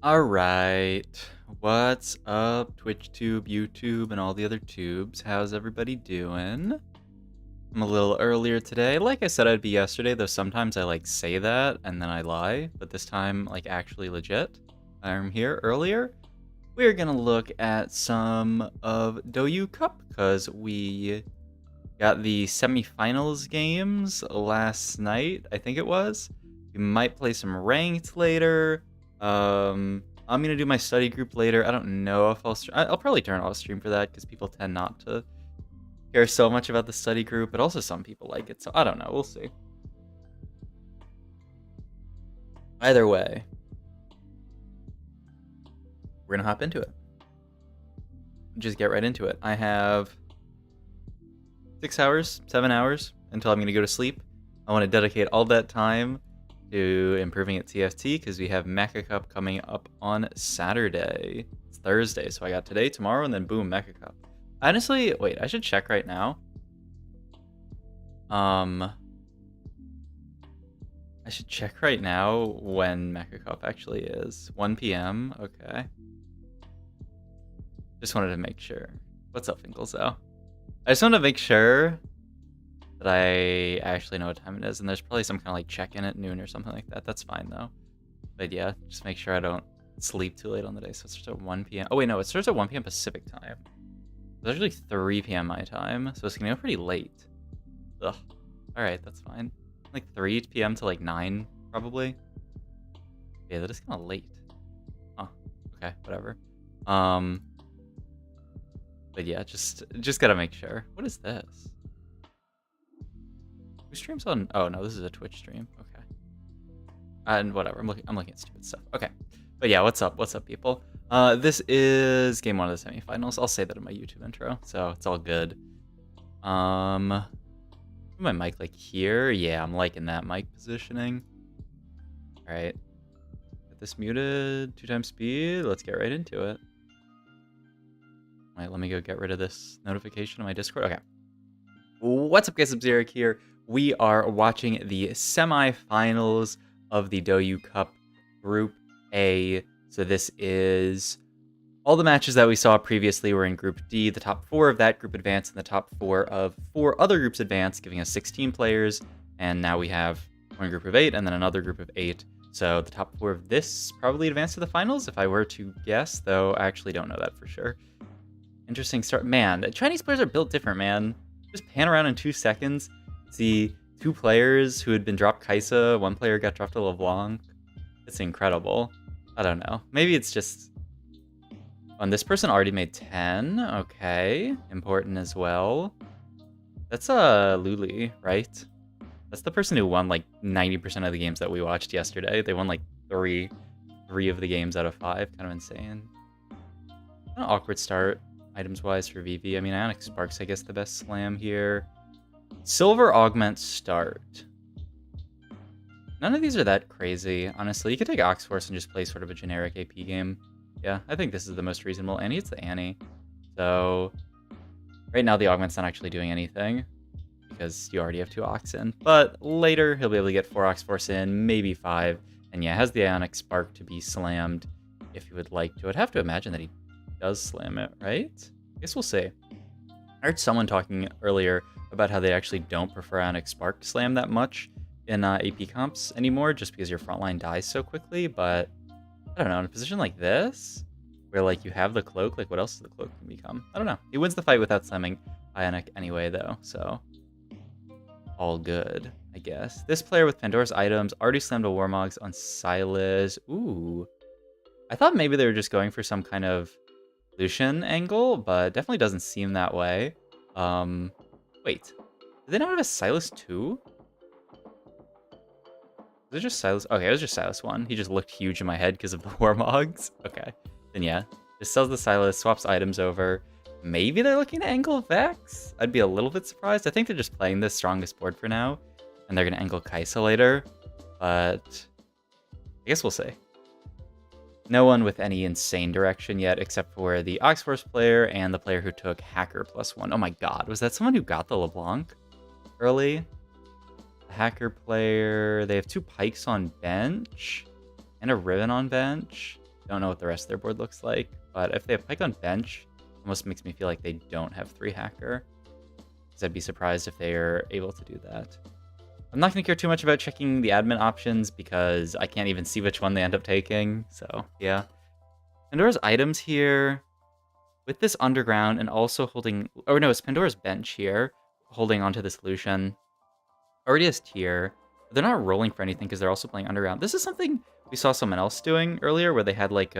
Alright, what's up TwitchTube, YouTube, and all the other tubes? How's everybody doing? I'm a little earlier today. Like I said I'd be yesterday, though sometimes I say that and then I lie, but this time actually legit. I'm here earlier. We're gonna look at some of Douyu Cup, because we got the semifinals games last night, I think it was. We might play some ranked later. I'm gonna do my study group later. I don't know if I'll probably turn off stream for that because people tend not to care so much about the study group, but also some people like it, so I don't know. We'll see. Either way, we're gonna hop into it. Just get right into it. I have 6 hours, 7 hours until I'm gonna go to sleep. I want to dedicate all that time to improving at TFT because we have Mecha Cup coming up on Saturday. It's Thursday, so I got today, tomorrow, and then boom, Mecha Cup. Honestly, wait, I should check right now. I should check right now when Mecha Cup actually is. 1 p.m. Okay. Just wanted to make sure. What's up, Finkelso? I just want to make sure that I actually know what time it is, and there's probably some kind of check-in at noon or something like that. That's fine though. But yeah, just make sure I don't sleep too late on the day. So it starts at 1 p.m. Oh wait, no, it starts at 1 p.m. Pacific time. It's actually 3 p.m. my time, so it's gonna go pretty late. Ugh. All right, that's fine. 3 p.m. to 9 probably. Yeah, that is kind of late. Oh, okay, whatever. But yeah, just gotta make sure. What is this? Who streams on? Oh no, this is a Twitch stream. Okay. And whatever. I'm looking at stupid stuff. Okay. But yeah, what's up? What's up, people? This is game 1 of the semifinals. I'll say that in my YouTube intro, so it's all good. My mic here? Yeah, I'm liking that mic positioning. All right. Get this muted. 2x speed. Let's get right into it. All right, let me go get rid of this notification on my Discord. Okay. What's up, guys? I'm Zarek here. We are watching the semifinals of the Douyu Cup Group A. So this is all the matches that we saw previously were in Group D. The top 4 of that group advanced, and the top 4 of 4 other groups advanced, giving us 16 players. And now we have one group of 8 and then another group of 8. So the top 4 of this probably advanced to the finals, if I were to guess, though I actually don't know that for sure. Interesting start. Man, Chinese players are built different, man. Just pan around in 2 seconds. See 2 players who had been dropped Kaisa. 1 player got dropped to LeBlanc. It's incredible. I don't know. Maybe it's just... Oh, and this person already made 10. Okay. Important as well. That's Luli, right? That's the person who won 90% of the games that we watched yesterday. They won 3 of the games out of 5. Kind of insane. Kind of awkward start. Items-wise for VV. I mean, Ionic Spark's, I guess, the best slam here. Silver Augment start. None of these are that crazy, honestly. You could take Oxforce and just play sort of a generic AP game. Yeah, I think this is the most reasonable. Annie, it's the Annie. So, right now the Augment's not actually doing anything because you already have 2 Ox in. But later, he'll be able to get 4 Oxforce in, maybe 5. And yeah, has the Ionic Spark to be slammed if he would like to. I'd have to imagine that he does slam it, right? I guess we'll see. I heard someone talking earlier about how they actually don't prefer Ionic Spark to slam that much in AP comps anymore, just because your frontline dies so quickly. But I don't know, in a position like this, where you have the cloak, what else does the cloak can become? I don't know. He wins the fight without slamming Ionic anyway, though, so all good, I guess. This player with Pandora's items already slammed a Warmogs on Silas. Ooh. I thought maybe they were just going for some kind of Lucian angle, but definitely doesn't seem that way. Wait. Did they not have a Silas 2? Was it just Silas? Okay, it was just Silas 1. He just looked huge in my head because of the Warmogs. Okay. Then yeah. Just sells the Silas, swaps items over. Maybe they're looking to angle Vex? I'd be a little bit surprised. I think they're just playing the strongest board for now, and they're going to angle Kaisa later. But I guess we'll see. No one with any insane direction yet, except for the Oxforce player and the player who took Hacker +1. Oh my god, was that someone who got the LeBlanc early? The Hacker player, they have 2 Pikes on bench and a Riven on bench. Don't know what the rest of their board looks like, but if they have Pike on bench, almost makes me feel like they don't have 3 hacker. Because I'd be surprised if they are able to do that. I'm not going to care too much about checking the admin options because I can't even see which one they end up taking. So, yeah. Pandora's items here with this underground and also holding... Oh, no, it's Pandora's bench here, holding onto this Lucian. Already has tier. They're not rolling for anything because they're also playing underground. This is something we saw someone else doing earlier where they had like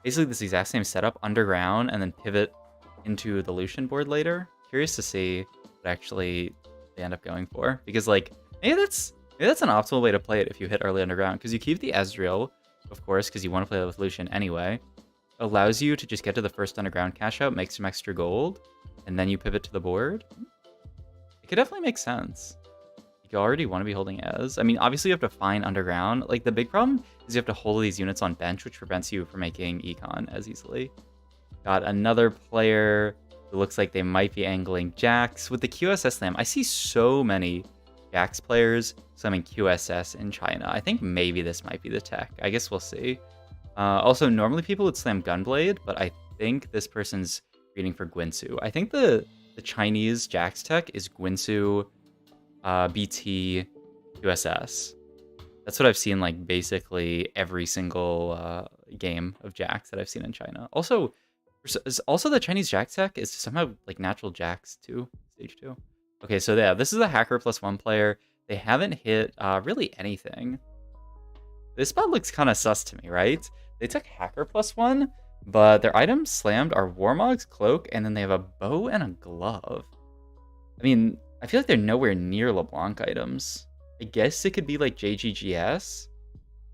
basically this exact same setup underground and then pivot into the Lucian board later. Curious to see what actually they end up going for, because like maybe that's an optimal way to play it if you hit early underground, because you keep the Ezreal, of course, because you want to play that with Lucian anyway. Allows you to just get to the first underground cash out, make some extra gold, and then you pivot to the board. It could definitely make sense. You already want to be holding Ez. I mean, obviously you have to find underground. Like, the big problem is you have to hold these units on bench, which prevents you from making econ as easily. Got another player who looks like they might be angling Jax. With the QSS slam, I see so many Jax players slamming QSS in China. I think maybe this might be the tech. I guess we'll see. Also, normally people would slam Gunblade, but I think this person's reading for Guinsoo. I think the Chinese Jax tech is Guinsoo, BT, QSS. That's what I've seen like basically every single game of Jax that I've seen in China. Also the Chinese Jax tech is somehow like natural Jax 2, stage 2. Okay, so yeah, this is a hacker +1 player. They haven't hit really anything. This spot looks kind of sus to me, right? They took hacker +1, but their items slammed are Warmog's Cloak, and then they have a bow and a glove. I mean, I feel like they're nowhere near LeBlanc items. I guess it could be like JGGS,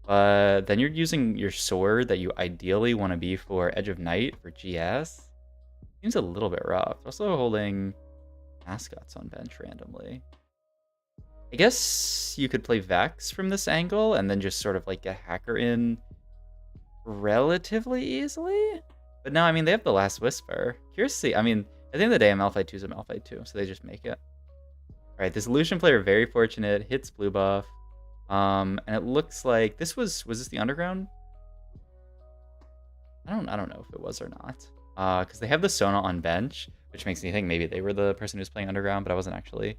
but then you're using your sword that you ideally want to be for Edge of Night for GS. Seems a little bit rough. Also holding mascots on bench randomly. I guess you could play Vex from this angle and then just sort of like get hacker in relatively easily. But no, I mean, they have the Last Whisper. Curious to see. I mean, at the end of the day, a Malphite 2 is a Malphite 2, so they just make it. All right, this Lucian player, very fortunate, hits blue buff. And it looks like this was this the underground? I don't know if it was or not. Because they have the Sona on bench, which makes me think maybe they were the person who's playing underground, but I wasn't actually.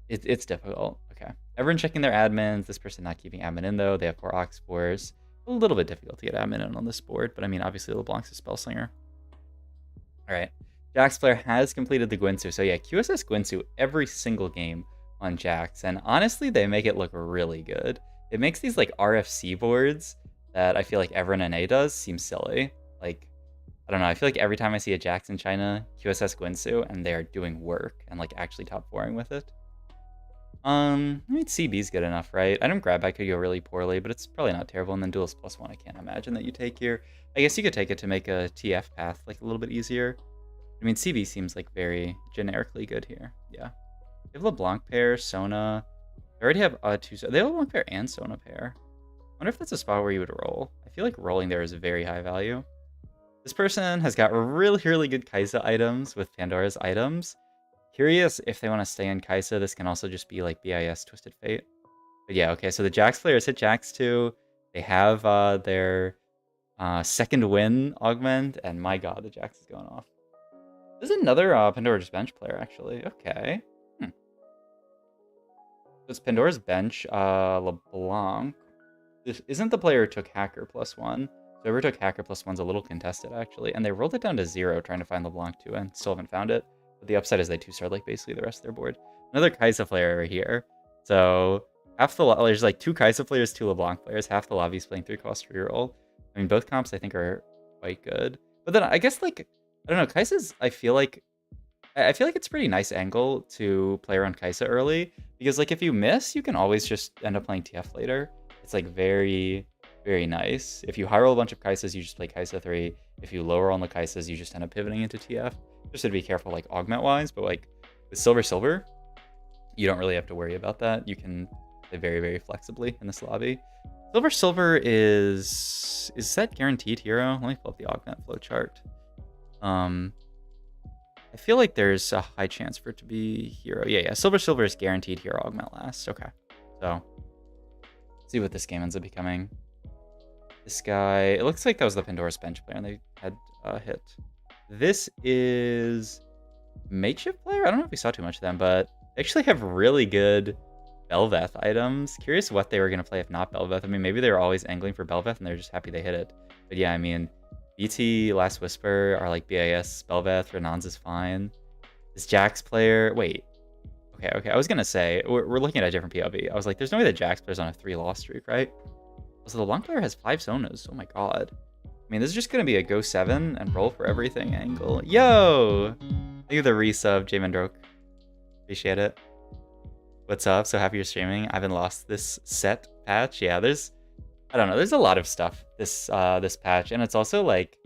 It's difficult. Okay. Everyone checking their admins. This person not keeping admin in, though. They have 4 Ox Spores. A little bit difficult to get admin in on this board, but I mean, obviously LeBlanc's a Spellslinger. All right. Jax player has completed the Guinsoo. So yeah, QSS Guinsoo every single game on Jax. And honestly, they make it look really good. It makes these like RFC boards that I feel like everyone NA does seem silly. Like, I don't know. I feel like every time I see a Jax in China, QSS Guinsoo, and they are doing work and like actually top 4ing with it. I mean, CB's good enough, right? I don't grab I could go really poorly, but it's probably not terrible. And then Duelist +1, I can't imagine that you take here. I guess you could take it to make a TF path like a little bit easier. I mean, CB seems like very generically good here. Yeah. They have LeBlanc pair, Sona. They already have 2. They have LeBlanc pair and Sona pair. I wonder if that's a spot where you would roll. I feel like rolling there is very high value. This person has got really, really good Kaisa items with Pandora's items. Curious if they want to stay in Kaisa. This can also just be like BIS Twisted Fate. But yeah, okay, so the Jax players hit Jax 2. They have their second win augment, and my god, the Jax is going off. This is another Pandora's bench player, actually. Okay. So it's Pandora's bench, LeBlanc. This isn't the player who took hacker +1. Whoever took hacker +1's a little contested, actually. And they rolled it down to 0 trying to find LeBlanc 2 and still haven't found it. But the upside is they 2-star like basically the rest of their board. Another Kaisa player over here. So half the there's like 2 Kaisa players, 2 LeBlanc players. Half the lobby's playing 3-cost reroll. I mean, both comps I think are quite good. But then I guess like, I don't know, Kaisa's, I feel like it's a pretty nice angle to play around Kaisa early. Because like if you miss, you can always just end up playing TF later. It's like very, very nice. If you high roll a bunch of Kaisas, you just play Kaisa 3. If you lower on the Kaisas, you just end up pivoting into TF. Just to be careful, like augment-wise, but like with Silver, you don't really have to worry about that. You can play very, very flexibly in this lobby. Silver is that guaranteed hero? Let me pull up the augment flow chart. I feel like there's a high chance for it to be hero. Yeah. Silver is guaranteed hero augment last. Okay, so let's see what this game ends up becoming. This guy, it looks like that was the Pandora's Bench player and they had hit. This is Makeshift player? I don't know if we saw too much of them, but they actually have really good Belveth items. Curious what they were going to play if not Belveth. I mean, maybe they were always angling for Belveth and they're just happy they hit it. But yeah, I mean, BT, Last Whisper are like BIS, Belveth, Renan's is fine. This Jax player, wait. Okay. I was going to say, we're looking at a different POV. I was like, there's no way that Jax player's on a 3-loss streak, right? So the LeBlanc player has 5 Sonas. Oh my god. I mean, this is just going to be a go 7 and roll for everything angle. Yo! Thank you for the resub, J Mendroke. Appreciate it. What's up? So happy you're streaming. I haven't lost this set patch. Yeah, I don't know, there's a lot of stuff this patch, and it's also like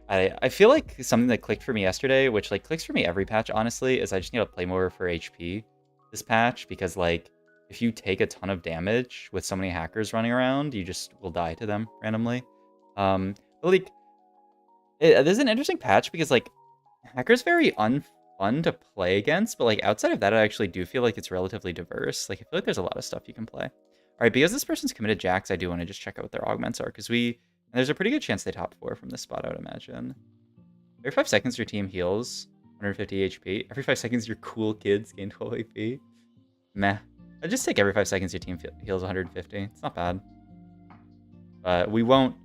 I feel like something that clicked for me yesterday, which like clicks for me every patch, honestly, is I just need to play more for HP this patch, because like if you take a ton of damage with so many hackers running around, you just will die to them randomly. But like there's an interesting patch because like hacker's very unfun to play against, but like outside of that, I actually do feel like it's relatively diverse. Like I feel like there's a lot of stuff you can play. All right, because this person's committed Jax, I do want to just check out what their augments are, because there's a pretty good chance they top 4 from this spot, I would imagine. Every 5 seconds, your team heals 150 HP. Every 5 seconds, your cool kids gain 12 AP. Meh. I just take every 5 seconds, your team heals 150. It's not bad. But we won't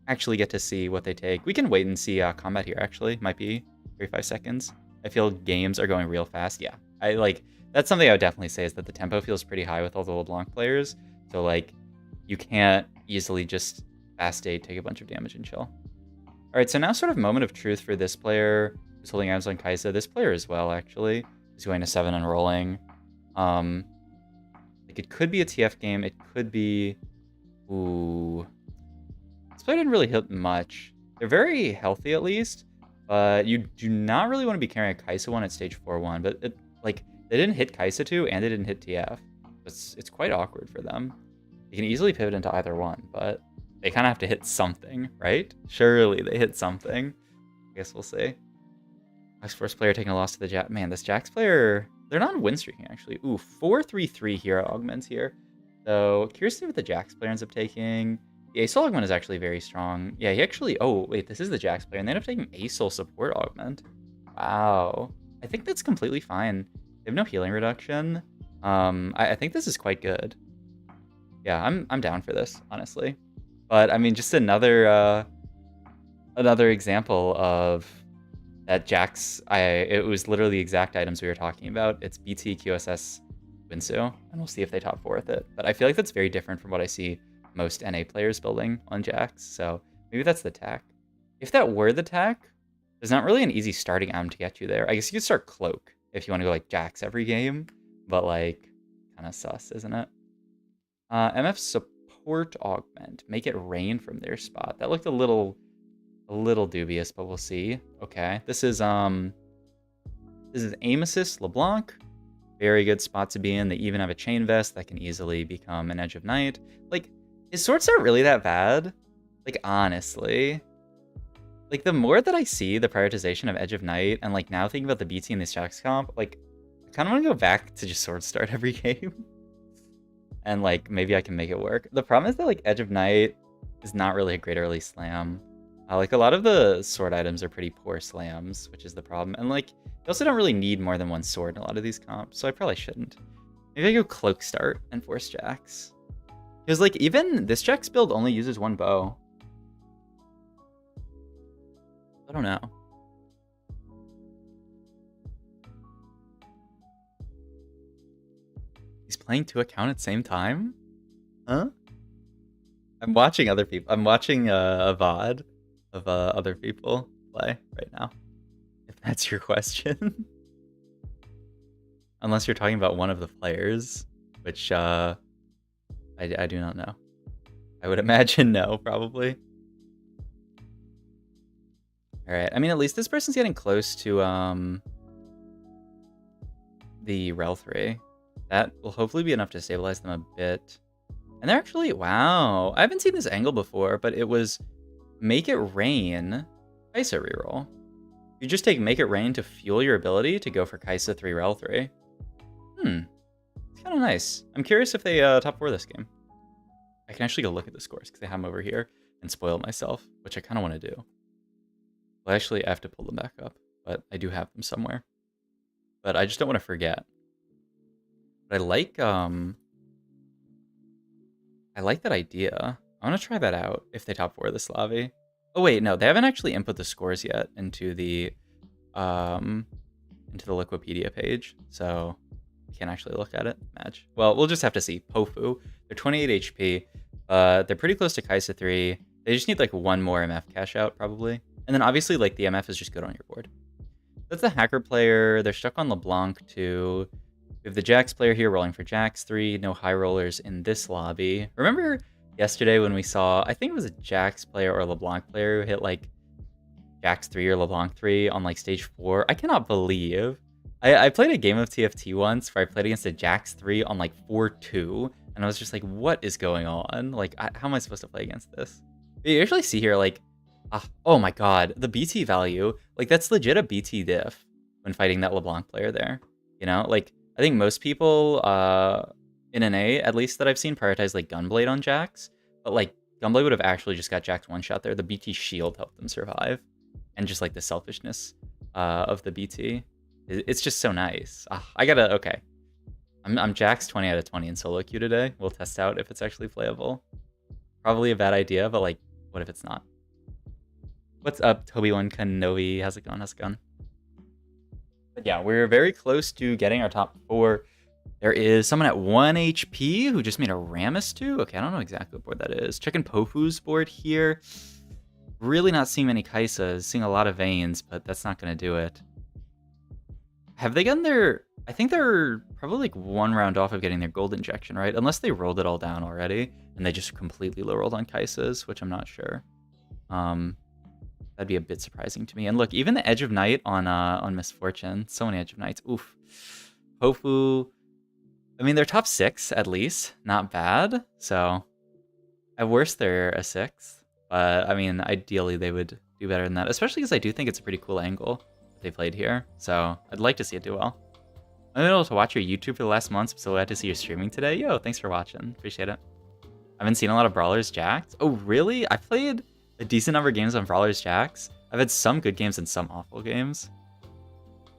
actually get to see what they take. We can wait and see combat here, actually. Might be every 5 seconds. I feel games are going real fast. Yeah, that's something I would definitely say, is that the tempo feels pretty high with all the LeBlanc players. So like, you can't easily just fast state, take a bunch of damage and chill. All right, so now sort of moment of truth for this player who's holding items on Kaisa. This player as well, actually, is going to 7 and rolling. Like it could be a TF game. It could be, ooh. This player didn't really hit much. They're very healthy at least, but you do not really want to be carrying a Kaisa 1 at stage 4-1. But like they didn't hit Kaisa 2 and they didn't hit TF. It's quite awkward for them. You can easily pivot into either one, but they kind of have to hit something, right? Surely they hit something. I guess we'll see. X-Force player taking a loss to the Jax. Man, this Jax player, they're not win streaking actually. Ooh, 4-3-3 hero augments here. So curious to see what the Jax player ends up taking. The Asol augment is actually very strong. Yeah, he actually, oh wait, this is the Jax player, and they end up taking Asol support augment. Wow. I think that's completely fine. They have no healing reduction. I think this is quite good. Yeah, I'm down for this, honestly. But I mean, just another example of that Jax. It was literally the exact items we were talking about. It's BT, QSS, Winsu, and we'll see if they top 4 with it. But I feel like that's very different from what I see most NA players building on Jax. So maybe that's the tack. If that were the tack, there's not really an easy starting item to get you there. I guess you could start Cloak if you want to go like Jax every game, but like kind of sus, isn't it? MF support augment, make it rain from their spot. That looked a little dubious, but we'll see. Okay, this is aim assist LeBlanc. Very good spot to be in. They even have a chain vest that can easily become an Edge of Night. Like, his swords aren't really that bad. Like, honestly. Like, the more that I see the prioritization of Edge of Night, and like now thinking about the BT in this Jax comp, like, I kind of want to go back to just sword start every game. And like, maybe I can make it work. The problem is that like Edge of Night is not really a great early slam. Like a lot of the sword items are pretty poor slams, which is the problem. And like, you also don't really need more than one sword in a lot of these comps, so I probably shouldn't. Maybe I go Cloak start and force Jax. Because like, even this Jax build only uses 1 bow. I don't know. He's playing 2 accounts at the same time? Huh? I'm watching other people. I'm watching a VOD of other people play right now. If that's your question. Unless you're talking about one of the players, which I do not know. I would imagine no, probably. Alright, I mean, at least this person's getting close to the Rel 3. That will hopefully be enough to stabilize them a bit. And they're actually, wow. I haven't seen this angle before, but it was Make It Rain, Kaisa reroll. You just take Make It Rain to fuel your ability to go for Kaisa 3 Rel 3. It's kind of nice. I'm curious if they top 4 this game. I can actually go look at the scores because they have them over here. and spoil myself, which I kind of want to do. Well, actually, I have to pull them back up, but I do have them somewhere. But I just don't want to forget. But I like that idea. I want to try that out if they top 4 this lobby. Oh wait, no, they haven't actually input the scores yet into the Wikipedia page, so we can't actually look at it. Match. Well, we'll just have to see. Pofu, they're 28 HP. They're pretty close to Kaisa 3. They just need like one more MF cash out probably, and then obviously like the MF is just good on your board. That's the hacker player. They're stuck on LeBlanc 2. We have the Jax player here rolling for Jax 3. No high rollers in this lobby. Remember yesterday when we saw, I think it was a Jax player or a LeBlanc player who hit like Jax 3 or LeBlanc 3 on like stage 4? I cannot believe. I played a game of TFT once where I played against a Jax 3 on like 4-2. And I was just like, what is going on? Like, how am I supposed to play against this? You actually see here like, oh my god, the BT value. Like, that's legit a BT diff when fighting that LeBlanc player there. You know, like, I think most people in NA, at least that I've seen, prioritize like Gunblade on Jax. But like, Gunblade would have actually just got Jax one shot there. The BT shield helped them survive. And just like the selfishness of the BT. It's just so nice. I gotta, okay. I'm Jax 20 out of 20 in solo queue today. We'll test out if it's actually playable. Probably a bad idea, but like, what if it's not? What's up, Toby1 Kanovi? How's it going? How's it going? But yeah, we're very close to getting our top 4. There is someone at 1 HP who just made a Rammus 2. Okay, I don't know exactly what board that is. Checking Pofu's board here. Really not seeing many Kaisas. Seeing a lot of Veins, but that's not going to do it. Have they gotten their... I think they're probably like 1 round off of getting their gold injection, right? Unless they rolled it all down already, and they just completely low rolled on Kaisas, which I'm not sure. That'd be a bit surprising to me. And look, even the Edge of Night on Misfortune. So many Edge of Nights. Oof. Pofu. I mean, they're top 6 at least. Not bad. So at worst, they're a 6th. But I mean, ideally, they would do better than that. Especially because I do think it's a pretty cool angle that they played here. So I'd like to see it do well. I've been able to watch your YouTube for the last month. I'm so glad to see you streaming today. Yo, thanks for watching. Appreciate it. I've been seeing a lot of Brawlers Jax. Oh, really? I played a decent number of games on Brawlers Jax. I've had some good games and some awful games.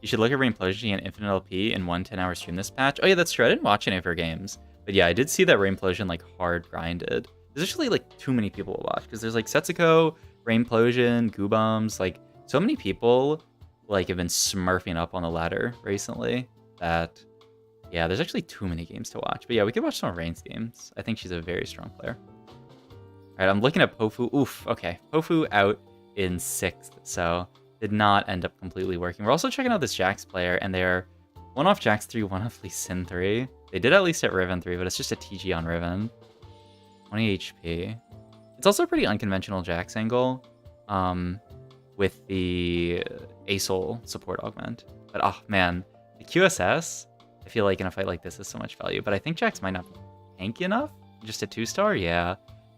You should look at Reimplosion and Infinite LP in 1 10-hour stream this patch. Oh yeah, that's true. I didn't watch any of her games. But yeah, I did see that Reimplosion like hard grinded. There's actually like too many people to watch because there's like Setsuko, Reimplosion, Goobums, like so many people like have been smurfing up on the ladder recently that yeah, there's actually too many games to watch. But yeah, we could watch some of Rain's games. I think she's a very strong player. Alright, I'm looking at Pofu. Oof, okay. Pofu out in 6th, so did not end up completely working. We're also checking out this Jax player, and they're 1 off Jax 3, 1 off Lee Sin 3. They did at least hit Riven 3, but it's just a TG on Riven. 20 HP. It's also a pretty unconventional Jax angle with the ASOL support augment. But oh man, the QSS, I feel like in a fight like this is so much value. But I think Jax might not be tanky enough. Just a 2-star, yeah.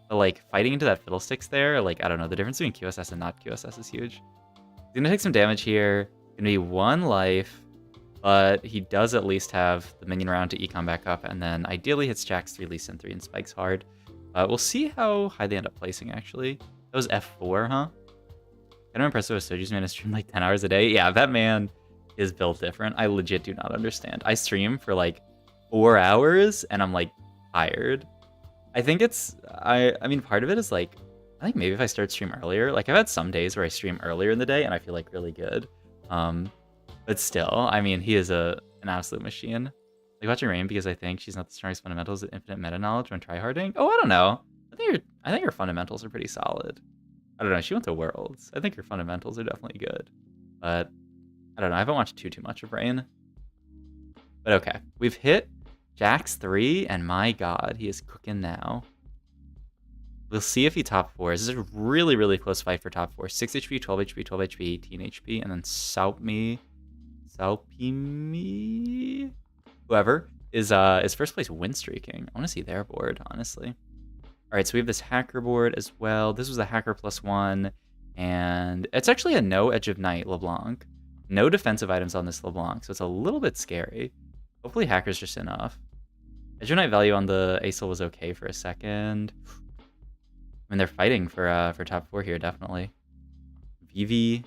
But like fighting into that Fiddlesticks there, like I don't know, the difference between QSS and not QSS is huge. He's gonna take some damage here. Gonna be 1 life, but he does at least have the minion round to econ back up, and then ideally hits Jax 3, Lee Sin 3, and spikes hard. We'll see how high they end up placing actually. That was F4, huh? Kind of impressive with Soju's man to stream like 10 hours a day. Yeah, that man is built different. I legit do not understand. I stream for like 4 hours and I'm like tired. I think it's, I mean, part of it is like, I think maybe if I start stream earlier, like I've had some days where I stream earlier in the day and I feel like really good. But still, I mean, he is an absolute machine. Like watching Rain because I think she's not the strongest fundamentals at infinite meta knowledge when tryharding. Oh, I don't know. I think her fundamentals are pretty solid. I don't know. She went to Worlds. I think her fundamentals are definitely good. But I don't know. I haven't watched too much of Rain. But okay. We've hit Jax 3, and my god, he is cooking now. We'll see if he top 4s. This is a really, really close fight for top 4. 6 HP, 12 HP, 12 HP, 18 HP, and then Saupmi, whoever is first place win streaking. I want to see their board, honestly. All right, so we have this hacker board as well. This was a hacker +1, and it's actually a no Edge of Night LeBlanc. No defensive items on this LeBlanc, so it's a little bit scary. Hopefully hacker's just enough. Edge of Night value on the ASOL was okay for a second. I mean, they're fighting for top 4 here, definitely. Vivi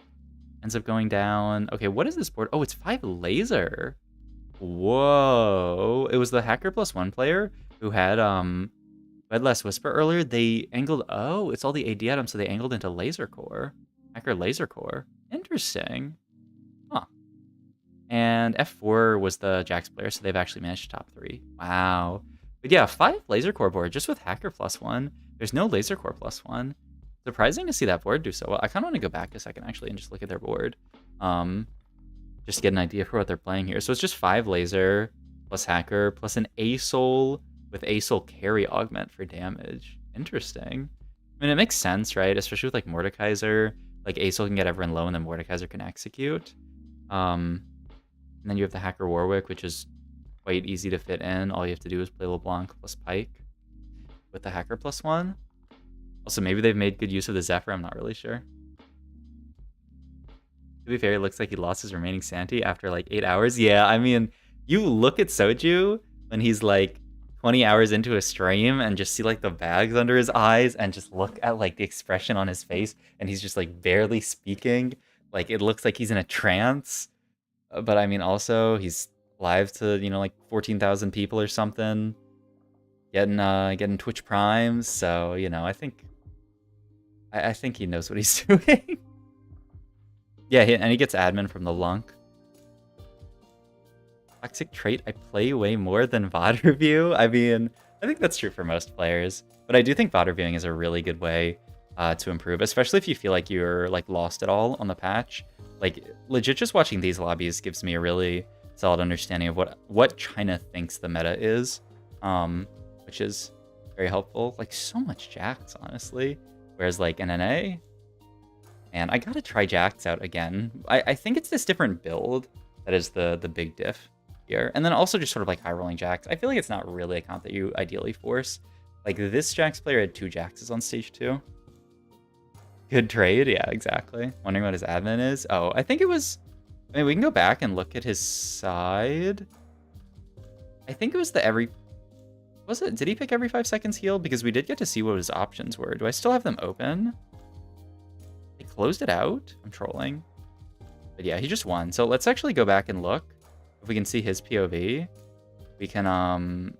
ends up going down. Okay, what is this board? Oh, it's 5 laser. Whoa. It was the Hacker +1 player who had Last Whisper earlier. They angled... Oh, it's all the AD items, so they angled into Laser Core. Hacker Laser Core. Interesting. Huh. And F4 was the Jax player, so they've actually managed top 3. Wow. But yeah, 5 Laser Core board just with Hacker +1. There's no Laser Core +1. Surprising to see that board do so well. I kind of want to go back a second, actually, and just look at their board. Just to get an idea for what they're playing here. So it's just 5 laser plus hacker plus an A-Soul with A-Soul carry augment for damage. Interesting. I mean, it makes sense, right? Especially with like Mordekaiser. Like A-Soul can get everyone low and then Mordekaiser can execute. And then you have the hacker Warwick, which is quite easy to fit in. All you have to do is play LeBlanc plus Pike with the hacker +1. Also, maybe they've made good use of the Zephyr. I'm not really sure. To be fair, it looks like he lost his remaining sanity after like 8 hours. Yeah, I mean, you look at Soju when he's like 20 hours into a stream and just see like the bags under his eyes and just look at like the expression on his face and he's just like barely speaking. Like it looks like he's in a trance. But I mean, also he's live to, you know, like 14,000 people or something. Getting Twitch Primes. So, you know, I think he knows what he's doing. Yeah, and he gets admin from the Lunk. Toxic trait, I play way more than VOD review. I mean, I think that's true for most players. But I do think VOD reviewing is a really good way to improve, especially if you feel like you're like lost at all on the patch. Like, legit just watching these lobbies gives me a really solid understanding of what China thinks the meta is, which is very helpful. Like, so much Jax, honestly. Whereas, like, NNA... And I gotta try Jax out again. I think it's this different build that is the big diff here. And then also just sort of like high rolling Jax. I feel like it's not really a comp that you ideally force. Like this Jax player had 2 Jaxes on stage 2. Good trade, yeah, exactly. Wondering what his admin is. Oh, I think it was... I mean, we can go back and look at his side. I think it was the every... Was it? Did he pick every 5 seconds heal? Because we did get to see what his options were. Do I still have them open? They closed it out? I'm trolling. But yeah, he just won. So let's actually go back and look. If we can see his POV, we can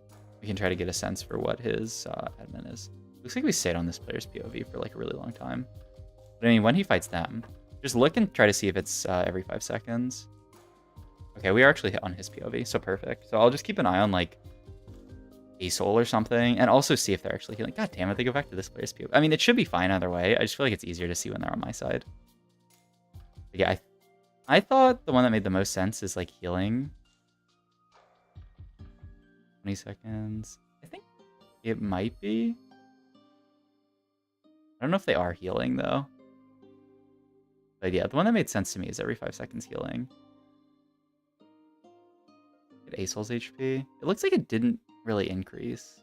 try to get a sense for what his admin is. Looks like we stayed on this player's POV for like a really long time. But I mean, when he fights them, just look and try to see if it's every 5 seconds. Okay, we are actually on his POV, so perfect. So I'll just keep an eye on like A-Soul or something, and also see if they're actually healing. God damn it, they go back to this player's POV. I mean, it should be fine either way. I just feel like it's easier to see when they're on my side. But yeah, I thought the one that made the most sense is like healing. 20 seconds. I think it might be. I don't know if they are healing though. But yeah, the one that made sense to me is every 5 seconds healing. Get A-Soul's HP. It looks like it didn't really increase.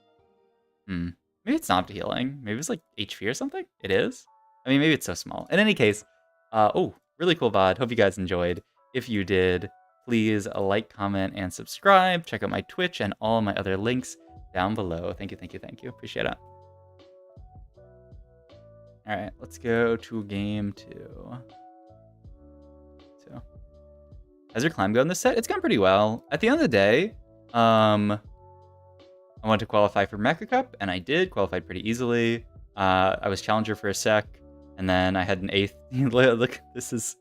Maybe it's not healing. Maybe it's like HP or something. It is. I mean, maybe it's so small. In any case, oh, really cool VOD. Hope you guys enjoyed. If you did, please like, comment, and subscribe. Check out my Twitch and all my other links down below. Thank you, thank you, thank you. Appreciate it. All right, let's go to game 2. So, how's your climb going this set? It's gone pretty well. At the end of the day, I wanted to qualify for Mecha Cup, and I did. Qualified pretty easily. I was challenger for a sec, and then I had an 8th. Look, this is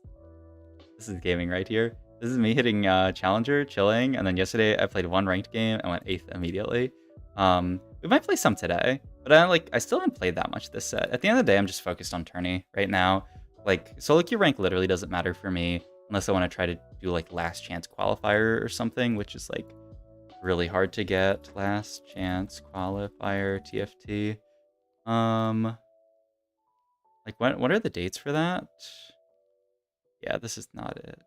gaming right here. This is me hitting challenger, chilling, and then yesterday I played 1 ranked game and went 8th immediately. We might play some today, but I still haven't played that much this set. At the end of the day, I'm just focused on tourney right now. Like, solo queue rank literally doesn't matter for me unless I want to try to do like last chance qualifier or something, which is like really hard to get. Last chance qualifier TFT. Like what are the dates for that? Yeah, this is not it.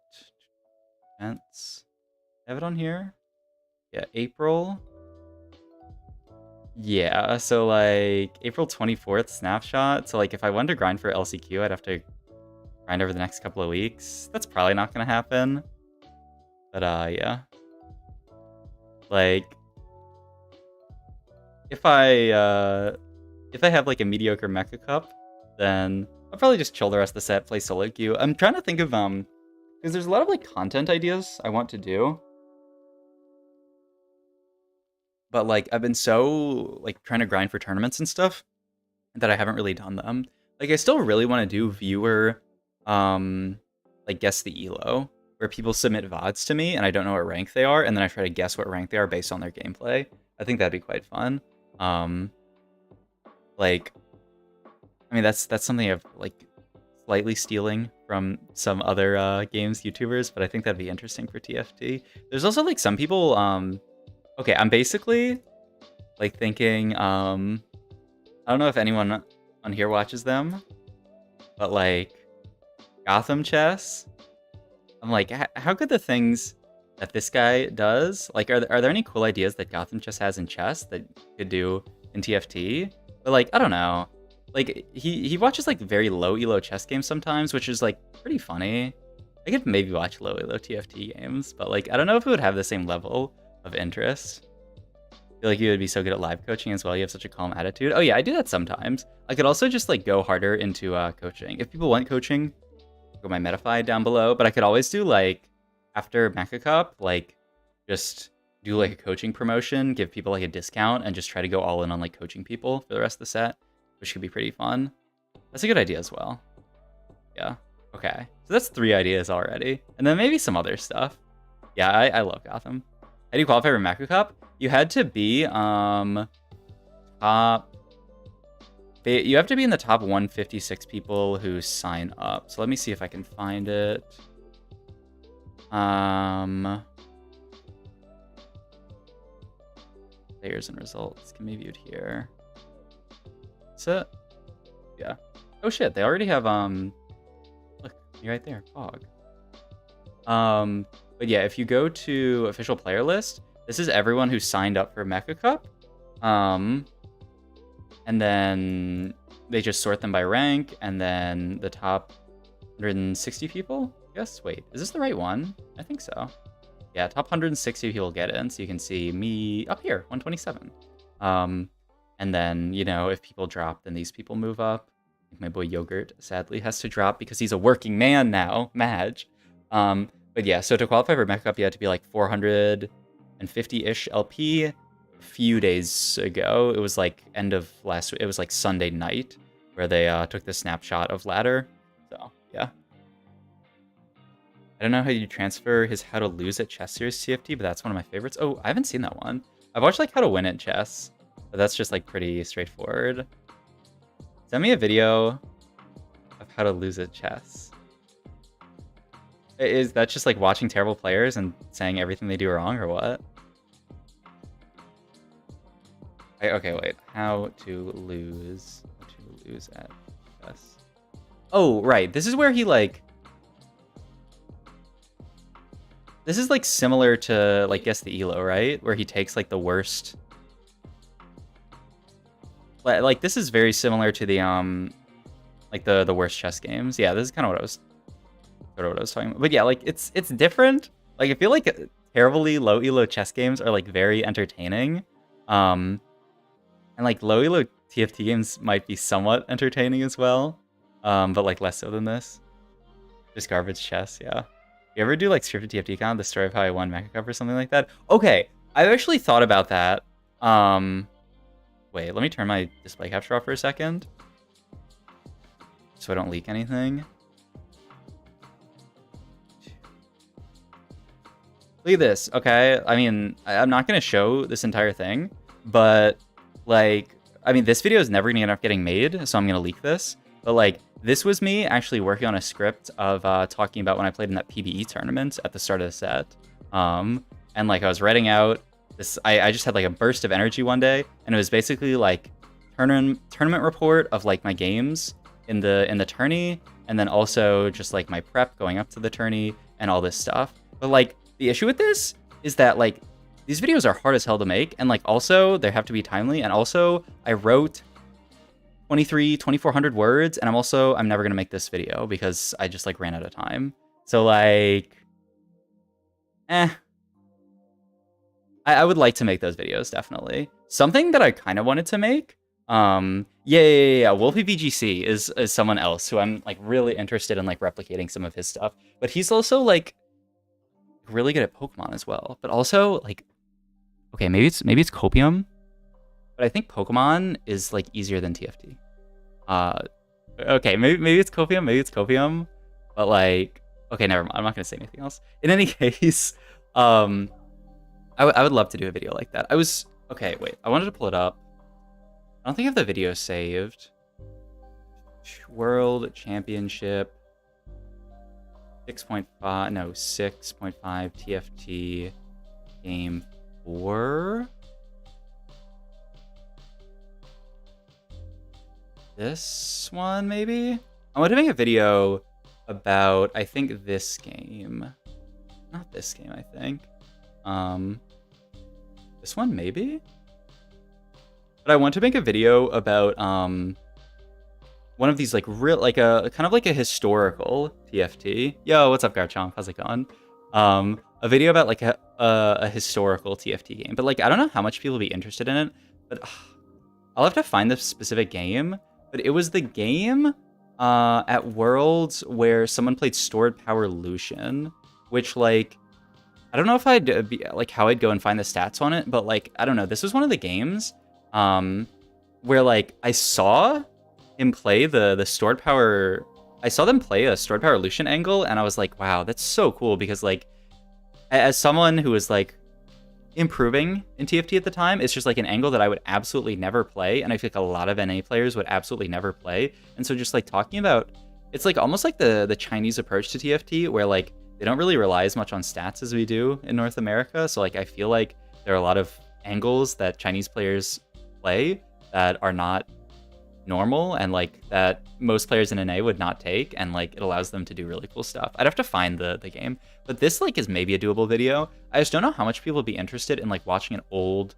Events. Have it on here? Yeah, April. Yeah, so like April 24th snapshot. So like if I wanted to grind for LCQ, I'd have to grind over the next couple of weeks. That's probably not gonna happen. But yeah. Like if I if I have like a mediocre Mecha Cup, then I'll probably just chill the rest of the set, play solo queue. I'm trying to think of because there's a lot of like content ideas I want to do. But like I've been so like trying to grind for tournaments and stuff that I haven't really done them. Like I still really want to do viewer like guess the elo, where people submit VODs to me and I don't know what rank they are, and then I try to guess what rank they are based on their gameplay. I think that'd be quite fun. Like I mean that's something I've like slightly stealing from some other games YouTubers, but I think that'd be interesting for TFT. There's also like some people okay, I'm basically like thinking I don't know if anyone on here watches them, but like Gotham Chess. I'm like, how could the things that this guy does, like, are there any cool ideas that Gotham Chess has in chess that you could do in TFT? But like, I don't know. Like he watches like very low elo chess games sometimes, which is like pretty funny. I could maybe watch low elo TFT games, but like I don't know if it would have the same level of interest. I feel like you would be so good at live coaching as well. You have such a calm attitude. Oh yeah, I do that sometimes. I could also just like go harder into coaching. If people want coaching, go my Metafy down below. But I could always do like after Mecha Cup, like just do like a coaching promotion, give people like a discount, and just try to go all in on like coaching people for the rest of the set, which could be pretty fun. That's a good idea as well. Yeah. Okay. So that's 3 ideas already, and then maybe some other stuff. Yeah, I love Gotham. How do you qualify for Mecha Cup? You had to be top. You have to be in the top 156 people who sign up. So let me see if I can find it. Players and results can be viewed here. So yeah. Oh shit, they already have look, you're right there, Fog. But yeah, if you go to official player list, this is everyone who signed up for Mecha Cup. And then they just sort them by rank, and then the top 160 people, I guess? Wait, is this the right one? I think so. Yeah, top 160 people get in, so you can see me up here, 127. And then, you know, if people drop, then these people move up. My boy Yogurt, sadly, has to drop because he's a working man now, Madge. But yeah, so to qualify for Mecha Cup, you had to be like 450-ish LP. A few days ago, it was like end of last week, it was like Sunday night where they took the snapshot of ladder. So yeah, I don't know how you transfer his How to Lose at Chess series TFT, but that's one of my favorites. Oh, I haven't seen that one. I've watched like How to Win at Chess, but that's just like pretty straightforward. Send me a video of How to Lose at Chess. Is that just like watching terrible players and saying everything they do wrong, or what? Okay, wait. How to lose at chess. Oh, right. This is where he like. This is like similar to like Guess the Elo, right? Where he takes like the worst. Like this is very similar to the like the worst chess games. Yeah, this is kind of what I was talking about. But yeah, like it's different. Like I feel like terribly low elo chess games are like very entertaining. And like low elo TFT games might be somewhat entertaining as well, but like less so than this. Just garbage chess, yeah. You ever do like scripted TFT count, the story of how I won Mecha Cup or something like that? Okay, I've actually thought about that. Wait, let me turn my display capture off for a second, so I don't leak anything. Look at this, okay? I mean, I'm not gonna show this entire thing, but like, I mean, this video is never gonna end up getting made, so I'm gonna leak this. But like, this was me actually working on a script of talking about when I played in that PBE tournament at the start of the set. And like, I was writing out this, I just had like a burst of energy one day, and it was basically like tournament report of like my games in the tourney, and then also just like my prep going up to the tourney and all this stuff. But like, the issue with this is that like these videos are hard as hell to make, and like also they have to be timely, and also I wrote 2,400 words, and I'm never gonna make this video because I just like ran out of time. So like, I would like to make those videos, definitely. Something that I kind of wanted to make Yeah. Wolfie VGC is someone else who I'm like really interested in like replicating some of his stuff. But he's also like really good at Pokemon as well. But also like, okay, maybe it's Copium, but I think Pokemon is like easier than TFT. Okay, maybe it's Copium, but like, okay, never mind. I'm not gonna say anything else. In any case, I would love to do a video like that. Okay, wait, I wanted to pull it up. I don't think I have the video saved. World Championship 6.5, no, 6.5 TFT Game 4. This one, maybe? I want to make a video about, I think, this game. Not this game, I think. This one, maybe? But I want to make a video about one of these like real, like a kind of like a historical TFT. Yo, what's up, Garchomp? How's it going? A video about like a historical TFT game. But like I don't know how much people will be interested in it. But I'll have to find the specific game. But it was the game at Worlds where someone played Stored Power Lucian, which like I don't know if I'd be like how I'd go and find the stats on it, but like I don't know. This was one of the games where like I saw him play the stored power. I saw them play a stored power Lucian angle, and I was like, wow, that's so cool because like as someone who was like improving in TFT at the time, it's just like an angle that I would absolutely never play, and I feel like a lot of NA players would absolutely never play. And so just like talking about, it's like almost like the Chinese approach to TFT, where like they don't really rely as much on stats as we do in North America. So like I feel like there are a lot of angles that Chinese players play that are not normal and like that most players in NA would not take, and like it allows them to do really cool stuff. I'd have to find the game, but this like is maybe a doable video. I just don't know how much people would be interested in like watching an old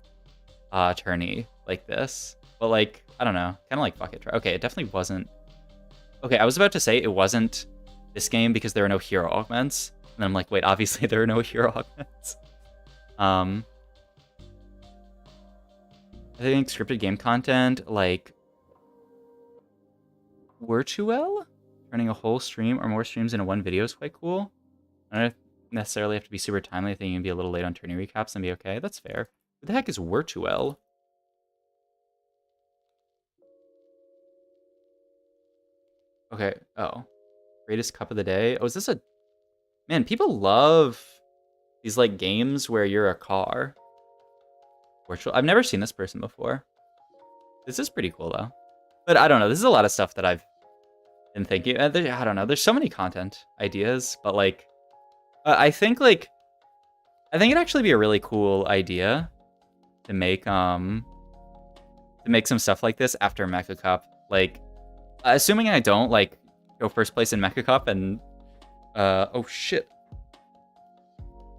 tourney like this, but like I don't know, kind of like fuck it. Okay, it definitely wasn't. Okay, I was about to say it wasn't this game because there are no hero augments, and I'm like, wait, obviously there are no hero augments. I think scripted game content like Virtual, turning a whole stream or more streams into one video is quite cool. I don't necessarily have to be super timely. I think you can be a little late on tourney recaps and be okay. That's fair. What the heck is Virtual? Okay. Oh, greatest cup of the day. Oh, is this a... Man, people love these like games where you're a car. Virtual. I've never seen this person before. This is pretty cool though. But I don't know. This is a lot of stuff that I've been thinking. I don't know. There's so many content ideas, but like, I think it'd actually be a really cool idea to make some stuff like this after Mecha Cup. Like, assuming I don't like go first place in Mecha Cup and oh shit.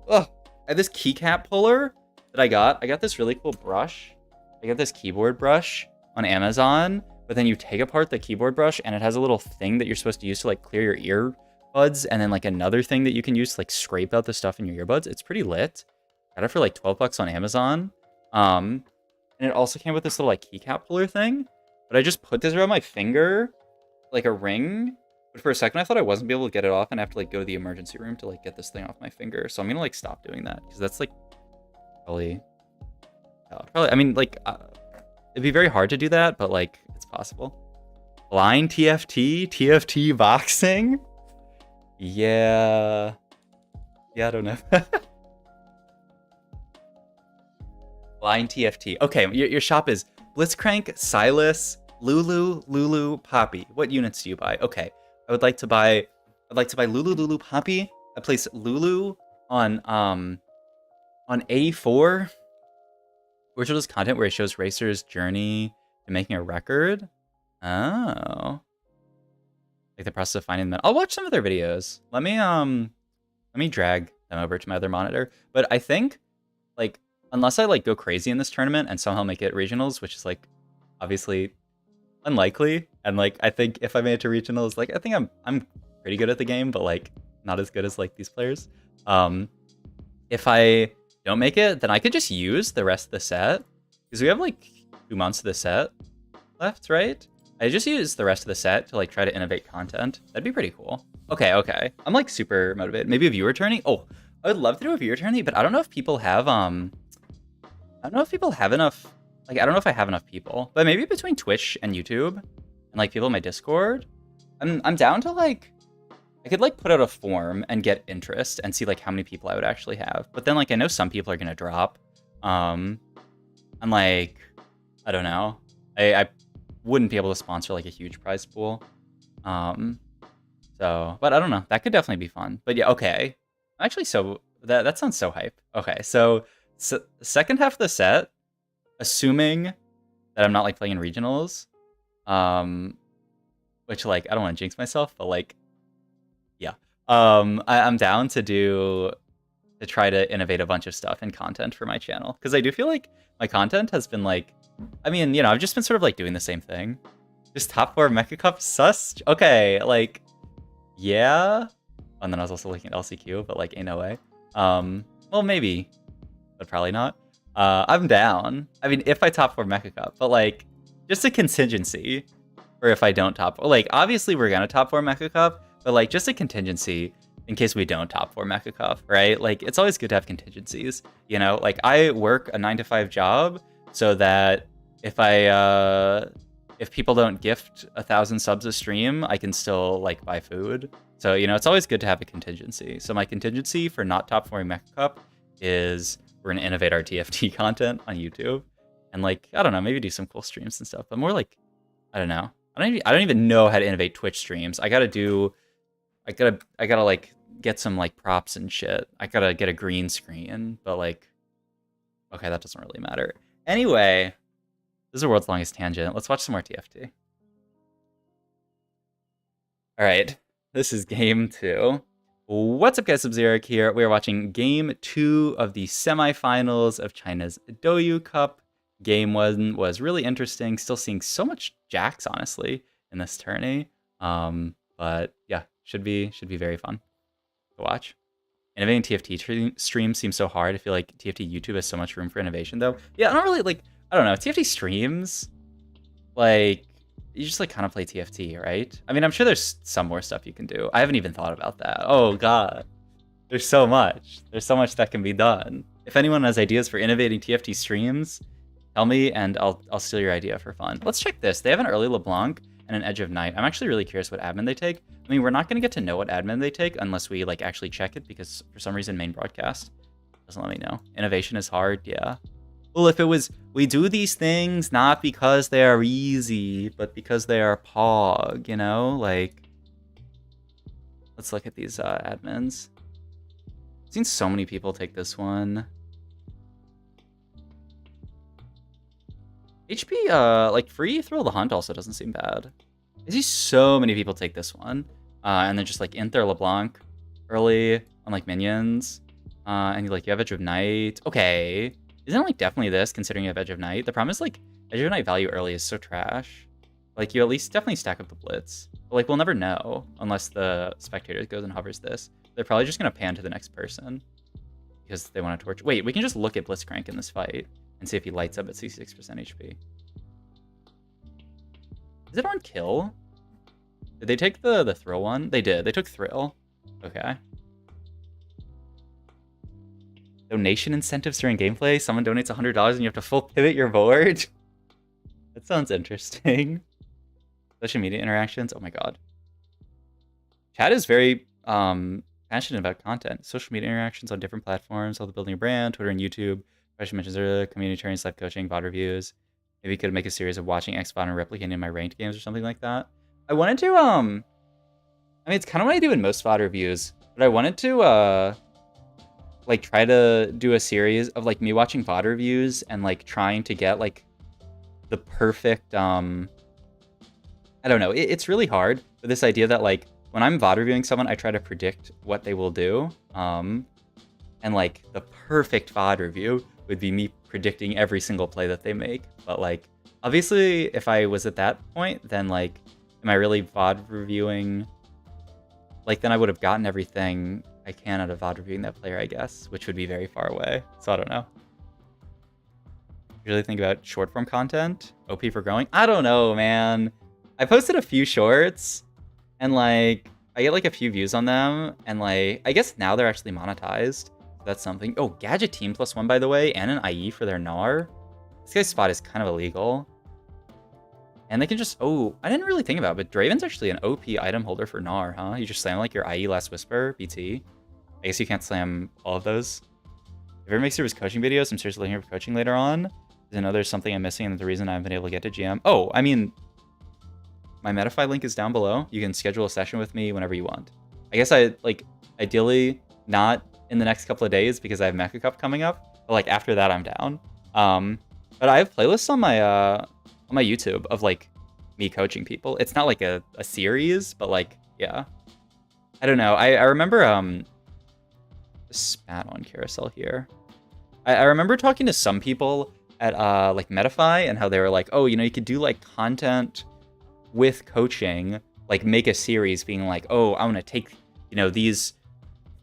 Oh, I have this keycap puller that I got. I got this really cool brush. I got this keyboard brush on Amazon, but then you take apart the keyboard brush and it has a little thing that you're supposed to use to like clear your earbuds, and then like another thing that you can use to like scrape out the stuff in your earbuds. It's pretty lit. Got it for like 12 bucks on Amazon. And it also came with this little like keycap puller thing, but I just put this around my finger like a ring. But for a second I thought I wasn't be able to get it off and I have to like go to the emergency room to like get this thing off my finger. So I'm gonna like stop doing that because that's like probably, I mean, like, it'd be very hard to do that, but, like, it's possible. Blind TFT boxing? Yeah. Yeah, I don't know. Blind TFT. Okay, your shop is Blitzcrank, Silas, Lulu, Poppy. What units do you buy? Okay, I'd like to buy Lulu, Poppy. I place Lulu on A4. Virtual is content where it shows racers' journey to making a record. Oh. Like the process of finding them. I'll watch some of their videos. Let me drag them over to my other monitor. But I think, like, unless I like go crazy in this tournament and somehow make it regionals, which is like obviously unlikely. And like I think if I made it to regionals, like I think I'm pretty good at the game, but like not as good as like these players. If I don't make it, then I could just use the rest of the set because we have like 2 months of the set. left, right? I just use the rest of the set to like try to innovate content. That'd be pretty cool. Okay. I'm like super motivated. Maybe a viewer tourney? Oh, I would love to do a viewer tourney, but I don't know if people have I don't know if people have enough, like I don't know if I have enough people. But maybe between Twitch and YouTube and like people in my Discord, I'm down to like I could like put out a form and get interest and see like how many people I would actually have. But then like I know some people are gonna drop. And like I don't know. I wouldn't be able to sponsor like a huge prize pool. So but I don't know. That could definitely be fun. But yeah, okay. Actually, so that sounds so hype. Okay, so second half of the set, assuming that I'm not like playing in regionals, which like I don't want to jinx myself, but like yeah. I'm down to try to innovate a bunch of stuff and content for my channel. Because I do feel like my content has been like, I mean, you know, I've just been sort of like doing the same thing. Just top 4 Mecha Cup sus? Okay, like, yeah. And then I was also looking at LCQ, but like, ain't no way. Well, maybe, but probably not. I'm down. I mean, if I top 4 Mecha Cup, but like, just a contingency for if I don't top. Like, obviously, we're gonna top 4 Mecha Cup, but like, just a contingency in case we don't top 4 Mecha Cup, right? Like, it's always good to have contingencies, you know? Like, I work a 9-to-5 job so that if people don't gift 1,000 subs a stream, I can still, like, buy food. So, you know, it's always good to have a contingency. So my contingency for not top 4 Mecha Cup is we're gonna innovate our TFT content on YouTube. And, like, I don't know, maybe do some cool streams and stuff. But more like, I don't know. I don't even know how to innovate Twitch streams. I gotta like get some like props and shit. I gotta get a green screen, but like, okay, that doesn't really matter. Anyway, this is the world's longest tangent. Let's watch some more TFT. All right, this is game 2. What's up, guys? Sub-Zero here. We are watching game 2 of the semifinals of China's Douyu Cup. Game 1 was really interesting. Still seeing so much jacks, honestly, in this tourney. But yeah, should be very fun to watch. Innovating TFT streams seems so hard. I feel like TFT YouTube has so much room for innovation, though. Yeah, I don't know. TFT streams, like, you just like kind of play TFT, right? I mean, I'm sure there's some more stuff you can do. I haven't even thought about that. Oh god, there's so much. There's so much that can be done. If anyone has ideas for innovating TFT streams, tell me and I'll steal your idea for fun. Let's check this. They have an early LeBlanc and an Edge of Night. I'm actually really curious what admin they take. I mean, we're not going to get to know what admin they take unless we like actually check it, because for some reason main broadcast doesn't let me know. Innovation is hard, yeah. Well, if it was, we do these things not because they are easy, but because they are pog, you know? Like, let's look at these admins. I've seen so many people take this one. HP, like, free Thrill the Hunt also doesn't seem bad. I see so many people take this one. And then just, like, int their LeBlanc early on, like, minions. And, like, you have Edge of Night. Okay. Isn't it, like, definitely this, considering you have Edge of Night? The problem is, like, Edge of Night value early is so trash. Like, you at least definitely stack up the Blitz. But, like, we'll never know unless the spectator goes and hovers this. They're probably just going to pan to the next person because they want to torch. Wait, we can just look at Blitzcrank in this fight and see if he lights up at 66% HP. Is it on kill? Did they take the Thrill one? They did. They took Thrill. Okay. Donation incentives during gameplay. Someone donates $100 and you have to full pivot your board. That sounds interesting. Social media interactions. Oh my god. Chat is very passionate about content. Social media interactions on different platforms, all the building a brand, Twitter and YouTube. I should mention earlier, community trainings, live coaching, VOD reviews. Maybe could make a series of watching XVOD and replicating my ranked games or something like that. I wanted to I mean, it's kind of what I do in most VOD reviews, but I wanted to like try to do a series of like me watching VOD reviews and like trying to get like the perfect I don't know, it's really hard, but this idea that like when I'm VOD reviewing someone, I try to predict what they will do, and like the perfect VOD review would be me predicting every single play that they make. But like obviously if I was at that point, then like am I really VOD reviewing? Like then I would have gotten everything I can out of VOD reviewing that player, I guess, which would be very far away. So I don't know. Usually think about short form content. OP for growing. I don't know, man. I posted a few shorts, and like I get like a few views on them, and like I guess now they're actually monetized. So that's something. Oh, Gadget Team +1 by the way, and an IE for their NAR. This guy's spot is kind of illegal. And they can just, oh, I didn't really think about it, but Draven's actually an OP item holder for NAR, huh? You just slam like your IE Last Whisper, BT. I guess you can't slam all of those. If ever makes through his coaching videos, I'm seriously looking for coaching later on. I know there's something I'm missing and the reason I haven't been able to get to GM. Oh, I mean, my Metafy link is down below. You can schedule a session with me whenever you want. I guess I, like, ideally not in the next couple of days because I have Mecha Cup coming up. But, like, after that, I'm down. But I have playlists on my YouTube of, like, me coaching people. It's not, like, a series, but, like, yeah. I don't know. I remember, spat on carousel here. I remember talking to some people at, like, Metafy and how they were like, oh, you know, you could do, like, content with coaching, like make a series being like, oh, I want to take, you know, these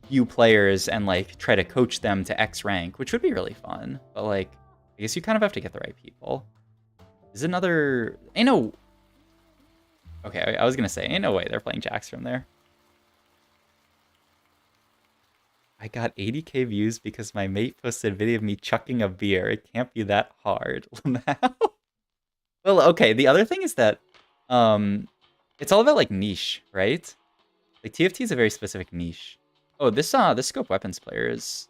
few players and like try to coach them to X rank, which would be really fun. But like, I guess you kind of have to get the right people. Is another, ain't no, okay, I was gonna say, ain't no way they're playing Jax from there. I got 80k views because my mate posted a video of me chucking a beer. It can't be that hard. Well, okay, the other thing is that it's all about like niche, right? Like TFT is a very specific niche. Oh, this scope weapons player is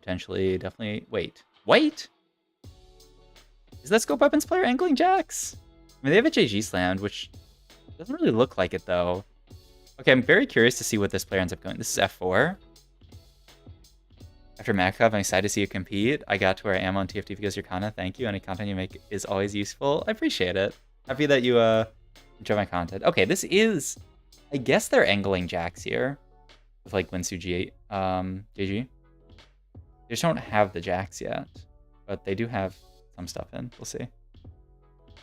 potentially definitely wait. Is that scope weapons player angling Jax? I mean, they have a JG slammed, which doesn't really look like it though. Okay, I'm very curious to see what this player ends up going. This is F4. After Mecha, I'm excited to see you compete. I got to where I am on TFT because your content. Thank you. Any content you make is always useful. I appreciate it. Happy that you enjoy my content. Okay, this is, I guess they're angling Jax here with like Winsu JG. They just don't have the Jax yet, but they do have some stuff in. We'll see.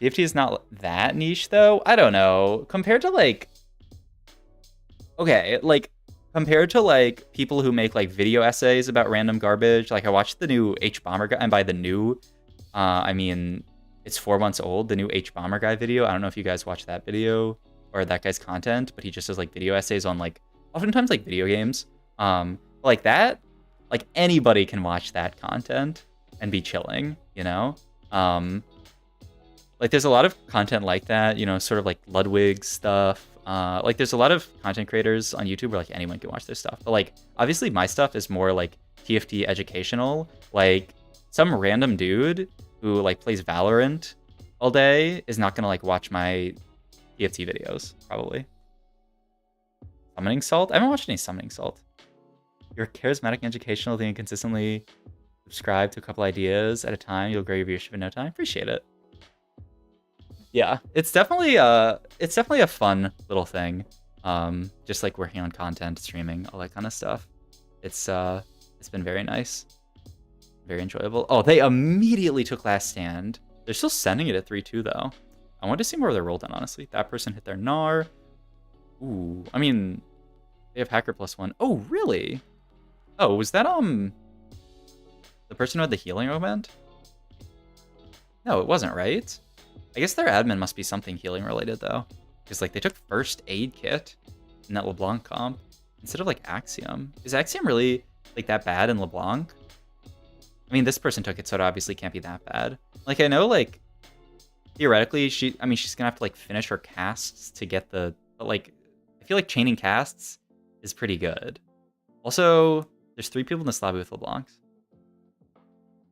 TFT is not that niche though. I don't know. Compared to like, okay, like compared to like people who make like video essays about random garbage. Like I watched the new H Bomber guy, and by the new, I mean it's 4 months old. The new H Bomber guy video. I don't know if you guys watch that video or that guy's content, but he just does like video essays on like oftentimes like video games. Like that, like anybody can watch that content and be chilling, you know? Like there's a lot of content like that, you know, sort of like Ludwig stuff. Like there's a lot of content creators on YouTube where like anyone can watch their stuff. But like obviously my stuff is more like TFT educational. Like some random dude who like plays Valorant all day is not gonna like watch my TFT videos, probably. Summoning Salt? I haven't watched any Summoning Salt. You're charismatic and educational, then consistently subscribe to a couple ideas at a time. You'll grow your viewership in no time. Appreciate it. Yeah, it's definitely a fun little thing. Just like working on content, streaming, all that kind of stuff. It's been very nice. Very enjoyable. Oh, they immediately took Last Stand. They're still sending it at 3-2 though. I want to see more of their roll done, honestly. That person hit their NAR. Ooh, I mean, they have Hacker +1. Oh, really? Oh, was that the person who had the healing augment? No, it wasn't, right? I guess their admin must be something healing related though. Because like they took first aid kit in that LeBlanc comp instead of like Axiom. Is Axiom really like that bad in LeBlanc? I mean, this person took it, so it obviously can't be that bad. Like I know like theoretically she's gonna have to like finish her casts to get but like I feel like chaining casts is pretty good. Also, there's 3 people in this lobby with LeBlancs.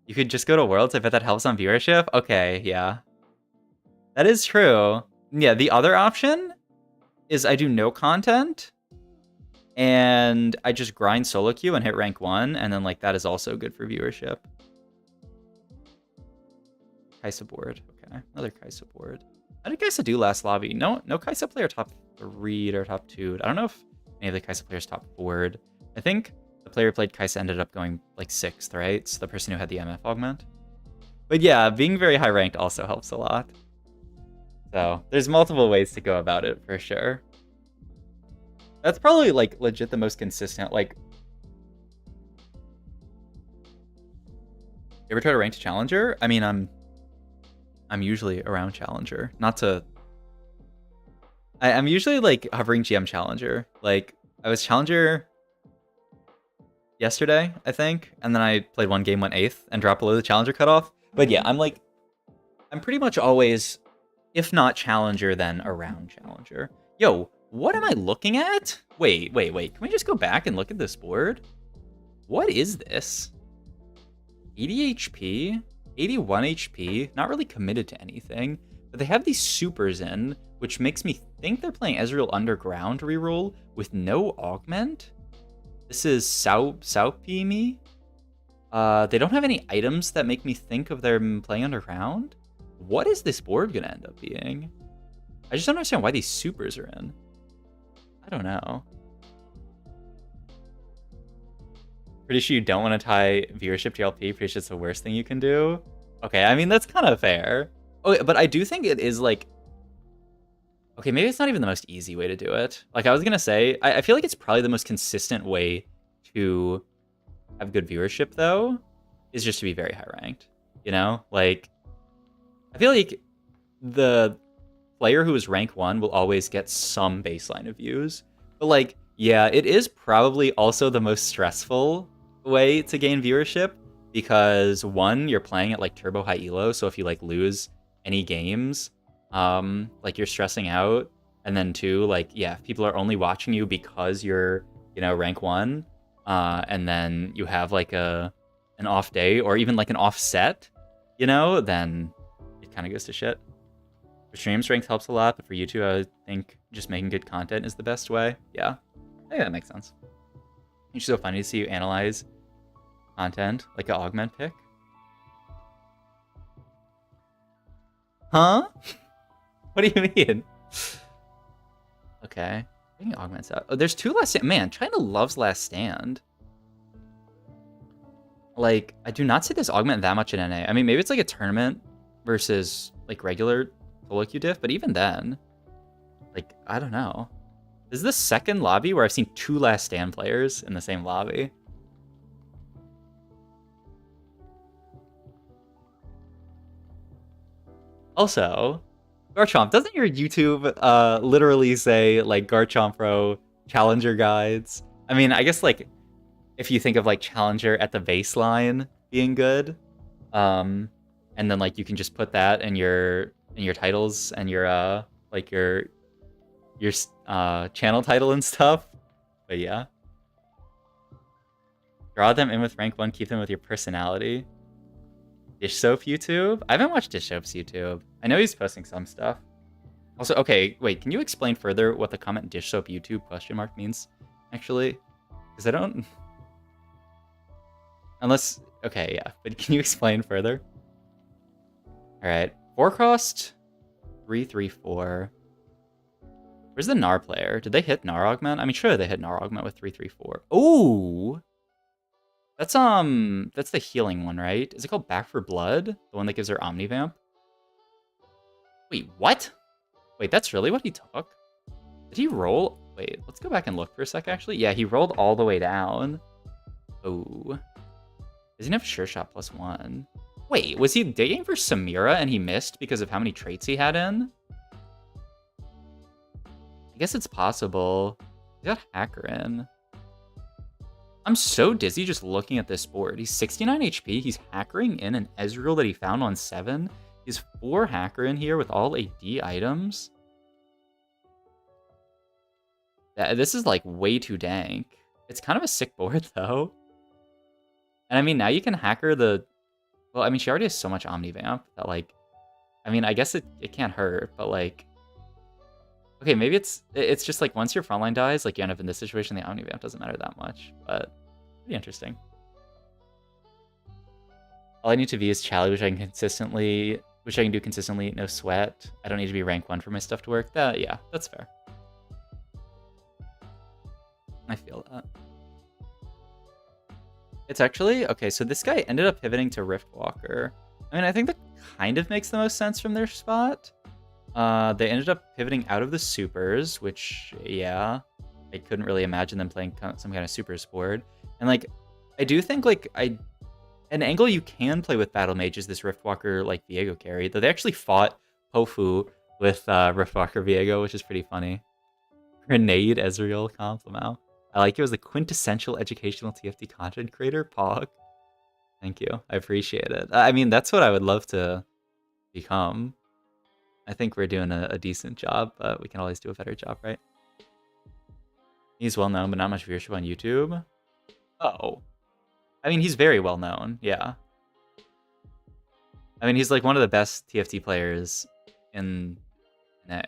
You could just go to Worlds. I bet that helps on viewership. Okay, yeah. That is true. Yeah, the other option is I do no content and I just grind solo queue and hit rank 1, and then like that is also good for viewership. Kaisa board. Okay, another Kaisa board. How did Kaisa do last lobby? No Kaisa player top 3 or top 2. I don't know if any of the Kaisa players top 4'd. I think the player who played Kaisa ended up going like 6th, right? So the person who had the MF augment. But yeah, being very high ranked also helps a lot. So there's multiple ways to go about it for sure. That's probably like legit the most consistent. Like, you ever try to rank to challenger? I mean, I'm usually around Challenger. Not to... I'm usually, like, hovering GM Challenger. Like, I was Challenger yesterday, I think, and then I played one game, went 8th, and dropped below the Challenger cutoff. But yeah, I'm pretty much always, if not Challenger, then around Challenger. Yo, what am I looking at? Wait. Can we just go back and look at this board? What is this? 80 HP, 81 HP, not really committed to anything, but they have these supers in, which makes me think they're playing Ezreal Underground reroll with no augment. This is Saupimi. They don't have any items that make me think of them playing Underground. What is this board gonna end up being? I just don't understand why these supers are in. I don't know. Pretty sure you don't want to tie viewership to LP. Pretty sure it's the worst thing you can do. Okay, I mean, that's kind of fair. Oh, but I do think it is like... Okay, maybe it's not even the most easy way to do it. Like, I was going to say, I feel like it's probably the most consistent way to have good viewership, though, is just to be very high ranked. You know? Like, I feel like the player who is rank 1 will always get some baseline of views. But, like, yeah, it is probably also the most stressful way to gain viewership, because 1, you're playing at, like, turbo high elo, so if you, like, lose any games, like, you're stressing out, and then 2, like, yeah, if people are only watching you because you're, you know, rank 1, and then you have, like, an off day, or even, like, an offset, you know, then it kind of goes to shit. For stream, strength helps a lot, but for YouTube, I would think just making good content is the best way. Yeah, I think that makes sense. It's so funny to see you analyze content like an augment pick. Huh? What do you mean? Okay. Bringing augments out. Oh, there's 2 last stand. Man, China loves last stand. Like, I do not see this augment that much in NA. I mean, maybe it's like a tournament versus like regular solo queue diff, but even then, like, I don't know. This is the second lobby where I've seen 2 last stand players in the same lobby. Also, Garchomp, doesn't your YouTube literally say, like, Garchomp Pro Challenger guides? I mean, I guess, like, if you think of, like, Challenger at the baseline being good, and then, like, you can just put that in your titles and your, like, your channel title and stuff. But yeah. Draw them in with rank 1, keep them with your personality. Dish Soap YouTube? I haven't watched Dish Soap's YouTube. I know he's posting some stuff. Also, okay, wait, can you explain further what the comment Dish Soap YouTube question mark means, actually? Because I don't... Unless... Okay, yeah, but can you explain further? Alright, 4-crossed 3-3-4. Where's the Gnar player? Did they hit Gnar Augment? I mean, sure, they hit Gnar Augment with 3-3-4. Ooh! That's the healing one, right? Is it called Back for Blood? The one that gives her Omnivamp? Wait, what? Wait, that's really what he took? Did he roll? Wait, let's go back and look for a sec, actually. Yeah, he rolled all the way down. Oh. Does he have Sure Shot +1? Wait, was he digging for Samira and he missed because of how many traits he had in? I guess it's possible. He got Hacker in. I'm so dizzy just looking at this board. He's 69 HP. He's hackering in an Ezreal that he found on 7. He's 4 hacker in here with all AD items. This is like way too dank. It's kind of a sick board though. And I mean, now you can hacker the... Well, I mean, she already has so much Omnivamp that, like... I mean, I guess it can't hurt, but like... Okay, maybe it's just like once your frontline dies, like you end up in this situation, the Omnivamp doesn't matter that much, but pretty interesting. All I need to be is Chally, which I can do consistently, no sweat. I don't need to be rank 1 for my stuff to work. Yeah, that's fair. I feel that. It's actually, okay, so this guy ended up pivoting to Riftwalker. I mean, I think that kind of makes the most sense from their spot. They ended up pivoting out of the supers, which, yeah, I couldn't really imagine them playing some kind of supers board. And, like, I do think, like, I an angle you can play with Battle Mage is this Riftwalker like Viego carry, though they actually fought Pofu with Riftwalker Viego, which is pretty funny. Grenade Ezreal Compliment. I like you as the quintessential educational TFT content creator, Pog. Thank you. I appreciate it. I mean, that's what I would love to become. I think we're doing a decent job, but we can always do a better job, right? He's well known, but not much viewership on YouTube. Oh. I mean, he's very well known, yeah. I mean, he's like one of the best TFT players in NA.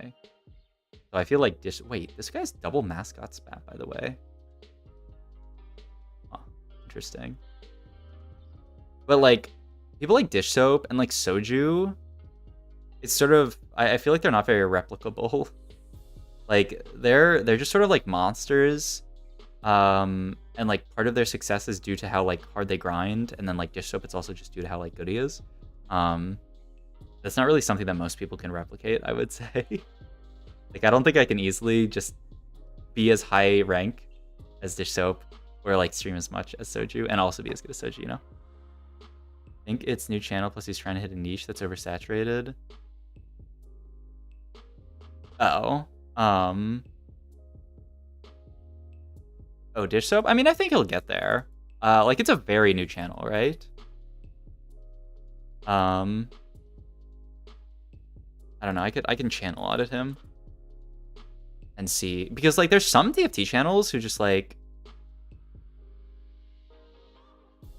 So I feel like wait, this guy's double mascot spat, by the way. Huh, interesting. But like, people like Dish Soap and like Soju, it's sort of, I feel like they're not very replicable. Like, they're just sort of like monsters. And like part of their success is due to how like hard they grind, and then like Dish Soap, it's also just due to how like good he is. That's not really something that most people can replicate, I would say. Like, I don't think I can easily just be as high rank as Dish Soap, or like stream as much as Soju, and also be as good as Soju, you know? I think it's new channel, plus he's trying to hit a niche that's oversaturated. Oh, Dish Soap? I mean, I think he'll get there. Like, it's a very new channel, right? I don't know, I can channel audit him and see, because like there's some TFT channels who just like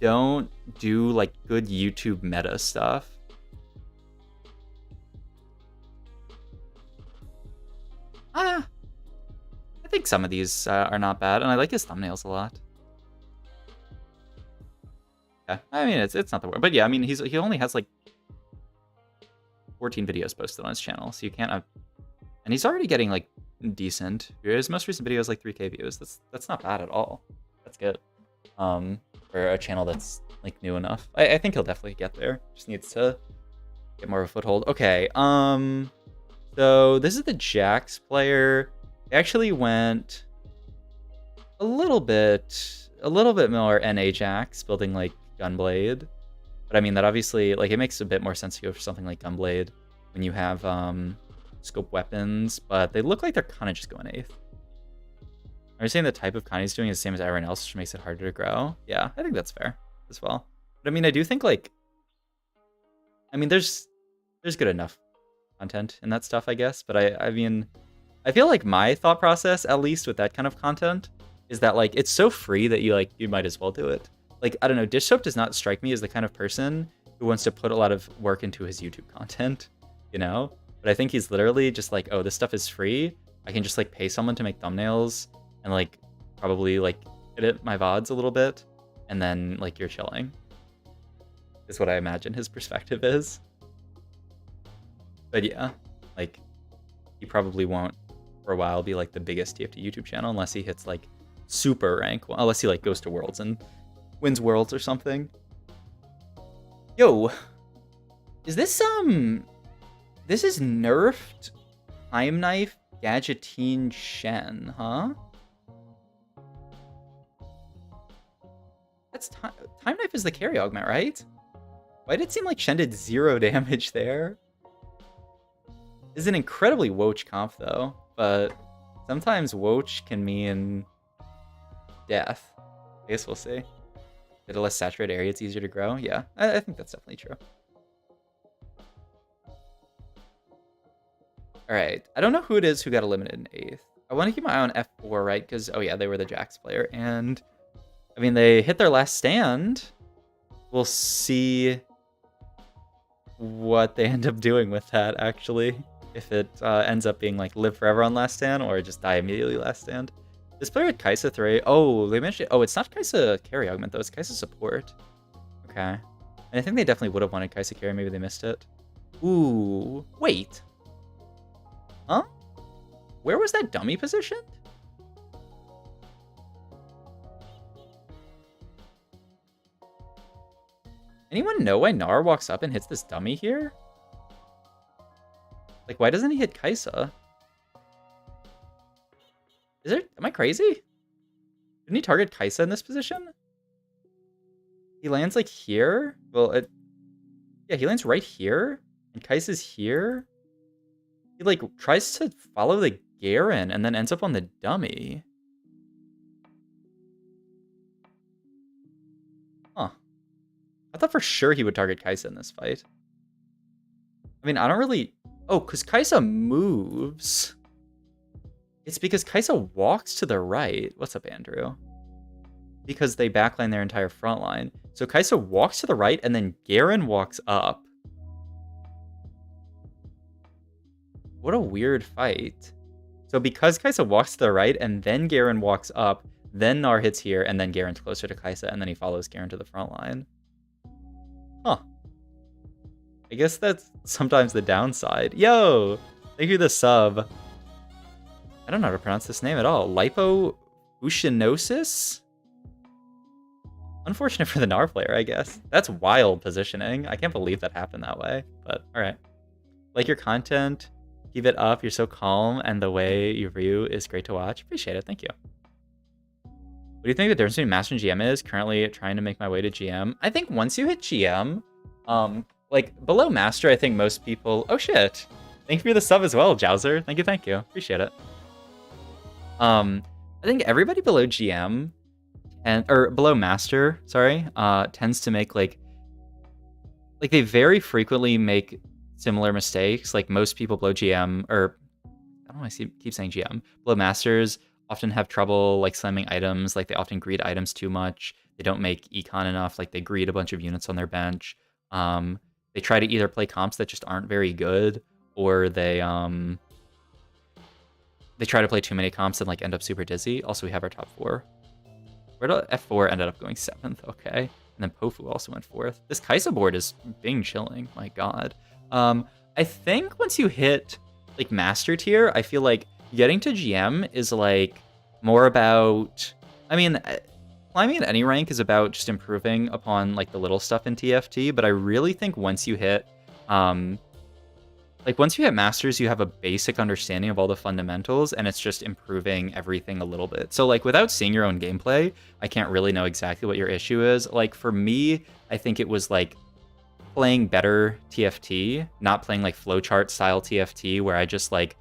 don't do like good YouTube meta stuff. I think some of these are not bad, and I like his thumbnails a lot. Yeah, I mean, it's not the word, but yeah, I mean, he only has like 14 videos posted on his channel, so you can't have, and he's already getting like decent. His most recent video is like 3K views. That's not bad at all. That's good. For a channel that's like new enough. I think he'll definitely get there. Just needs to get more of a foothold. Okay. So this is the Jax player. He actually went a little bit more NA Jax, building like Gunblade. But I mean, that obviously, like, it makes a bit more sense to go for something like Gunblade when you have scope weapons, but they look like they're kind of just going 8th. Are you saying the type of con he's doing is the same as everyone else, which makes it harder to grow? Yeah, I think that's fair as well. But I mean, I do think like, I mean, there's good enough content in that stuff, I guess. But I mean, I feel like my thought process, at least with that kind of content, is that like it's so free that you might as well do it. Like, I don't know, Dish Soap does not strike me as the kind of person who wants to put a lot of work into his YouTube content, you know? But I think he's literally just like, oh, this stuff is free. I can just like pay someone to make thumbnails and like probably like edit my VODs a little bit, and then like you're chilling. Is what I imagine his perspective is. But yeah, like he probably won't for a while be like the biggest TFT YouTube channel unless he hits like super rank, unless he like goes to Worlds and wins Worlds or something. Yo, is this this is nerfed Time Knife Gadgeteen Shen, huh? That's Time Knife is the carry augment, right? Why did it seem like Shen did 0 damage there? This is an incredibly Woach comp though, but sometimes Woach can mean death. I guess we'll see. At a less saturated area, it's easier to grow. Yeah, I think that's definitely true. All right, I don't know who it is who got eliminated in 8th. I want to keep my eye on F4, right? Because, oh yeah, they were the Jax player. And, I mean, they hit their last stand. We'll see what they end up doing with that, actually. If it ends up being, like, live forever on last stand or just die immediately last stand. This player had Kai'Sa 3. Oh, they mentioned... Oh, it's not Kai'Sa carry augment, though. It's Kai'Sa support. Okay. And I think they definitely would have wanted Kai'Sa carry. Maybe they missed it. Ooh. Wait. Huh? Where was that dummy positioned? Anyone know why Gnar walks up and hits this dummy here? Like, why doesn't he hit Kai'Sa? Am I crazy? Didn't he target Kai'Sa in this position? He lands like here. Well, yeah, he lands right here, and Kaisa's here. He like tries to follow the Garen and then ends up on the dummy. Huh. I thought for sure he would target Kaisa in this fight. I mean, I don't really... Oh, because Kaisa moves. It's because Kaisa walks to the right. What's up, Andrew? Because they backline their entire front line. So Kaisa walks to the right, and then Garen walks up. What a weird fight. So because Kaisa walks to the right, and then Garen walks up, then Gnar hits here, and then Garen's closer to Kaisa, and then he follows Garen to the front line. Huh. I guess that's sometimes the downside. Yo! Thank you for the sub. I don't know how to pronounce this name at all. Lipofushinosis? Unfortunate for the Gnar player, I guess. That's wild positioning. I can't believe that happened that way, but alright. Like your content, keep it up. You're so calm, and the way you review is great to watch. Appreciate it. Thank you. What do you think the difference between Master and GM is? Currently trying to make my way to GM. I think once you hit GM, like below Master, I think most people... Oh shit! Thank you for the sub as well, Jowser. Thank you. Appreciate it. I think everybody below GM or below Master, sorry, tends to make like they very frequently make similar mistakes. Like most people below GM, or I don't know, keep saying GM, below Masters often have trouble like slamming items. Like they often greed items too much. They don't make econ enough. Like they greed a bunch of units on their bench. They try to either play comps that just aren't very good, or they try to play too many comps and like end up super dizzy. Also, we have our top 4. Where did F4 ended up going 7th? Okay. And then Pofu also went 4th. This Kaisa board is being chilling. My god. I think once you hit like Master tier, I feel like getting to GM is like more about... I mean, climbing at any rank is about just improving upon like the little stuff in TFT, but I really think once you hit... once you hit Masters, you have a basic understanding of all the fundamentals, and it's just improving everything a little bit. So, like, without seeing your own gameplay, I can't really know exactly what your issue is. Like, for me, I think it was, like, playing better TFT, not playing, like, flowchart-style TFT, where I just, like,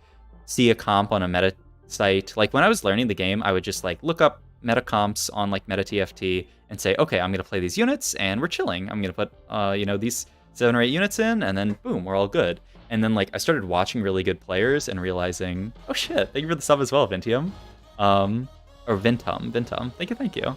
see a comp on a meta site. Like, when I was learning the game, I would just, like, look up meta comps on, like, meta TFT and say, okay, I'm going to play these units, and we're chilling. I'm going to put, you know, these 7 or 8 units in, and then, boom, we're all good. And then, like, I started watching really good players and realizing, oh shit, thank you for the sub as well, Vintium. Or Vintum. Thank you.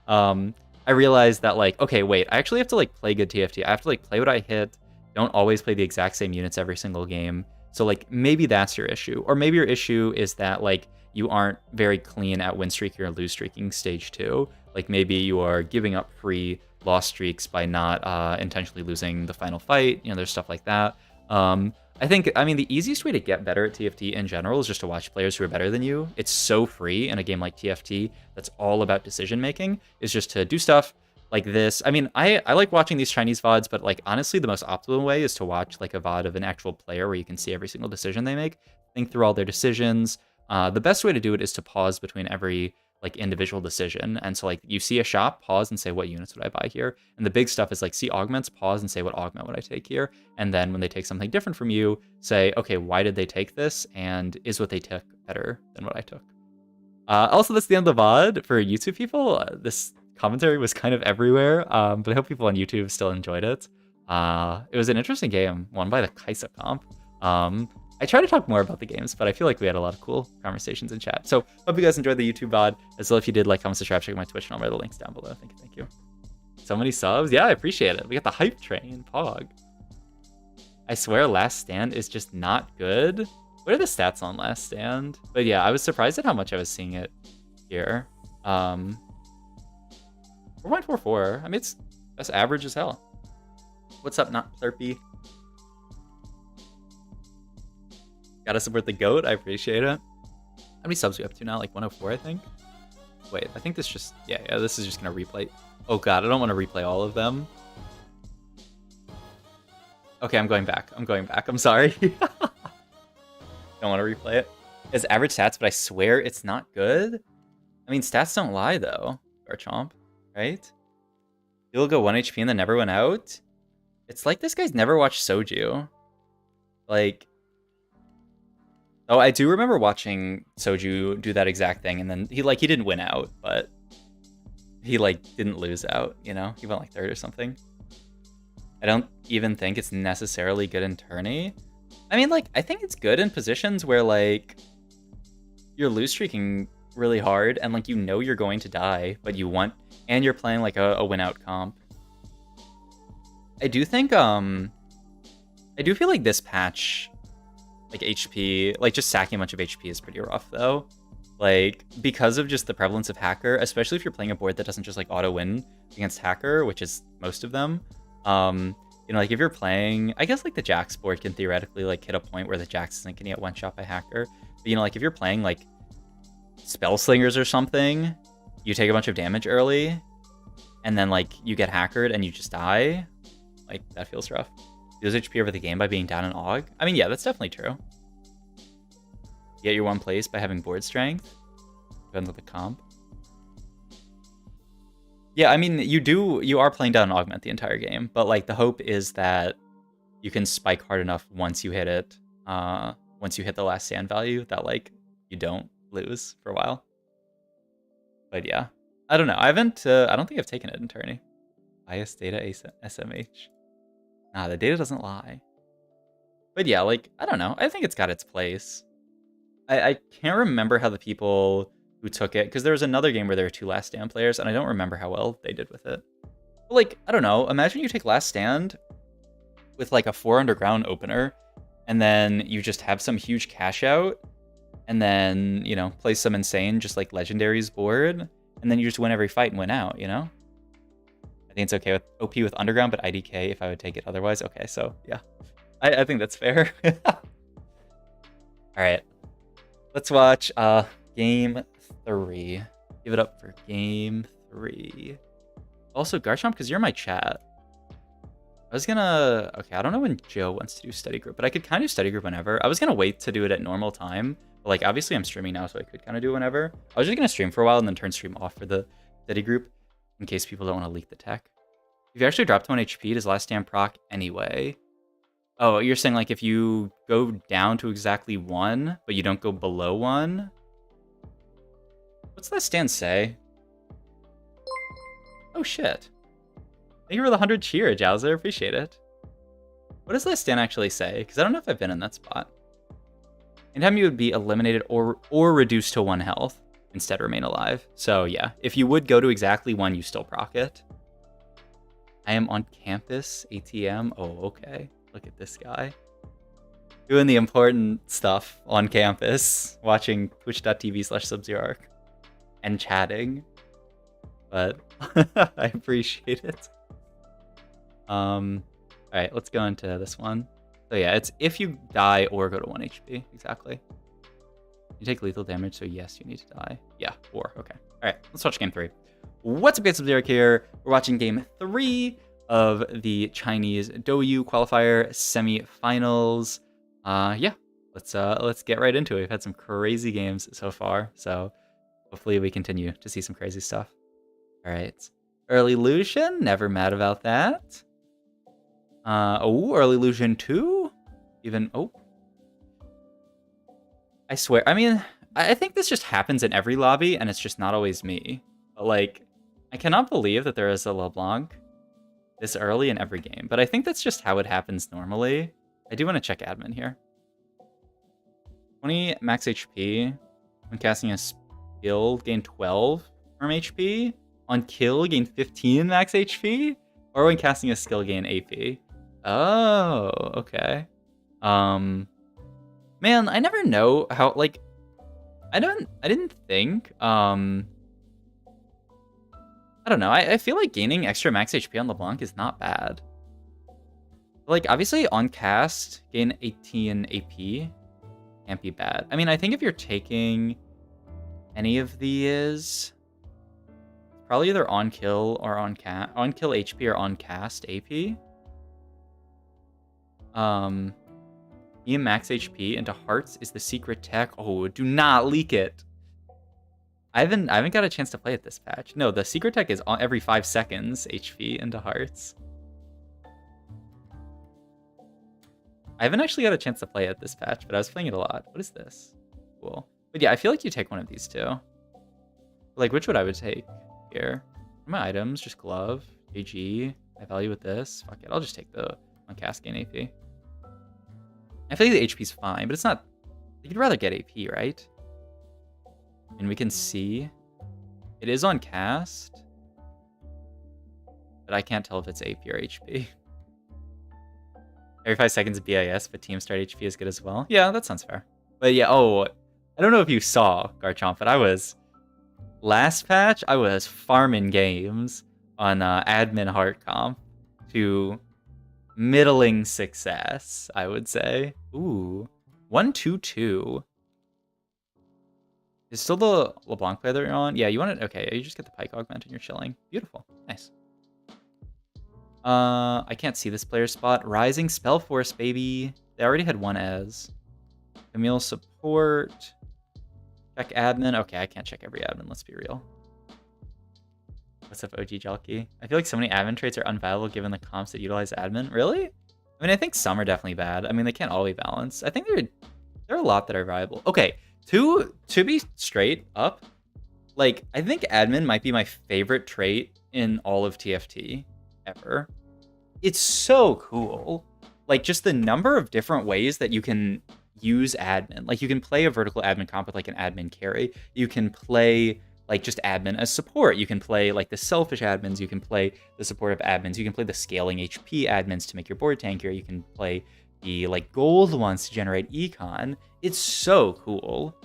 I realized that, like, okay, wait, I actually have to, like, play good TFT. I have to, like, play what I hit. Don't always play the exact same units every single game. So, like, maybe that's your issue. Or maybe your issue is that, like, you aren't very clean at win streaking or lose streaking stage 2. Like, maybe you are giving up free loss streaks by not intentionally losing the final fight. You know, there's stuff like that. I think, I mean, the easiest way to get better at TFT in general is just to watch players who are better than you. It's so free in a game like TFT that's all about decision making, is just to do stuff like this. I mean, I like watching these Chinese VODs, but like honestly, the most optimal way is to watch like a VOD of an actual player where you can see every single decision they make, think through all their decisions. The best way to do it is to pause between every like individual decision. And so like you see a shop, pause and say, what units would I buy here? And the big stuff is like see augments, pause and say, what augment would I take here? And then when they take something different from you, say, okay, why did they take this? And is what they took better than what I took? Also, that's the end of the VOD for YouTube people. This commentary was kind of everywhere, but I hope people on YouTube still enjoyed it. It was an interesting game, won by the Kaisa comp. I try to talk more about the games, but I feel like we had a lot of cool conversations in chat. So hope you guys enjoyed the YouTube VOD. As well, if you did, like, comment, subscribe, check my Twitch, and I'll write the links down below. Thank you. So many subs. Yeah, I appreciate it. We got the hype train, Pog. I swear Last Stand is just not good. What are the stats on Last Stand? But yeah, I was surprised at how much I was seeing it here. 4.44. I mean, that's average as hell. What's up, Not Plurpy? Gotta support the GOAT. I appreciate it. How many subs are we up to now? Like 104, I think? Wait, I think this just... Yeah, this is just gonna replay. Oh god, I don't want to replay all of them. Okay, I'm going back. I'm sorry. Don't want to replay it. It's average stats, but I swear it's not good. I mean, stats don't lie, though. Garchomp, right? He'll go 1 HP and then never went out? It's like this guy's never watched Soju. Like... Oh, I do remember watching Soju do that exact thing, and then he didn't win out, but he didn't lose out, you know? He went like 3rd or something. I don't even think it's necessarily good in tourney. I mean, I think it's good in positions where you're lose streaking really hard and you know you're going to die, but you want, and you're playing a win out comp. I do think I do feel like this patch, HP, just sacking a bunch of HP is pretty rough though. Because of just the prevalence of Hacker, especially if you're playing a board that doesn't just auto win against Hacker, which is most of them. You know, if you're playing, I guess the Jax board can theoretically hit a point where the Jax isn't gonna get one shot by Hacker. But you know, if you're playing Spell Slingers or something, you take a bunch of damage early, and then you get hackered and you just die. That feels rough. Lose HP over the game by being down an AUG? I mean, yeah, that's definitely true. You get your 1 place by having board strength. Depends on the comp. Yeah, I mean, you are playing down an augment the entire game, but the hope is that you can spike hard enough once you hit it, once you hit the last stand value, that you don't lose for a while. But yeah, I don't know. I don't think I've taken it in tourney. Bias data SMH. Nah, the data doesn't lie. But yeah, I don't know. I think it's got its place. I can't remember how the people who took it, because there was another game where there were 2 Last Stand players, and I don't remember how well they did with it. But I don't know. Imagine you take Last Stand with a 4 underground opener, and then you just have some huge cash out, and then, you know, play some insane, just Legendaries board, and then you just win every fight and win out, you know? I think it's okay with OP with underground, but IDK if I would take it otherwise. Okay, so yeah. I think that's fair. Alright. Let's watch game 3. Give it up for game 3. Also, Garchomp, because you're in my chat. I was gonna... Okay, I don't know when Joe wants to do study group, but I could kind of do study group whenever. I was gonna wait to do it at normal time. But obviously I'm streaming now, so I could kind of do it whenever. I was just gonna stream for a while and then turn stream off for the study group, in case people don't want to leak the tech. If you actually dropped 1 HP, does Last Stand proc anyway? Oh, you're saying if you go down to exactly 1, but you don't go below 1? What's Last Stand say? Oh shit. Thank you for the 100 cheer, Jowser. Appreciate it. What does Last Stand actually say? Because I don't know if I've been in that spot. Anytime you would be eliminated or reduced to 1 health, instead remain alive. So yeah, if you would go to exactly 1, you still proc it. I am on campus, ATM. Oh, okay. Look at this guy. Doing the important stuff on campus. Watching twitch.tv/SubZeroArc. And chatting. But I appreciate it. Alright, let's go into this one. So yeah, it's if you die or go to 1 HP. Exactly. You take lethal damage, so yes, you need to die. Yeah, 4. Okay. Alright, let's watch game 3. What's up, guys? SubZeroArc here. We're watching game 3 of the Chinese Douyu qualifier semifinals. Yeah, let's get right into it. We've had some crazy games so far, so hopefully we continue to see some crazy stuff. All right, early Lucian, never mad about that. Oh, early Lucian 2, even I swear. I mean, I think this just happens in every lobby, and it's just not always me. But I cannot believe that there is a LeBlanc this early in every game, but I think that's just how it happens normally. I do want to check admin here. 20 max HP. When casting a skill, gain 12 from HP. On kill, gain 15 max HP. Or when casting a skill, gain AP. Oh, okay. Man, I never know how, I didn't think, I don't know. I feel like gaining extra max HP on LeBlanc is not bad. Obviously, on cast, gain 18 AP can't be bad. I mean, I think if you're taking any of these, probably either on kill or on kill HP or on cast AP. Max HP into hearts is the secret tech. Oh, do not leak it. I haven't got a chance to play it this patch. No, the secret tech is on every 5 seconds HP into hearts. I haven't actually got a chance to play it this patch, but I was playing it a lot. What is this? Cool. But yeah, I feel like you take one of these two. Like, which would I would take here? My items, just glove, AG. I value with this. Fuck it, I'll just take the on Cascade AP. I feel like the HP's fine, but it's not. You'd rather get AP, right? And we can see it is on cast, but I can't tell if it's AP or HP. Every 5 seconds BIS, but team start HP is good as well. Yeah, that sounds fair. But yeah, oh, I don't know if you saw, Garchomp, but last patch, I was farming games on admin heart comp to middling success, I would say. Ooh, 1-2-2. Is still the LeBlanc player that you're on? Yeah, you want it? Okay, you just get the Pike Augment and you're chilling. Beautiful, nice. I can't see this player's spot. Rising Spell Force, baby. They already had one as. Camille support. Check admin. Okay, I can't check every admin, let's be real. What's up, OG Jelky? I feel like so many admin traits are unvaluable given the comps that utilize admin. Really? I mean, I think some are definitely bad. I mean, they can't all be balanced. I think there are a lot that are viable. Okay, to be straight up, like, I think admin might be my favorite trait in all of TFT ever. It's so cool. Like, just the number of different ways that you can use admin. Like, you can play a vertical admin comp with like an admin carry. You can play like just admin as support. You can play like the selfish admins. You can play the supportive admins. You can play the scaling HP admins to make your board tankier. You can play the like gold ones to generate econ. It's so cool.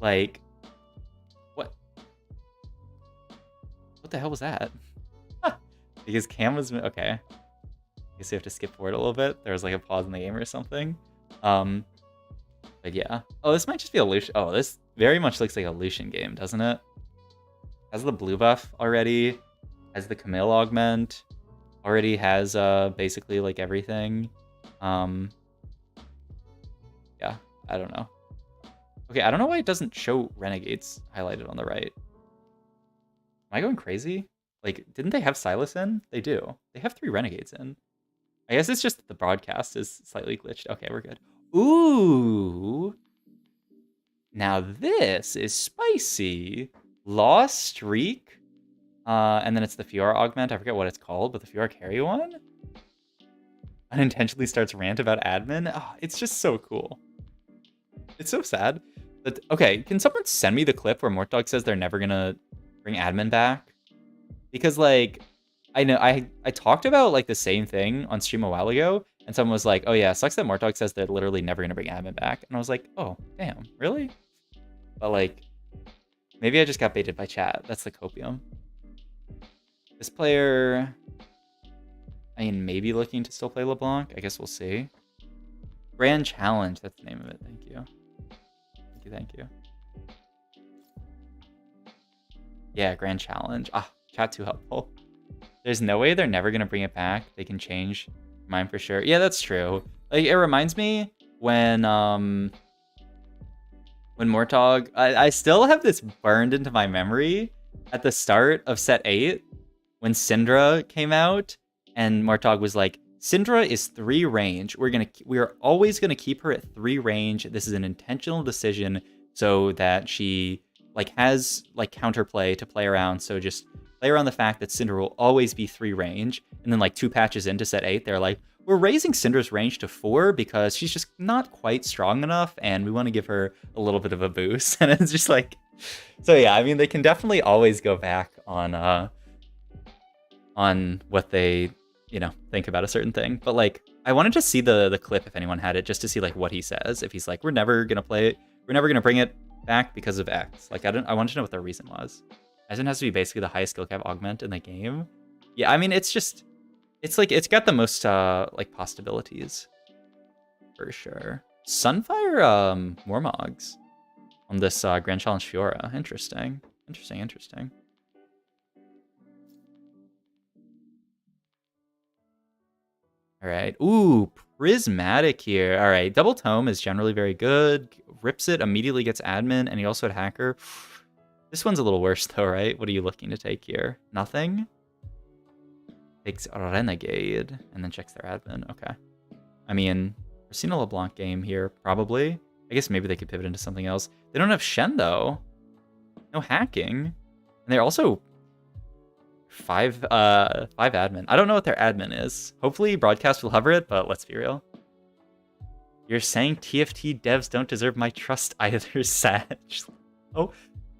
Like, what the hell was that? Because Cam was okay. I guess you have to skip forward a little bit. There was like a pause in the game or something. But yeah. Oh, this might just be a Lucian. Oh, this very much looks like a Lucian game, doesn't it? Has the blue buff already. Has the Camille augment. Already has basically like everything. Yeah, I don't know. Okay, I don't know why it doesn't show Renegades highlighted on the right. Am I going crazy? Like, didn't they have Silas in? They do. They have 3 Renegades in. I guess it's just that the broadcast is slightly glitched. Okay, we're good. Ooh. Now this is spicy. Lost Streak. And then it's the Fiora augment. I forget what it's called, but the Fiora carry one? Unintentionally starts rant about admin. Oh, it's just so cool. It's so sad. But okay, can someone send me the clip where Mortdog says they're never gonna bring admin back? Because like, I know I talked about like the same thing on stream a while ago, and someone was like, "Oh yeah, sucks that Mortdog says they're literally never gonna bring admin back." And I was like, "Oh damn, really?" But like, maybe I just got baited by chat. That's the copium. This player, I mean, maybe looking to still play LeBlanc. I guess we'll see. Grand Challenge. That's the name of it. Thank you. Thank you. Thank you. Yeah, Grand Challenge. Ah, chat too helpful. There's no way they're never gonna bring it back. They can change mine for sure. Yeah, that's true. Like, it reminds me when Mortog, I still have this burned into my memory at the start of set 8 when Syndra came out and Mortog was like, Syndra is 3 range. We are always gonna keep her at 3 range. This is an intentional decision so that she like has like counterplay to play around. So just play around the fact that Syndra will always be 3 range. And then like 2 patches into set 8, they're like, we're raising Syndra's range to 4 because she's just not quite strong enough and we want to give her a little bit of a boost. And it's just like, so yeah, I mean, they can definitely always go back on what they, you know, think about a certain thing. But like, I wanted to see the clip if anyone had it, just to see like what he says. If he's like, we're never going to bring it back because of X. Like, I wanted to know what the reason was. As it has to be basically the highest skill cap augment in the game. Yeah, I mean, it's just, it's like, it's got the most like possibilities for sure. Sunfire Mormogs on this Grand Challenge Fiora. Interesting. All right. Ooh, Prismatic here. All right. Double Tome is generally very good. Rips it, immediately gets admin, and he also had Hacker. This one's a little worse though, right? What are you looking to take here? Nothing? Takes Renegade and then checks their admin. Okay. I mean, we're seeing a LeBlanc game here, probably. I guess maybe they could pivot into something else. They don't have Shen though. No hacking. And they're also five admin. I don't know what their admin is. Hopefully broadcast will hover it, but let's be real. You're saying TFT devs don't deserve my trust either, Sag. Oh,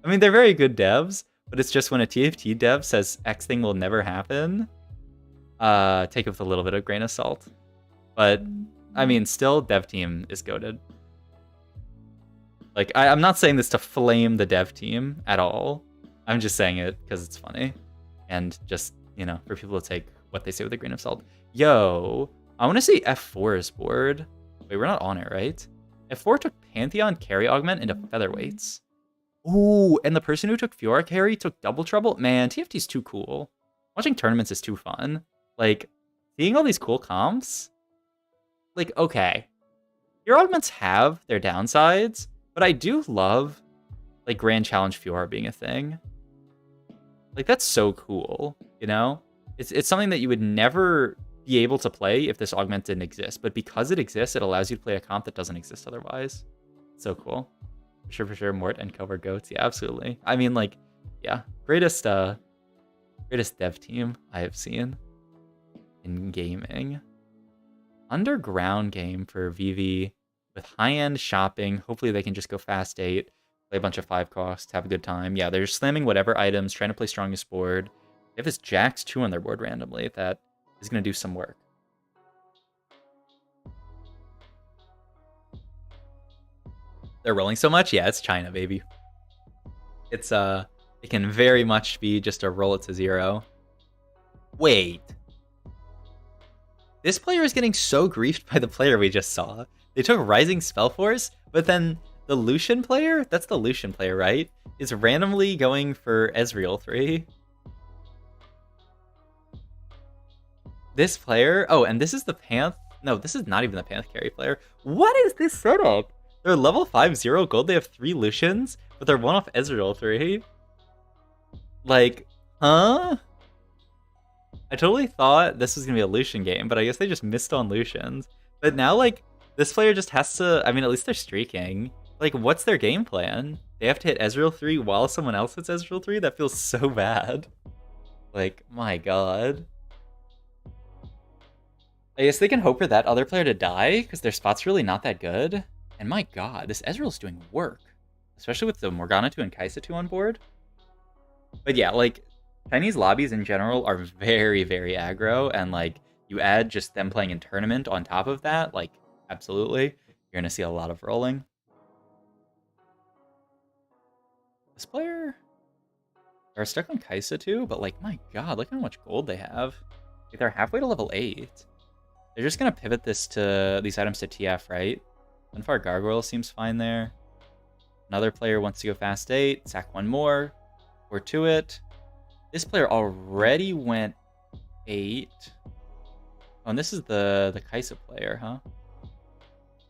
I mean, they're very good devs, but it's just when a TFT dev says X thing will never happen, take it with a little bit of grain of salt. But, I mean, still, dev team is goated. Like, I'm not saying this to flame the dev team at all. I'm just saying it because it's funny. And just, you know, for people to take what they say with a grain of salt. Yo, I want to see F4's board. Wait, we're not on it, right? F4 took Pantheon carry augment into featherweights. Ooh, and the person who took Fiora carry took double trouble. Man, TFT's too cool. Watching tournaments is too fun. Like, seeing all these cool comps. Like, okay. Your augments have their downsides, but I do love, like, Grand Challenge Fiora being a thing. Like, that's so cool, you know? It's something that you would never be able to play if this augment didn't exist, but because it exists, it allows you to play a comp that doesn't exist otherwise. So cool. For sure, Mort and cover goats. Yeah, absolutely. I mean, like, yeah, greatest dev team I have seen in gaming. Underground game for VV with high-end shopping. Hopefully they can just go fast 8, play a bunch of 5 costs, have a good time. Yeah, they're slamming whatever items, trying to play strongest board. They have this Jax 2 on their board randomly that is going to do some work. They're rolling so much? Yeah, it's China, baby. It's, it can very much be just a roll it to 0. Wait. This player is getting so griefed by the player we just saw. They took Rising Spellforce, but then the Lucian player, that's the Lucian player, right? Is randomly going for Ezreal 3. This player, oh, and this is the Panth. No, this is not even the Panth carry player. What is this setup? They're level 5-0 gold. They have 3 Lucians, but they're one off Ezreal 3. Like, huh? I totally thought this was going to be a Lucian game, but I guess they just missed on Lucians. But now, like, this player just has to... I mean, at least they're streaking. Like, what's their game plan? They have to hit Ezreal 3 while someone else hits Ezreal 3? That feels so bad. Like, my god. I guess they can hope for that other player to die, because their spot's really not that good. And my god, this Ezreal's doing work. Especially with the Morgana 2 and Kai'Sa 2 on board. But yeah, like, Chinese lobbies in general are very, very aggro, and like, you add just them playing in tournament on top of that, like, absolutely, you're gonna see a lot of rolling. This player... They're stuck on Kai'Sa too, but like, my god, look how much gold they have. Like, they're halfway to level 8. They're just gonna pivot this to these items to TF, right? Sunfire Gargoyle seems fine there. Another player wants to go fast 8, sack one more. We're to it. This player already went 8. Oh, and this is the Kai'Sa player, huh?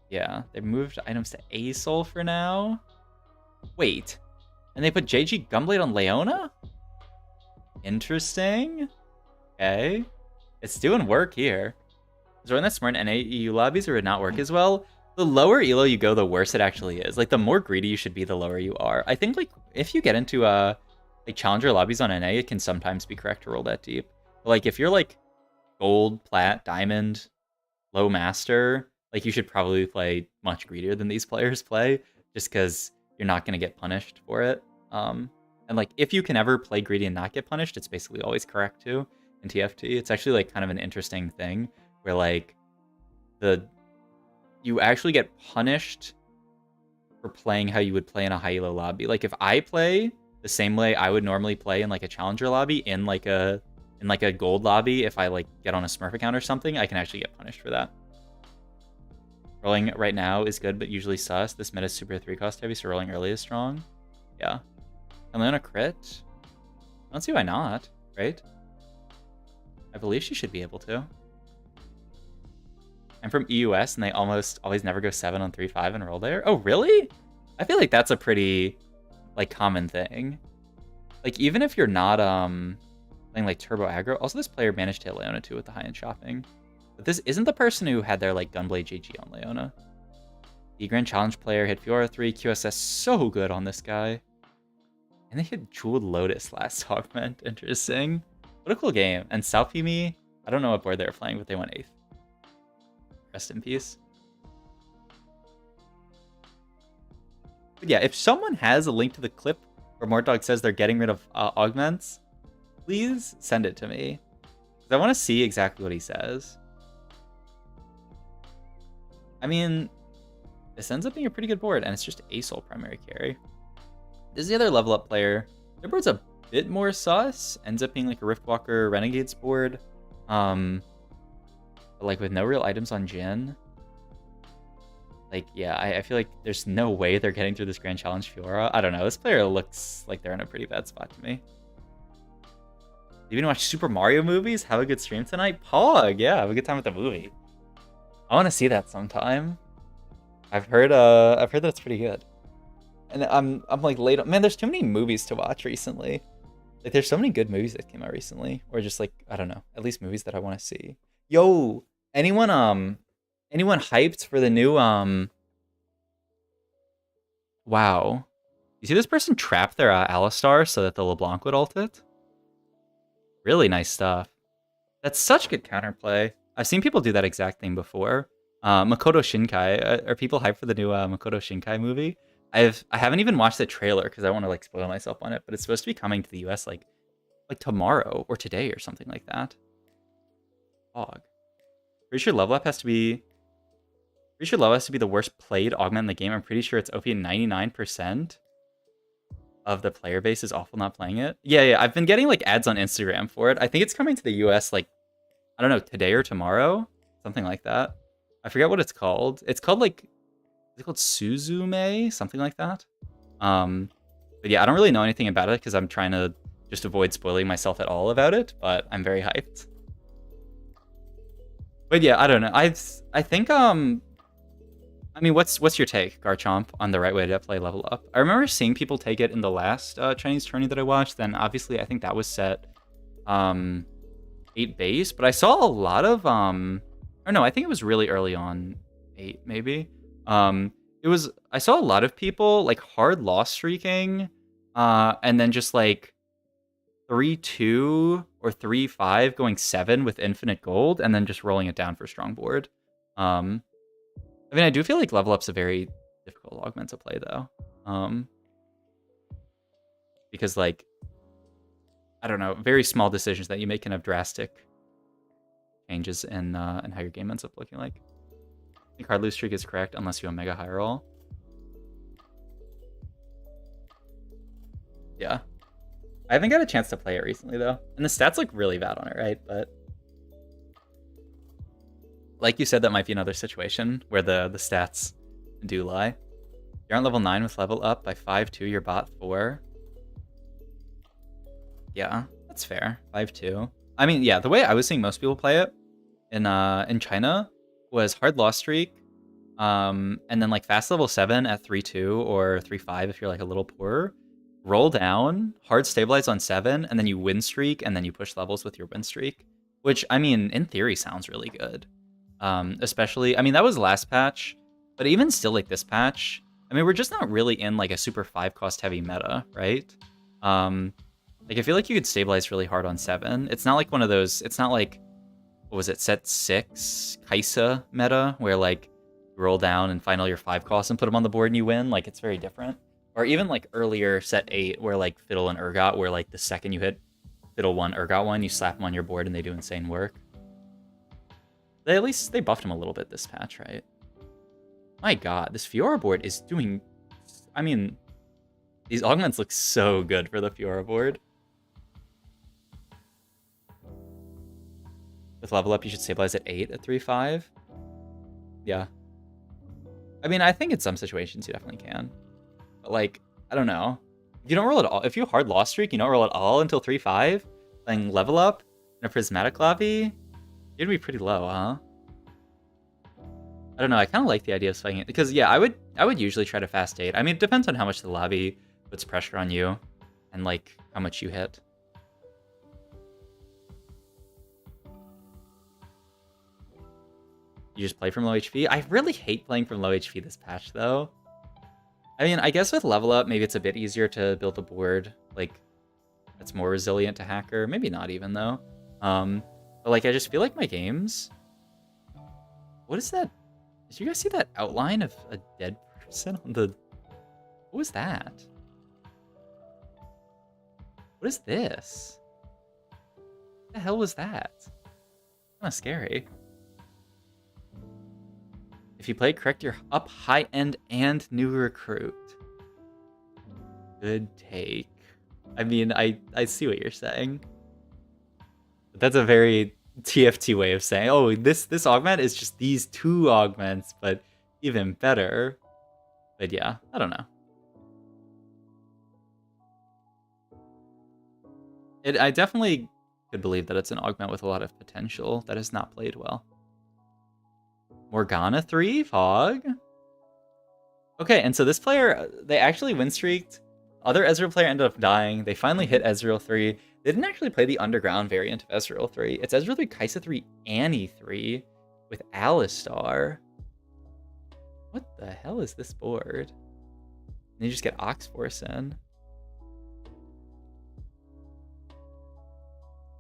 Yeah, they moved items to Asol for now. Wait, and they put JG Gunblade on Leona? Interesting. Okay. It's doing work here. Is Rowan that smart in NA EU lobbies or would not work as well? The lower elo you go, the worse it actually is. Like, the more greedy you should be, the lower you are. I think, like, if you get into, like, challenger lobbies on NA, it can sometimes be correct to roll that deep. But, like, if you're, like, gold, plat, diamond, low master, like, you should probably play much greedier than these players play, just because you're not going to get punished for it. And, like, if you can ever play greedy and not get punished, it's basically always correct, too, in TFT. It's actually, like, kind of an interesting thing, where, like, you actually get punished for playing how you would play in a high elo lobby. Like, if I play the same way I would normally play in, like, a challenger lobby, in like a gold lobby, if I, like, get on a Smurf account or something, I can actually get punished for that. Rolling right now is good, but usually sus. This meta is super 3-cost heavy, so rolling early is strong. Yeah. Can Leona crit? I don't see why not, right? I believe she should be able to. I'm from EUS, and they almost always never go 7 on 3-5 and roll there. Oh, really? I feel like that's a pretty, like, common thing. Like, even if you're not playing like turbo aggro, also this player managed to hit Leona too with the high-end shopping. But this isn't the person who had their like Gunblade GG on Leona. The Grand Challenge player hit Fiora 3, QSS so good on this guy. And they hit Jeweled Lotus last augment. Interesting. What a cool game. And Salpimi, I don't know what board they were playing, but they went 8th. Rest in peace. But yeah, if someone has a link to the clip where Mordog says they're getting rid of augments, please send it to me. Because I want to see exactly what he says. I mean, this ends up being a pretty good board, and it's just Asol primary carry. This is the other level up player. Their board's a bit more sus. Ends up being like a Riftwalker Renegades board. But like with no real items on Jin. Like, yeah, I feel like there's no way they're getting through this Grand Challenge Fiora. I don't know. This player looks like they're in a pretty bad spot to me. You even watch Super Mario movies? Have a good stream tonight? Pog, yeah, have a good time with the movie. I want to see that sometime. I've heard that it's pretty good. And I'm like late on, man, there's too many movies to watch recently. Like there's so many good movies that came out recently. Or just like, I don't know, at least movies that I want to see. Yo, anyone hyped for the new wow. You see this person trap their Alistar so that the LeBlanc would ult it? Really nice stuff. That's such good counterplay. I've seen people do that exact thing before. Makoto Shinkai. Are people hyped for the new Makoto Shinkai movie? I haven't even watched the trailer because I want to like spoil myself on it, but it's supposed to be coming to the US like tomorrow or today or something like that. Fog. Pretty sure level up has to be the worst played augment in the game. I'm pretty sure it's OP 99% of the player base is awful not playing it. Yeah, I've been getting like ads on Instagram for it. I think it's coming to the US like, I don't know, today or tomorrow, something like that. I forget what it's called. It's called like, is it called Suzume? Something like that. But yeah, I don't really know anything about it because I'm trying to just avoid spoiling myself at all about it, but I'm very hyped. But yeah, I don't know. I think I mean, what's your take, Garchomp, on the right way to play level up? I remember seeing people take it in the last Chinese tourney that I watched. Then obviously I think that was set 8 base, but I saw a lot of or no, I think it was really early on 8 maybe. I saw a lot of people like hard loss streaking and then just like 3-2 or 3-5 going 7 with infinite gold and then just rolling it down for strong board. I mean, I do feel like level up's a very difficult augment to play though. Because like, I don't know, very small decisions that you make can have drastic changes in how your game ends up looking like. I think hard lose streak is correct unless you have mega high roll. Yeah. I haven't got a chance to play it recently though. And the stats look really bad on it, right? But like you said, that might be another situation where the stats do lie. You're on level 9 with level up by 5-2, your bot 4. Yeah, that's fair. 5-2. I mean, yeah, the way I was seeing most people play it in China was hard loss streak, and then like fast level 7 at 3-2 or 3-5 if you're like a little poorer. Roll down, hard stabilize on 7, and then you win streak, and then you push levels with your win streak. Which, I mean, in theory sounds really good. Especially, I mean, that was last patch, but even still like this patch, I mean, we're just not really in like a super 5-cost heavy meta, right? Like I feel like you could stabilize really hard on 7. It's not like one of those, it's not like, what was it, set 6 Kaisa meta, where like you roll down and find all your 5 costs and put them on the board and you win. Like it's very different. Or even like earlier set 8, where like Fiddle and Urgot, where like the second you hit Fiddle 1, Urgot 1, you slap them on your board and they do insane work. At least they buffed him a little bit this patch, right? My god, this Fiora board is doing... I mean, these augments look so good for the Fiora board. With level up, you should stabilize at 8 at 3-5. Yeah. I mean, I think in some situations you definitely can. But like, I don't know. If you don't roll at all, if you hard loss streak, you don't roll at all until 3-5, playing level up in a prismatic lobby, you'd be pretty low, huh? I don't know, I kind of like the idea of swinging it, because yeah, I would usually try to fast 8. I mean, it depends on how much the lobby puts pressure on you. and like how much you hit. You just play from low HP? I really hate playing from low HP this patch, though. I mean, I guess with level up, maybe it's a bit easier to build a board, like, that's more resilient to hacker. Maybe not even, though. But, like, I just feel like my games... What is that? Did you guys see that outline of a dead person on the... What was that? What is this? What the hell was that? Kind of scary. If you play correct, you're up high end and new recruit. Good take. I mean, I see what you're saying. But that's a very TFT way of saying, oh, this augment is just these two augments, but even better. But yeah, I don't know. I definitely could believe that it's an augment with a lot of potential that is not played well. Morgana 3, Fog. Okay, and so this player, they actually win streaked. Other Ezreal player ended up dying. They finally hit Ezreal 3. They didn't actually play the underground variant of Ezreal 3. It's Ezreal 3, Kaisa 3, Annie 3 with Alistar. What the hell is this board? And you just get Oxforce in.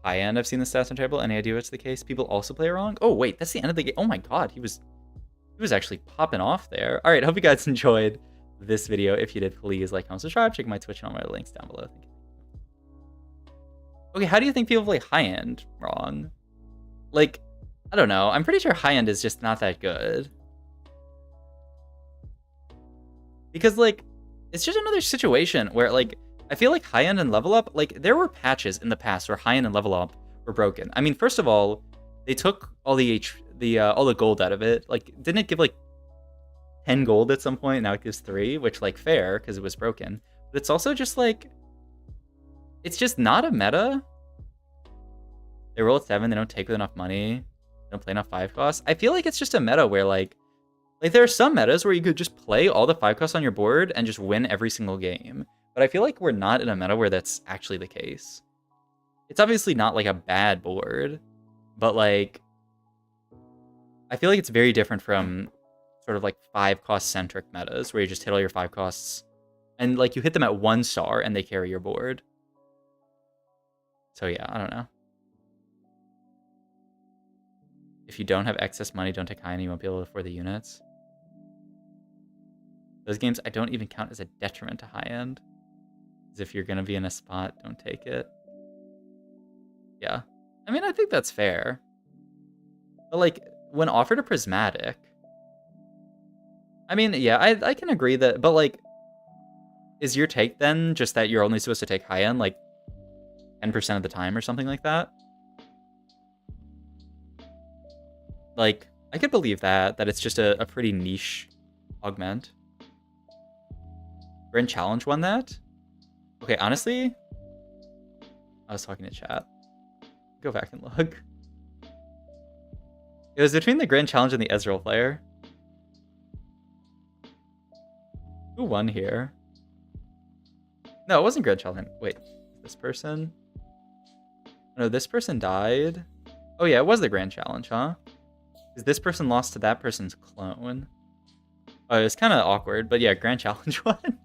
High end, I've seen the stats on table. Any idea what's the case? People also play wrong? Oh, wait, that's the end of the game. Oh my god, he was actually popping off there. All right, hope you guys enjoyed this video. If you did, please like, comment, subscribe. Check my Twitch and all my links down below. Thank you. Okay, how do you think people play high end wrong? Like, I don't know. I'm pretty sure high end is just not that good. Because, like, it's just another situation where, like, I feel like high end and level up, like, there were patches in the past where high end and level up were broken. I mean, first of all, they took all the gold out of it. Like, didn't it give like 10 gold at some point? Now it gives 3, which, like, fair because it was broken. But it's also just like, it's just not a meta. They roll at 7. They don't take with enough money. They don't play enough 5 costs. I feel like it's just a meta where like there are some metas where you could just play all the 5 costs on your board and just win every single game. But I feel like we're not in a meta where that's actually the case. It's obviously not like a bad board, but like, I feel like it's very different from sort of like 5 cost centric metas where you just hit all your 5 costs and like you hit them at 1 star and they carry your board. So yeah, I don't know. If you don't have excess money, don't take high and you won't be able to afford the units. Those games I don't even count as a detriment to high end. Because if you're going to be in a spot, don't take it. Yeah. I mean, I think that's fair. But like, when offered a prismatic, I mean, yeah, I can agree that, but like, is your take then just that you're only supposed to take high end like 10% of the time or something like that? Like, I could believe that it's just a pretty niche augment. Grand Challenge won that? Okay, honestly, I was talking to chat. Go back and look. It was between the Grand Challenge and the Ezreal player. Who won here? No, it wasn't Grand Challenge. Wait, this person? No, this person died. Oh yeah, it was the Grand Challenge, huh? Because this person lost to that person's clone. Oh, it was kind of awkward, but yeah, Grand Challenge won.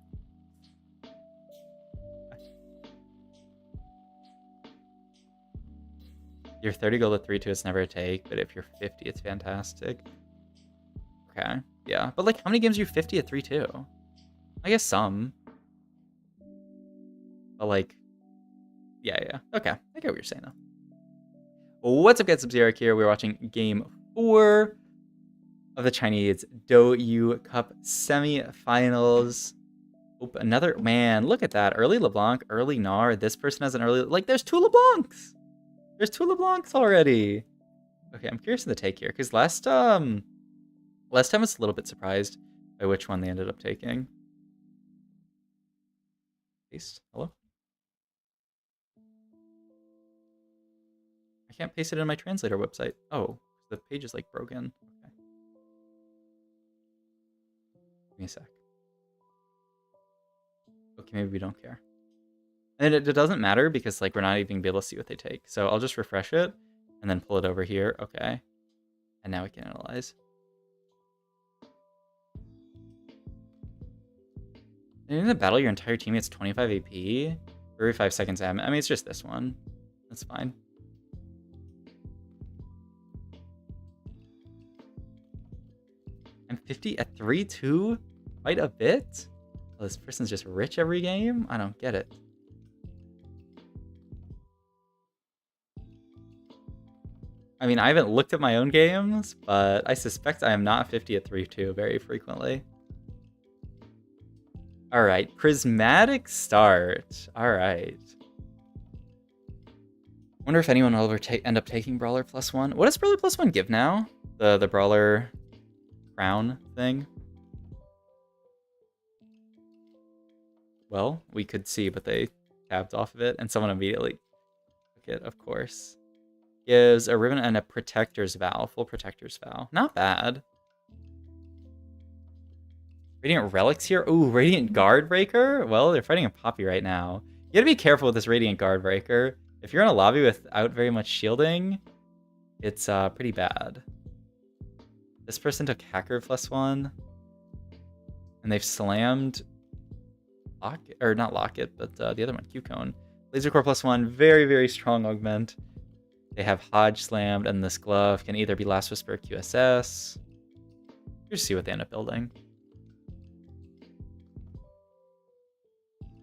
You're 30 gold at 3-2, it's never a take, but if you're 50, it's fantastic. Okay, yeah. But like, how many games are you 50 at 3-2? I guess some. But like, yeah. Okay, I get what you're saying though. What's up, guys? Sub-Zero here. We're watching Game 4 of the Chinese Douyu Cup Semifinals. Oop, another, man, look at that. Early LeBlanc, early Gnar. This person has an early, like, there's 2 LeBlancs. There's 2 LeBlancs already. Okay, I'm curious in the take here, because last time I was a little bit surprised by which one they ended up taking. Paste, hello? I can't paste it in my translator website. Oh, the page is like broken. Okay. Give me a sec. Okay, maybe we don't care. And it doesn't matter because like we're not even gonna be able to see what they take. So I'll just refresh it and then pull it over here. Okay. And now we can analyze. And in the battle, your entire team gets 25 AP. Every 5 seconds. I mean, it's just this one. That's fine. I'm 50 at 3-2? Quite a bit? Oh, this person's just rich every game? I don't get it. I mean, I haven't looked at my own games, but I suspect I am not 50 at 3-2 very frequently. Alright, prismatic start. Alright. Wonder if anyone will ever end up taking Brawler +1. What does Brawler +1 give now? The Brawler crown thing? Well, we could see, but they tabbed off of it, and someone immediately took it, of course. Gives a ribbon and a protector's vow. Full protector's vow. Not bad. Radiant relics here. Ooh, Radiant Guard Breaker? Well, they're fighting a Poppy right now. You gotta be careful with this Radiant Guard Breaker. If you're in a lobby without very much shielding, it's pretty bad. This person took Hacker +1. And they've slammed Locket, or not Locket, but the other one, Q-Cone. Laser Core +1, very, very strong augment. They have Hodge slammed, and this glove can either be Last Whisper or QSS. Just see what they end up building.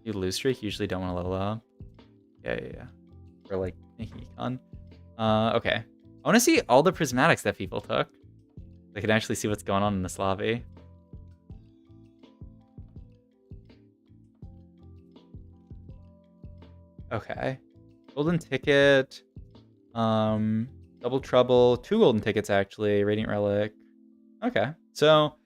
You lose streak, usually don't want to level up. Yeah. Or like making econ. Okay. I want to see all the prismatics that people took. I can actually see what's going on in this lobby. Okay. Golden ticket. Double trouble. 2 golden tickets actually. Radiant relic. Okay. So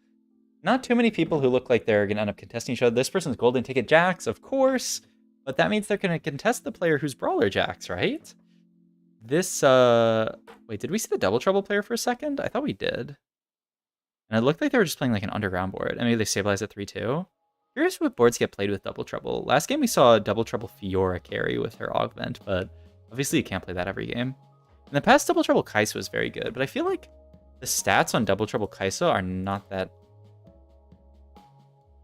not too many people who look like they're gonna end up contesting each other. This person's golden ticket Jax, of course. But that means they're gonna contest the player who's Brawler Jax, right? This wait, did we see the double trouble player for a second? I thought we did. And it looked like they were just playing like an underground board. And maybe they stabilized at 3-2. Curious what boards get played with double trouble. Last game we saw a double trouble Fiora carry with her augment, but obviously you can't play that every game. In the past, double trouble Kai'Sa was very good, but I feel like the stats on double trouble Kai'Sa are not that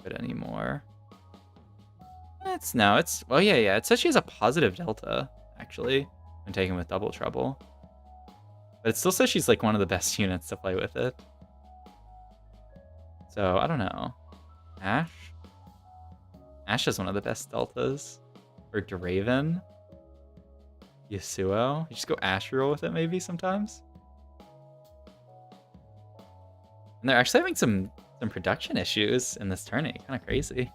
good anymore. Well, yeah. It says she has a positive delta, actually, when taken with double trouble. But it still says she's like one of the best units to play with it. So, I don't know. Ashe? Ashe is one of the best deltas. Or Draven. Yasuo. You just go Ashe roll with it maybe sometimes. And they're actually having some production issues in this tourney. Kind of crazy.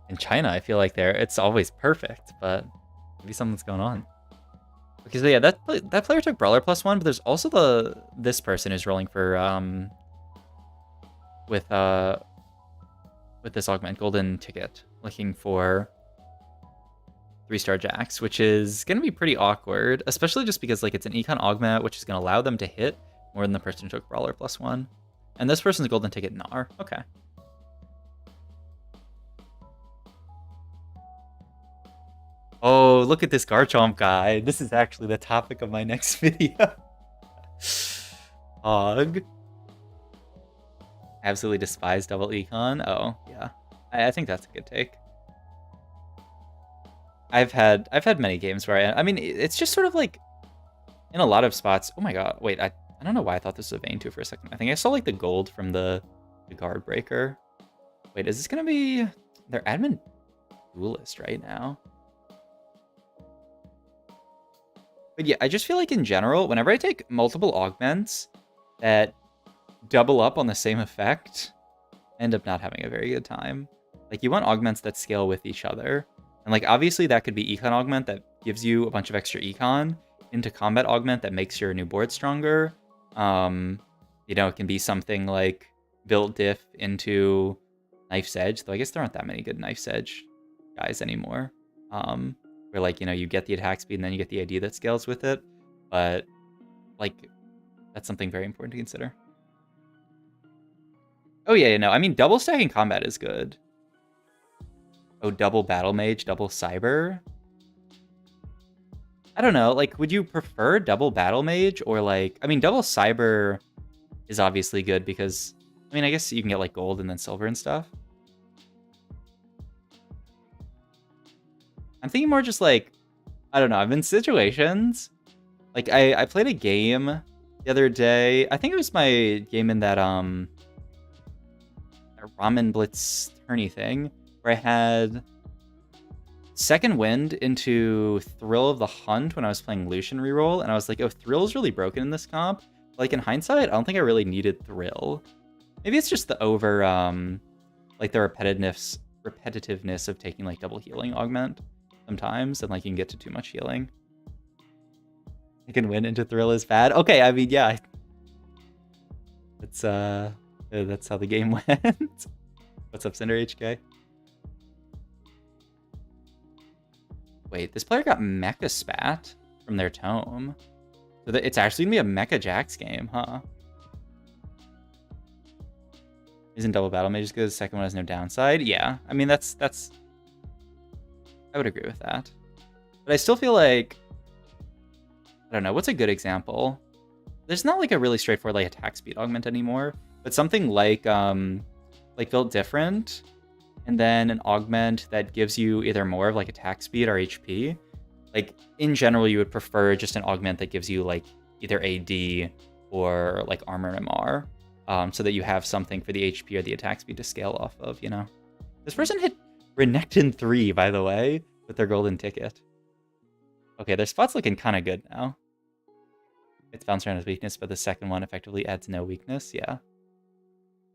In China, I feel like it's always perfect, but maybe something's going on. Okay, so yeah, that player took Brawler +1, but there's also this person who's rolling for with this augment golden ticket, looking for 3-star Jax, which is gonna be pretty awkward, especially just because like it's an econ augment, which is gonna allow them to hit more than the person who took Brawler +1. And this person's golden ticket Gnar. Okay. Oh, look at this Garchomp guy. This is actually the topic of my next video. Hog. Absolutely despise double econ. Oh, yeah. I think that's a good take. I've had many games where I mean, it's just sort of like in a lot of spots. Oh my god, wait, I don't know why I thought this was a Vayne 2 for a second. I think I saw like the gold from the guard breaker. Wait, is this gonna be their admin duelist right now? But yeah, I just feel like in general, whenever I take multiple augments that double up on the same effect, I end up not having a very good time. Like, you want augments that scale with each other. And like, obviously that could be econ augment that gives you a bunch of extra econ into combat augment that makes your new board stronger. You know, it can be something like build diff into Knife's Edge, though I guess there aren't that many good Knife's Edge guys anymore. Where like, you know, you get the attack speed and then you get the ID that scales with it. But like, that's something very important to consider. Oh yeah, no, I mean, double stacking combat is good. Oh, double battle mage, double cyber. I don't know. Like, would you prefer double battle mage or like? I mean, double cyber is obviously good because I mean, I guess you can get like gold and then silver and stuff. I'm thinking more just like, I don't know. I've been in situations like I played a game the other day. I think it was my game in that Ramen Blitz tourney thing where I had second wind into Thrill of the Hunt when I was playing Lucian Reroll, and I was like, oh, Thrill's really broken in this comp. Like in hindsight, I don't think I really needed Thrill. Maybe it's just the over like the repetitiveness of taking like double healing augment sometimes, and like you can get to too much healing. You can win into Thrill is bad. Okay, I mean, yeah. That's how the game went. What's up, Cinder HK? Wait, this player got Mecha Spat from their tome. So it's actually gonna be a Mecha Jax game, huh? Isn't double battle mage as good? The second one has no downside. Yeah, I mean that's I would agree with that. But I still feel like I don't know, what's a good example? There's not like a really straightforward like attack speed augment anymore, but something like built different, and then an augment that gives you either more of like attack speed or HP. Like in general, you would prefer just an augment that gives you like either AD or like armor MR, so that you have something for the HP or the attack speed to scale off of, you know? This person hit Renekton 3, by the way, with their golden ticket. Okay, their spot's looking kind of good now. It's bounced around as weakness, but the second one effectively adds no weakness, yeah.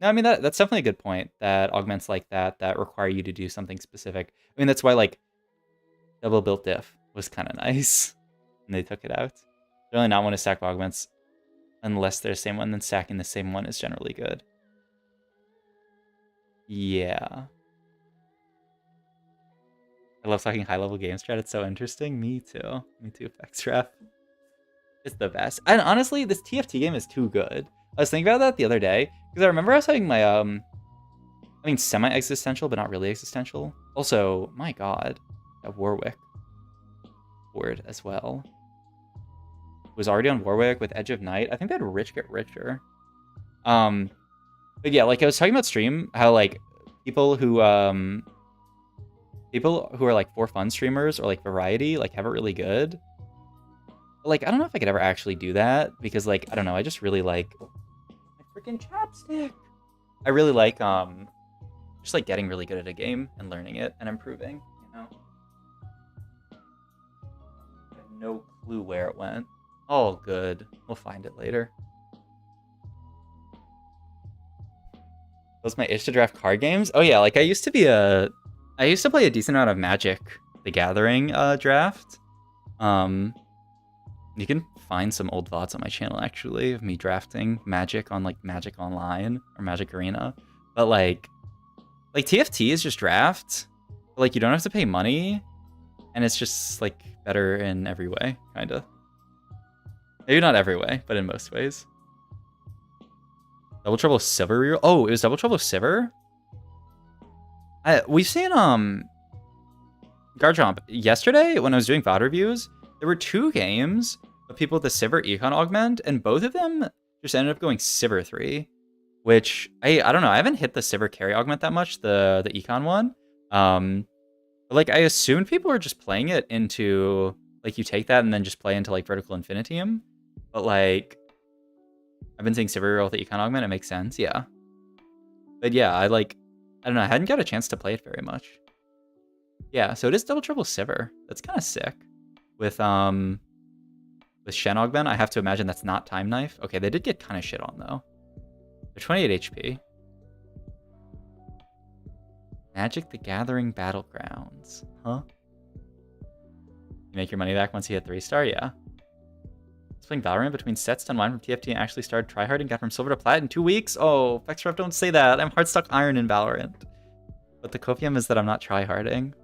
No, I mean, that's definitely a good point, that augments like that require you to do something specific. I mean, that's why, like, double built diff was kind of nice, and they took it out. Generally not want to stack augments unless they're the same one, then stacking the same one is generally good. Yeah. I love talking high-level game strat. It's so interesting. Me too. Me too, Fexref. It's the best. And honestly, this TFT game is too good. I was thinking about that the other day, because I remember I was having my, I mean, semi-existential, but not really existential. Also, my god, that Warwick board as well. Was already on Warwick with Edge of Night. I think they had Rich Get Richer. But yeah, like I was talking about stream, how like people who are like for fun streamers or like variety, like have it really good. But, like, I don't know if I could ever actually do that because like, I don't know, I just really like my freaking chapstick. I really like just like getting really good at a game and learning it and improving, you know. I have no clue where it went. All good. We'll find it later. Those my itch to draft card games? Oh yeah, like I used to play a decent amount of Magic the Gathering draft. You can find some old VODs on my channel actually of me drafting Magic on like Magic Online or Magic Arena. But like TFT is just draft. But, like you don't have to pay money, and it's just like better in every way, kinda. Maybe not every way, but in most ways. Double Trouble Silver Reroll? Oh, it was Double Trouble Silver? We've seen Garchomp yesterday when I was doing VOD reviews. There were 2 games of people with the Sivir Econ augment, and both of them just ended up going Sivir 3, which I don't know. I haven't hit the Sivir carry augment that much, the Econ one. But like I assumed people were just playing it into like you take that and then just play into like Vertical Infinitium. But like I've been seeing Sivir roll with the Econ augment. It makes sense, yeah. But yeah, I don't know. I hadn't got a chance to play it very much. Yeah, so it is Double Trouble Sivir. That's kind of sick. With Shen augment, I have to imagine that's not Time Knife. Okay, they did get kind of shit on though. They're 28 HP. Magic the Gathering Battlegrounds. Huh? You make your money back once you hit 3-star? Yeah. I was playing Valorant between sets, done 1 from TFT, and actually started tryhard and got from silver to plat in 2 weeks. Oh, Vexref, don't say that. I'm hard stuck iron in Valorant. But the copium is that I'm not tryharding.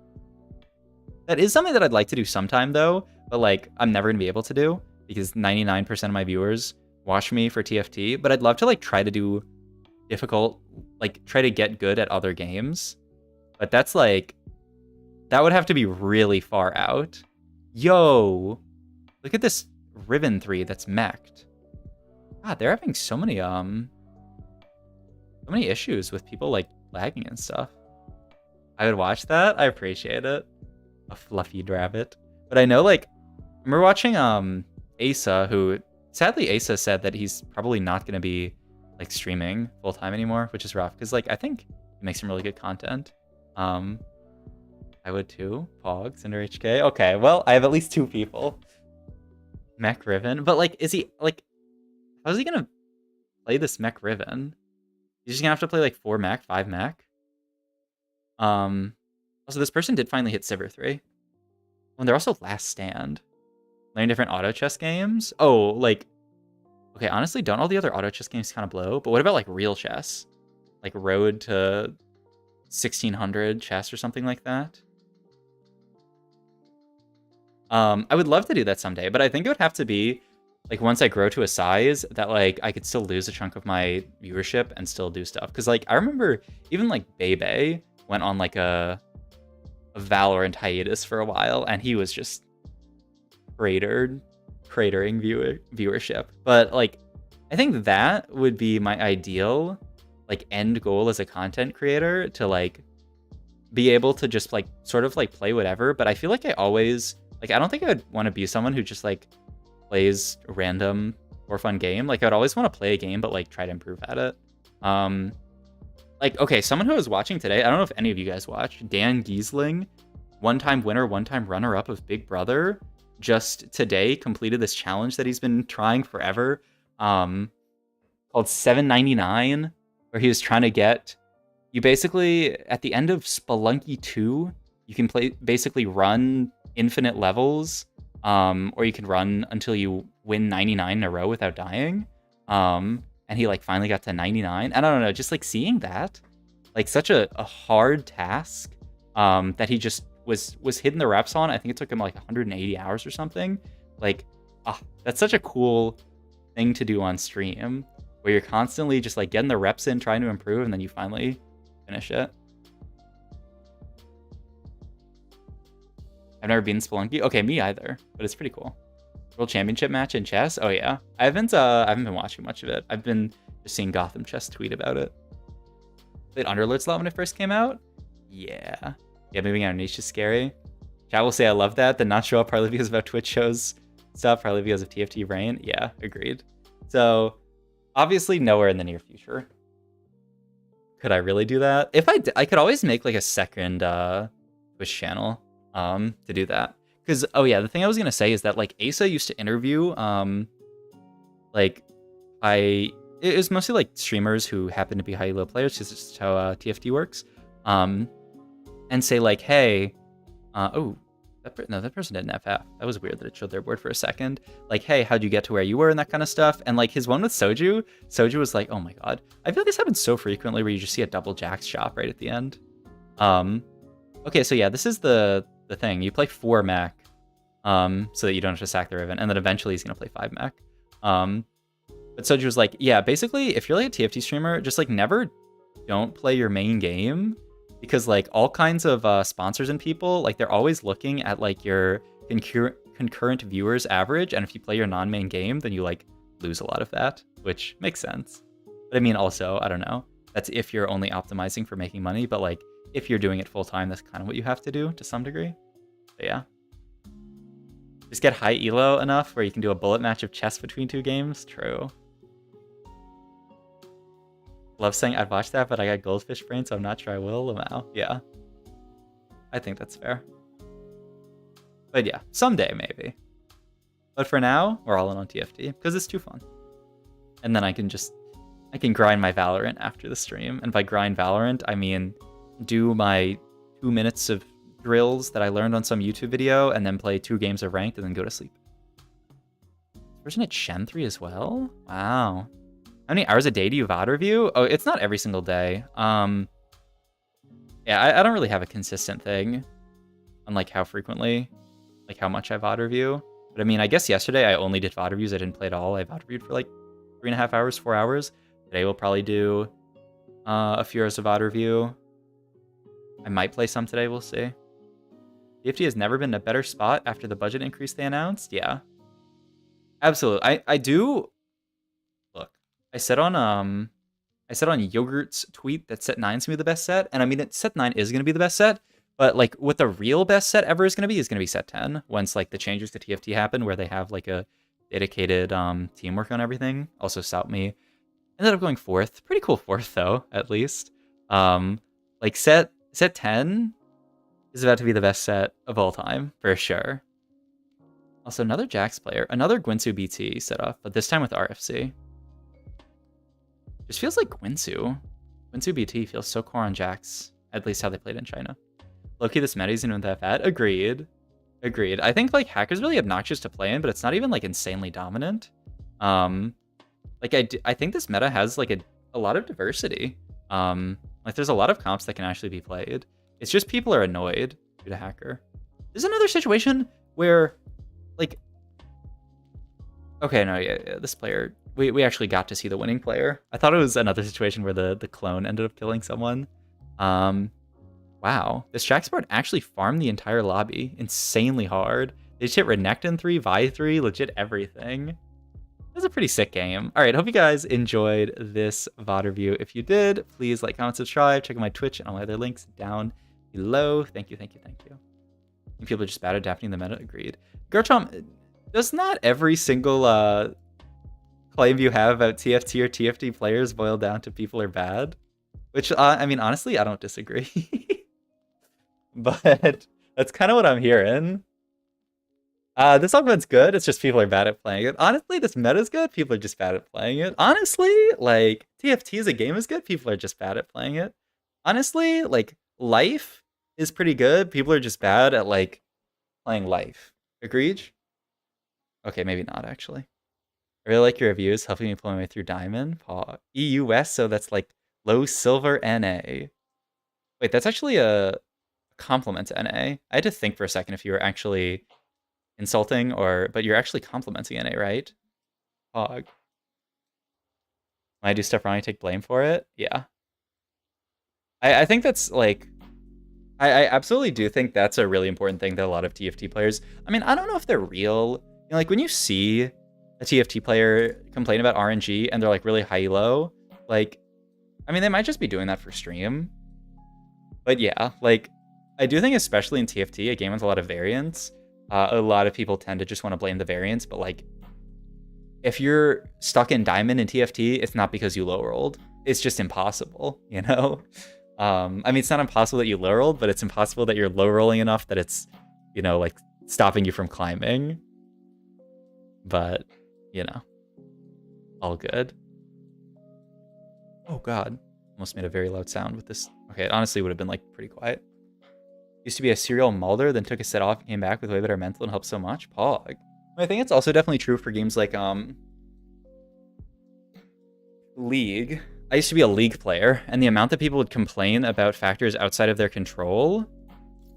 That is something that I'd like to do sometime though, but like I'm never gonna be able to do because 99% of my viewers watch me for TFT, but I'd love to like try to do difficult, like try to get good at other games. But that's like, That would have to be really far out. Yo, look at this Riven 3 that's mech'd. God, they're having so many issues with people like lagging and stuff. I would watch that. I appreciate it. A fluffy rabbit. But I know, like, I remember watching Asa, who sadly Asa said that he's probably not going to be like streaming full time anymore, which is rough because like I think he makes some really good content. I would too. Pogs under HK. Okay, well I have at least 2 people. Mech Riven, but like, is he like? How is he gonna play this Mech Riven? He's just gonna have to play like 4 mech, 5 mech. Also, this person did finally hit Sivir 3. And they're also Last Stand. Learning different auto chess games. Oh, like, okay, honestly, don't all the other auto chess games kind of blow? But what about like real chess? Like Road to 1600 chess or something like that? I would love to do that someday, but I think it would have to be like once I grow to a size that like I could still lose a chunk of my viewership and still do stuff. Because like I remember even like Bebe went on like a Valorant hiatus for a while, and he was just cratering viewership. But like I think that would be my ideal like end goal as a content creator, to like be able to just like sort of like play whatever. But I feel like I always like, I don't think I would want to be someone who just like plays a random for fun game. Like I'd always want to play a game but like try to improve at it. Like, okay, someone who was watching today, I don't know if any of you guys watched, Dan Giesling, one-time winner, one-time runner-up of Big Brother, just today completed this challenge that he's been trying forever, called 799, where he was trying to get, you basically, at the end of Spelunky 2, you can basically run infinite levels, or you can run until you win 99 in a row without dying. And he like finally got to 99. I don't know, just like seeing that, like such a hard task, that he just was hitting the reps on. I think it took him like 180 hours or something. Like, that's such a cool thing to do on stream, where you're constantly just like getting the reps in, trying to improve, and then you finally finish it. I've never been in Spelunky. Okay, me either, but it's pretty cool. World Championship match in chess? Oh yeah. I haven't been watching much of it. I've been just seeing Gotham Chess tweet about it. Played Underlords a lot when it first came out? Yeah. Yeah, moving out of niche is scary. Chat will say I love that. The not show up partly because of how Twitch shows stuff, partly because of TFT rain. Yeah, agreed. So obviously nowhere in the near future. Could I really do that? If I could always make like a second Twitch channel to do that. Because, oh yeah, the thing I was going to say is that, like, Asa used to interview, it was mostly, like, streamers who happen to be high-low players, because it's just how TFT works, and say, like, hey, that person didn't FF. That was weird that it showed their board for a second. Like, hey, how'd you get to where you were and that kind of stuff? And, like, his one with Soju was like, oh my god. I feel like this happens so frequently where you just see a double jacks shop right at the end. Okay, so yeah, this is the thing. You play 4 mech, so that you don't have to sack the Riven, and then eventually he's gonna play 5 mech. But Soju was like, yeah, basically, if you're like a TFT streamer, just like never don't play your main game, because like all kinds of sponsors and people, like they're always looking at like your concurrent viewers average, and if you play your non-main game, then you like lose a lot of that, which makes sense. But I mean, also, I don't know, that's if you're only optimizing for making money, but like if you're doing it full time, that's kind of what you have to do to some degree. But yeah. Just get high elo enough where you can do a bullet match of chess between 2 games. True. Love saying I'd watch that, but I got goldfish brain, so I'm not sure I will. Lamau. Yeah. I think that's fair. But yeah, someday maybe. But for now, we're all in on TFT because it's too fun. And then I can grind my Valorant after the stream. And by grind Valorant, I mean do my 2 minutes of drills that I learned on some YouTube video, and then play 2 games of ranked, and then go to sleep. Person at Shen 3 as well? Wow. How many hours a day do you VOD review? Oh, it's not every single day. Yeah, I don't really have a consistent thing on like how frequently, like how much I VOD review. But I mean, I guess yesterday I only did VOD reviews. I didn't play at all. I VOD reviewed for like 3.5 hours, 4 hours. Today we'll probably do a few hours of VOD review. I might play some today, we'll see. TFT has never been in a better spot after the budget increase they announced. Yeah. Absolutely. I do look. I said on Yogurt's tweet that set 9 is gonna be the best set, and I mean set 9 is gonna be the best set, but like what the real best set ever is gonna be set 10 once like the changes to TFT happen where they have like a dedicated teamwork on everything. Also Saltme ended up going 4th. Pretty cool 4th though, at least. Like set 10 is about to be the best set of all time, for sure. Also another Jax player, another Gwinsu BT setup, but this time with RFC. Just feels like Gwinsu BT feels so core on Jax, at least how they played in China. Low-key, this meta isn't even that bad. Agreed. I think like Hacker's really obnoxious to play in, but it's not even like insanely dominant. Like I think this meta has like a lot of diversity. Like there's a lot of comps that can actually be played. It's just people are annoyed due to Hacker. There's another situation where like, okay, no, yeah, this player, we actually got to see the winning player. I thought it was another situation where the clone ended up killing someone. Wow, this Jax board actually farmed the entire lobby insanely hard. They just hit Renekton 3, Vi 3, legit everything. It was a pretty sick game. All right, hope you guys enjoyed this VOD review. If you did, please like, comment, subscribe, check out my Twitch and all my other links down below. Thank you. And people are just bad at adapting the meta. Agreed. Gertrom, does not every single claim you have about TFT or TFT players boil down to people are bad? Which, I mean, honestly, I don't disagree. But that's kind of what I'm hearing. This augment's good, it's just people are bad at playing it. Honestly, this meta's good, people are just bad at playing it. Honestly, like, TFT as a game is good, people are just bad at playing it. Honestly, like, Life is pretty good, people are just bad at, like, playing Life. Agreed? Okay, maybe not, actually. I really like your reviews, helping me pull my way through Diamond. EUS, so that's, like, low silver NA. Wait, that's actually a compliment to NA. I had to think for a second if you were actually insulting but you're actually complimenting NA, right? When I do stuff wrong, I take blame for it. Yeah. I think that's like, I absolutely do think that's a really important thing that a lot of TFT players, I mean, I don't know if they're real. You know, like when you see a TFT player complain about RNG and they're like really high-low, like, I mean, they might just be doing that for stream. But yeah, like, I do think especially in TFT, a game with a lot of variance, a lot of people tend to just want to blame the variance, but like, if you're stuck in Diamond in TFT, it's not because you low rolled. It's just impossible, you know? I mean, it's not impossible that you low rolled, but it's impossible that you're low rolling enough that it's, you know, like stopping you from climbing. But, you know, all good. Oh God, almost made a very loud sound with this. Okay, it honestly would have been like pretty quiet. Used to be a serial Mulder, then took a set off and came back with way better mental and helped so much. Pog. I think it's also definitely true for games like League. I used to be a League player, and the amount that people would complain about factors outside of their control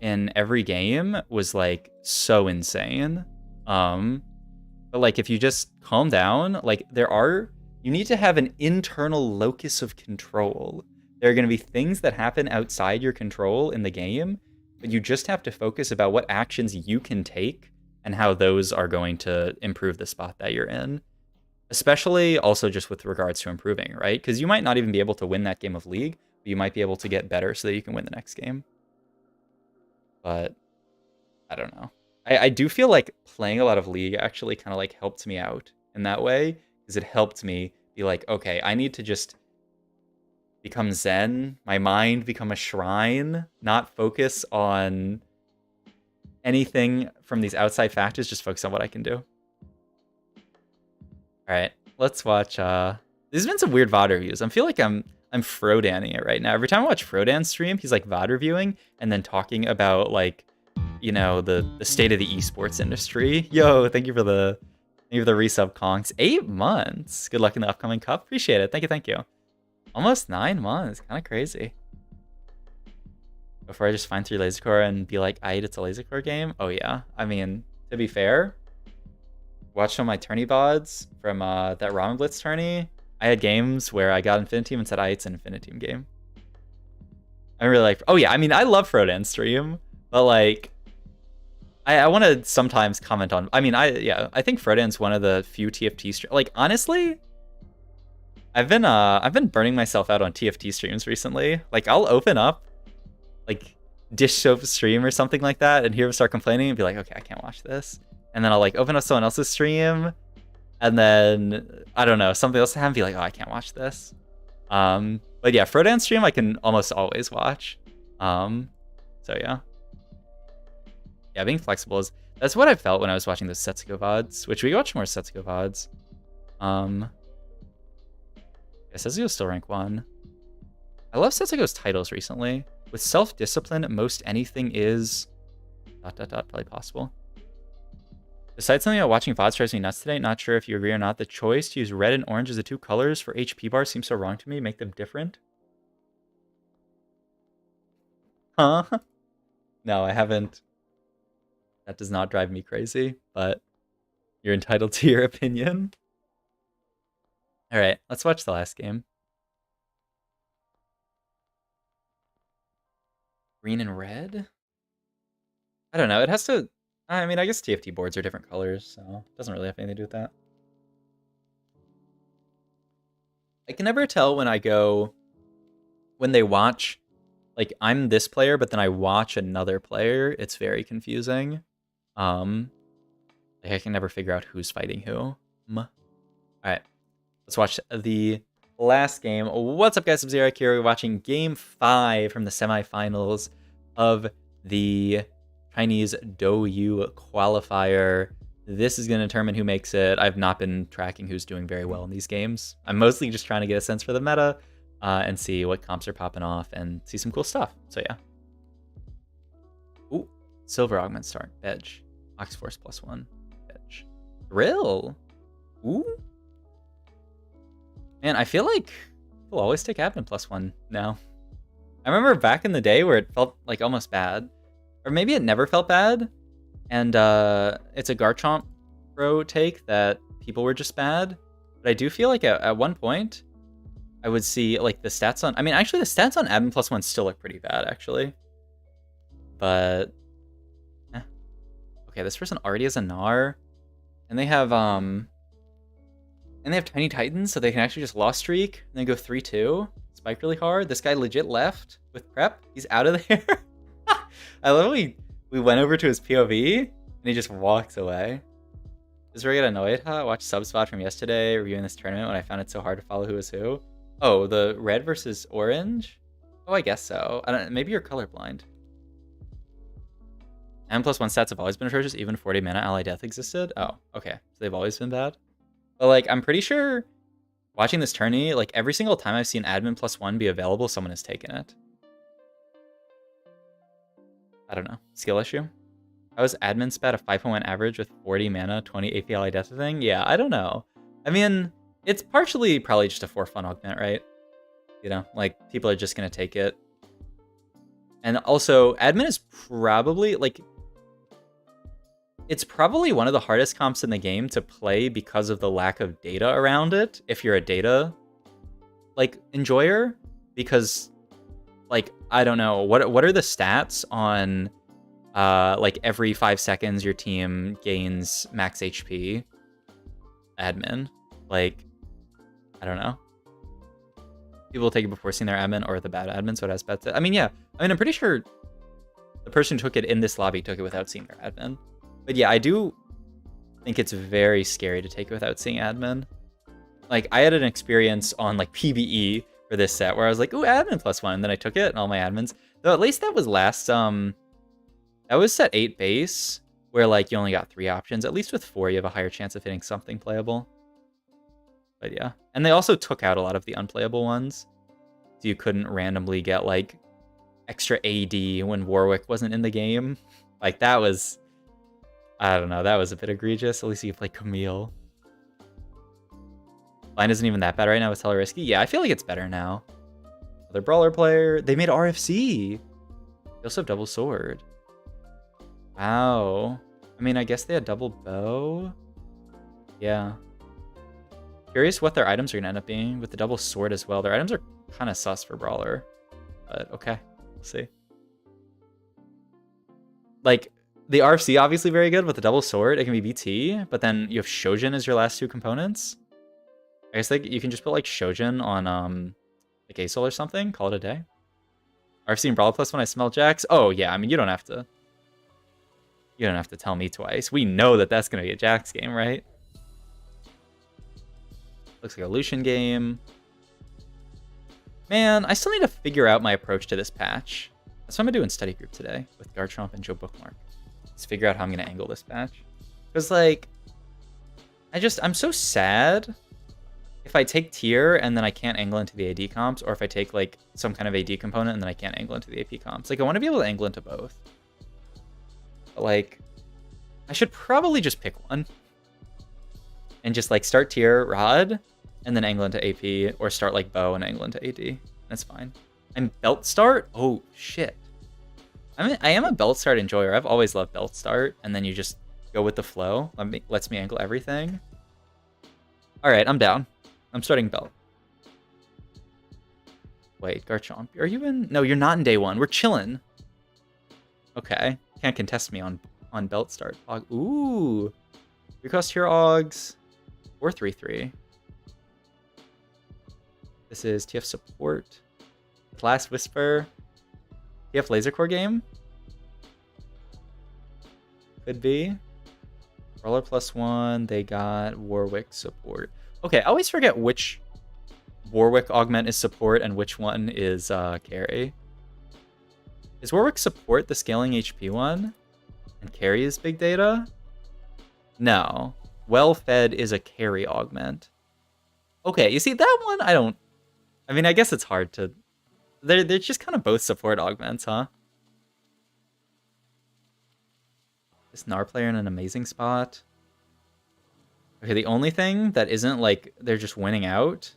in every game was like so insane. But like if you just calm down, like you need to have an internal locus of control. There are going to be things that happen outside your control in the game, but you just have to focus about what actions you can take and how those are going to improve the spot that you're in. Especially also just with regards to improving, right? Because you might not even be able to win that game of League, but you might be able to get better so that you can win the next game. But I don't know. I do feel like playing a lot of League actually kind of like helped me out in that way, because it helped me be like, okay, I need to just become zen, my mind become a shrine, not focus on anything from these outside factors, just focus on what I can do. All right, let's watch. There's been some weird VOD reviews. I feel like I'm Frodanning it right now. Every time I watch Frodan stream, he's like VOD reviewing and then talking about like, you know, the state of the esports industry. Yo, thank you for the resub, Kongs. 8 months. Good luck in the upcoming cup. Appreciate it. Thank you. Almost 9 months. Kind of crazy. Before I just find 3 laser core and be like, it's a laser core game. Oh yeah. I mean, to be fair, watched some of my tourney VODs from that Ramen Blitz tourney. I had games where I got Infinite Team and said, it's an Infinite Team game. I really like, oh yeah, I mean, I love Frodan's stream, but like, I want to sometimes comment on. I mean, I think Frodan's one of the few TFT streams. Like honestly, I've been burning myself out on TFT streams recently. Like I'll open up like Dish Soap stream or something like that, and hear him start complaining and be like, okay, I can't watch this. And then I'll like open up someone else's stream, and then I don't know, something else to have and be like, oh, I can't watch this. But yeah, Frodan's stream I can almost always watch. So yeah. Yeah, being flexible is that's what I felt when I was watching the Setsuko VODs, which we watch more Setsuko VODs. Yeah, Setsuko's still rank 1. I love Setsuko's titles recently. With self-discipline, most anything is... ... probably possible. Besides something about watching VODs drives me nuts today, not sure if you agree or not, the choice to use red and orange as the 2 colors for HP bars seems so wrong to me. Make them different. Huh? No, I haven't. That does not drive me crazy, but you're entitled to your opinion. Alright, let's watch the last game. Green and red? I don't know, it has to... I mean, I guess TFT boards are different colors, so it doesn't really have anything to do with that. I can never tell when I go... When they watch... Like, I'm this player, but then I watch another player. It's very confusing. Like, I can never figure out who's fighting who. Alright. Let's watch the last game. What's up, guys? I'm Xeric here. We're watching Game 5 from the semifinals of the Chinese Douyu qualifier. This is going to determine who makes it. I've not been tracking who's doing very well in these games. I'm mostly just trying to get a sense for the meta and see what comps are popping off and see some cool stuff. So yeah. Ooh, Silver Augment Start. Edge. Ox Force +1. Edge. Reroll. Ooh. Man, I feel like we'll always take admin +1 now. I remember back in the day where it felt like almost bad. Or maybe it never felt bad. And it's a Garchomp Pro take that people were just bad. But I do feel like at one point, I would see like the stats on... I mean, actually the stats on admin +1 still look pretty bad, actually. But... Okay, this person already has a Gnar. And they have... And they have Tiny Titans, so they can actually just Lost Streak and then go 3-2. Spike really hard. This guy legit left with prep. He's out of there. I love we went over to his POV and he just walks away. This is where I get annoyed, huh? I watched Subspot from yesterday reviewing this tournament when I found it so hard to follow who was who. Oh, the red versus orange? Oh, I guess so. I don't. Maybe you're colorblind. M +1 stats have always been atrocious. Even 40 mana ally death existed. Oh, okay. So they've always been bad. But like, I'm pretty sure watching this tourney, like every single time I've seen admin +1 be available, someone has taken it. I don't know. Skill issue? How is admin spat a 5.1 average with 40 mana, 20 AP ally death thing? Yeah, I don't know. I mean, it's partially probably just a for fun augment, right? You know, like people are just going to take it. And also, admin is probably like... It's probably one of the hardest comps in the game to play because of the lack of data around it, if you're a data, like, enjoyer. Because, like, I don't know, what are the stats on, like, every 5 seconds your team gains max HP? Admin. Like, I don't know. People take it before seeing their admin or the bad admin, so it has bad... I mean, yeah. I mean, I'm pretty sure the person who took it in this lobby took it without seeing their admin. But yeah, I do think it's very scary to take it without seeing admin. Like, I had an experience on, like, PvE for this set where I was like, ooh, admin +1, and then I took it and all my admins. Though at least that was last, that was set 8 base, where, like, you only got 3 options. At least with 4, you have a higher chance of hitting something playable. But yeah. And they also took out a lot of the unplayable ones. So you couldn't randomly get, like, extra AD when Warwick wasn't in the game. Like, that was... I don't know, that was a bit egregious. At least you can play Camille. Line isn't even that bad right now, it's hella risky. Yeah, I feel like it's better now. Other brawler player. They made RFC. They also have double sword. Wow. I mean, I guess they had double bow. Yeah. Curious what their items are going to end up being with the double sword as well. Their items are kind of sus for brawler. But okay, we'll see. Like... the RFC obviously very good with the double sword. It can be BT, but then you have Shojin as your last two components. I guess like you can just put like Shojin on like Asol or something. Call it a day. RFC and Brawl Plus when I smell Jax. Oh yeah, I mean you don't have to. You don't have to tell me twice. We know that that's gonna be a Jax game, right? Looks like a Lucian game. Man, I still need to figure out my approach to this patch. That's what I'm gonna do in study group today with Garchomp and Joe Bookmark. Just figure out how I'm gonna angle this patch. Because like, I'm so sad if I take tier and then I can't angle into the AD comps, or if I take like some kind of AD component and then I can't angle into the AP comps. Like I want to be able to angle into both. But like, I should probably just pick one. And just like start tier Rod, and then angle into AP, or start like Bow and angle into AD. That's fine. And belt start? Oh shit. I am a belt start enjoyer. I've always loved belt start, and then you just go with the flow. Lets me angle everything. Alright, I'm down. I'm starting belt. Wait, Garchomp, are you in? No, you're not in day one. We're chilling. Okay. Can't contest me on belt start. Ooh. 3-cost tier Augs. 4-3-3. This is TF support. Class Whisper. TF Laser Core game. Could be. Roller +1. They got Warwick support. Okay, I always forget which Warwick augment is support and which one is carry. Is Warwick support the scaling HP one? And carry is big data? No. Well-fed is a carry augment. Okay, you see, that one, I mean, I guess it's hard to... They're just kind of both support augments, huh? This Gnar player in an amazing spot. Okay, the only thing that isn't, like, they're just winning out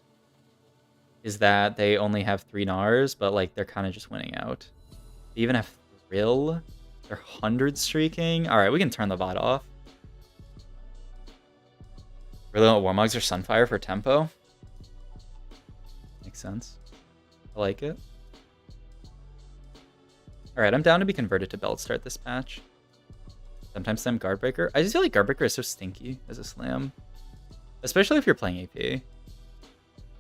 is that they only have 3 Gnars, but, like, they're kind of just winning out. They even have Thrill. They're 100 streaking. Alright, we can turn the bot off. Really want Warmogs or Sunfire for tempo? Makes sense. I like it. Alright, I'm down to be converted to belt start this patch. Sometimes slam Guardbreaker. I just feel like Guardbreaker is so stinky as a slam. Especially if you're playing AP.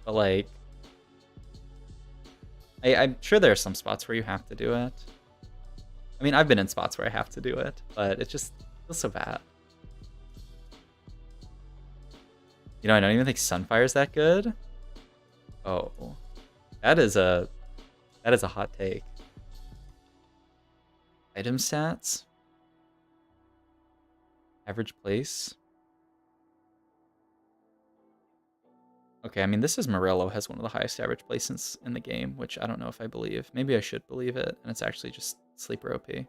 But like... I'm sure there are some spots where you have to do it. I mean, I've been in spots where I have to do it, but it just feels so bad. You know, I don't even think Sunfire is that good. Oh. That is a hot take. Item stats. Average place. Okay, I mean, this is Morello has one of the highest average places in the game, which I don't know if I believe. Maybe I should believe it, and it's actually just sleeper OP. I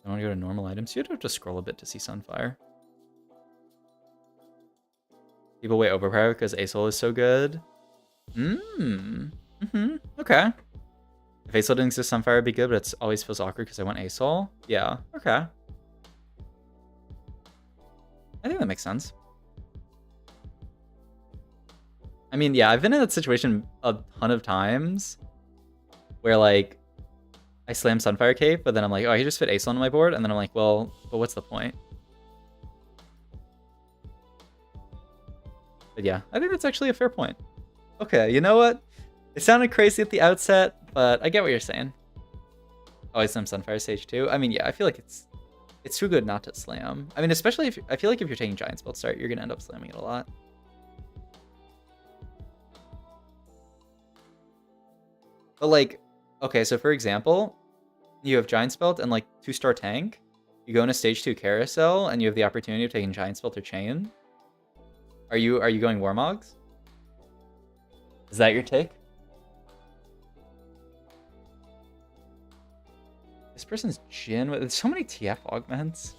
want to go to normal items. You'd have to scroll a bit to see Sunfire. People way overpowered because Asol is so good. Okay. If Asol didn't exist, Sunfire would be good, but it always feels awkward because I want Asol. Yeah, okay. I think that makes sense. I mean, yeah, I've been in that situation a ton of times where, like, I slam Sunfire Cape, but then I'm like, oh, he just fit Asol on my board, and then I'm like, well, but what's the point? But yeah, I think that's actually a fair point. Okay, you know what? It sounded crazy at the outset, but I get what you're saying. Oh, I slam Sunfire Stage 2. I mean, yeah, I feel like it's too good not to slam. I mean, especially if I feel like if you're taking Giant Spell Start, you're gonna end up slamming it a lot. But like, okay, so for example, you have Giant Spelt and like 2-star tank. You go into Stage 2 Carousel and you have the opportunity of taking Giant Spelt or Chain. Are you going Warmogs? Is that your take? This person's Jin with so many TF augments.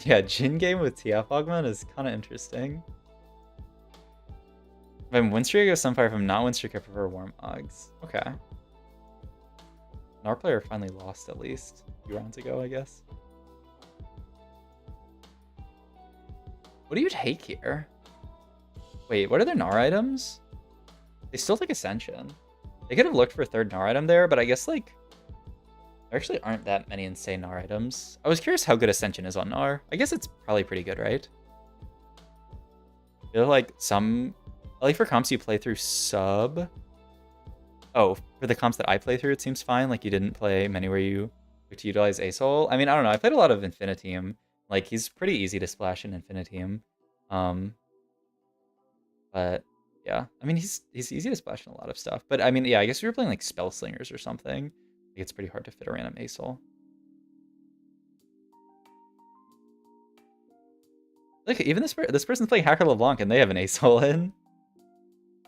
Yeah, Jin game with TF augment is kind of interesting. If I'm Windstreak, I go Sunfire. If I'm not Windstreak, I prefer Warmogs. Okay. Gnar player finally lost at least a few rounds ago, I guess. What do you take here? Wait, what are their Gnar items? They still take Ascension. They could have looked for a third Gnar item there, but I guess, like, there actually aren't that many insane Gnar items. I was curious how good Ascension is on Gnar. I guess it's probably pretty good, right? I feel like some... Like for comps you play through sub... Oh, for the comps that I play through, it seems fine. Like, you didn't play many where you to utilize Asol. I mean, I don't know. I played a lot of Infiniteam. Like, he's pretty easy to splash in Infiniteam. But yeah, I mean, he's easy to splash in a lot of stuff. But I mean, yeah, I guess if you're playing like Spell Slingers or something, like, it's pretty hard to fit a random Asol. Look, even this person's playing Hacker LeBlanc and they have an Asol in.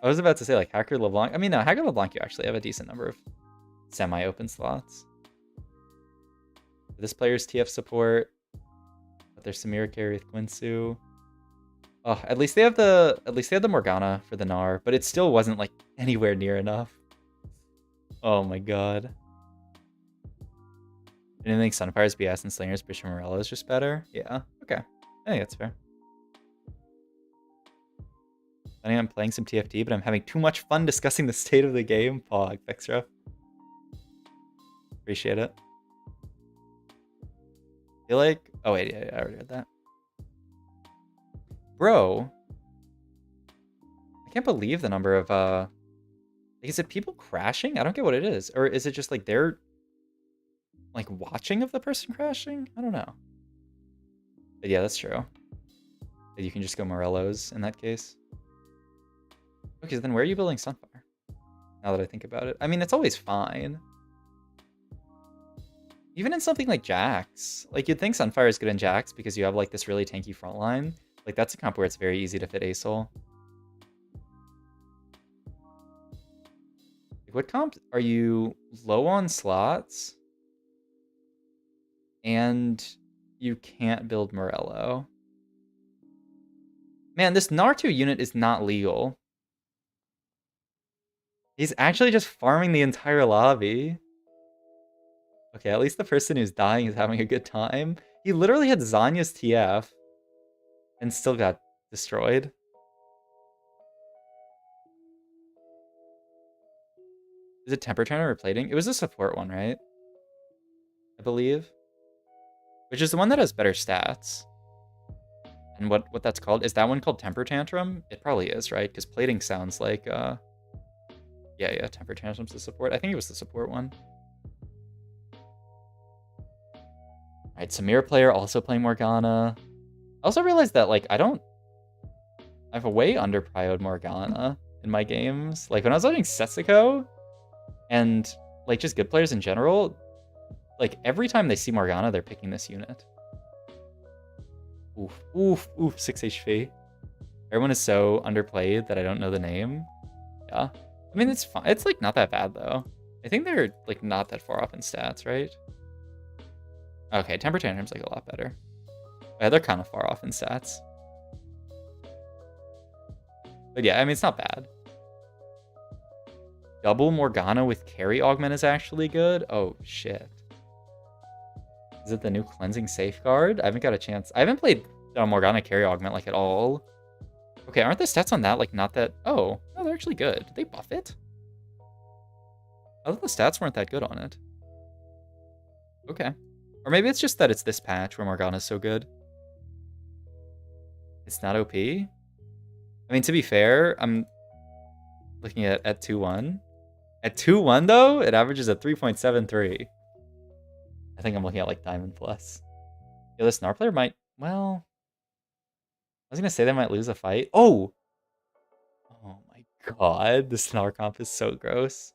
I was about to say, like, Hacker LeBlanc. I mean, no, Hacker LeBlanc, you actually have a decent number of semi-open slots. This player's TF support, but there's Samira carry with Quinsu. Oh, at least they have the Morgana for the Gnar, but it still wasn't like anywhere near enough. Oh my god. I didn't think Sunfire's BS and Slinger's Bishop Morello is just better. Yeah, okay. I think that's fair. I think I'm playing some TFT, but I'm having too much fun discussing the state of the game. Pog, Vexra. Appreciate it. I feel like... Oh, wait, yeah, I already read that. Bro. I can't believe the number of... Like, is it people crashing? I don't get what it is. Or is it just, like, they're... like, watching of the person crashing? I don't know. But yeah, that's true. You can just go Morello's in that case. Okay, so then where are you building Sunfire? Now that I think about it. I mean, it's always fine. Even in something like Jax. Like, you'd think Sunfire is good in Jax because you have, like, this really tanky front line. Like, that's a comp where it's very easy to fit Asol. Like, what comp are you low on slots? And you can't build Morello. Man, this Naruto unit is not legal. He's actually just farming the entire lobby. Okay, at least the person who's dying is having a good time. He literally had Zanya's TF and still got destroyed. Is it Temper Turner or Plating? It was a support one, right? I believe. Which is the one that has better stats. And what that's called? Is that one called Temper Tantrum? It probably is, right? Because Plating sounds like... Yeah, Temper Tantrum's the support. I think it was the support one. Alright, Samir player also playing Morgana. I also realized that, like, I've a way under-prioed Morgana in my games. Like, when I was letting Setsuko, and, like, just good players in general, like, every time they see Morgana, they're picking this unit. Oof, 6 HP. Everyone is so underplayed that I don't know the name. Yeah. I mean, it's fine. It's, like, not that bad, though. I think they're, like, not that far off in stats, right? Okay, Temper Tantrum's, like, a lot better. Yeah, they're kind of far off in stats. But yeah, I mean, it's not bad. Double Morgana with carry augment is actually good? Oh, shit. Is it the new Cleansing Safeguard? I haven't got a chance. I haven't played Morgana carry augment, like, at all. Okay, aren't the stats on that, like, not that... Oh, no, they're actually good. Did they buff it? I thought the stats weren't that good on it. Okay. Or maybe it's just that it's this patch where Morgana's so good. It's not OP? I mean, to be fair, I'm looking at 2-1. At 2-1, though, it averages at 3.73. I think I'm looking at, like, Diamond Plus. Yeah, this Gnar player might... Well... I was gonna say they might lose a fight. Oh! Oh my god, this Gnar comp is so gross.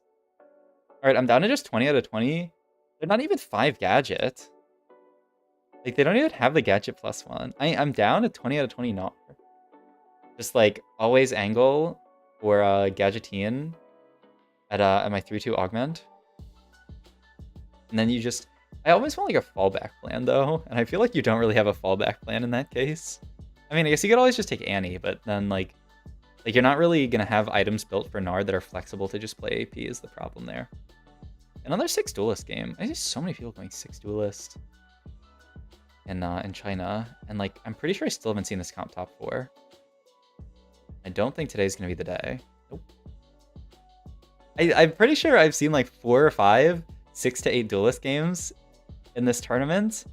Alright, I'm down to just 20 out of 20. They're not even 5 gadget. Like, they don't even have the gadget plus one. I'm down to 20 out of 20 Gnar. Just, like, always angle or Gadgetean at my 3-2 augment. And then you just... I almost want, like, a fallback plan, though. And I feel like you don't really have a fallback plan in that case. I mean, I guess you could always just take Annie, but then, like you're not really going to have items built for Nard that are flexible to just play AP is the problem there. Another 6 duelist game. I see so many people going 6 duelist in China. And, like, I'm pretty sure I still haven't seen this comp top 4. I don't think today's going to be the day. Nope. I'm pretty sure I've seen like 4 or 5, 6 to 8 duelist games in this tournament,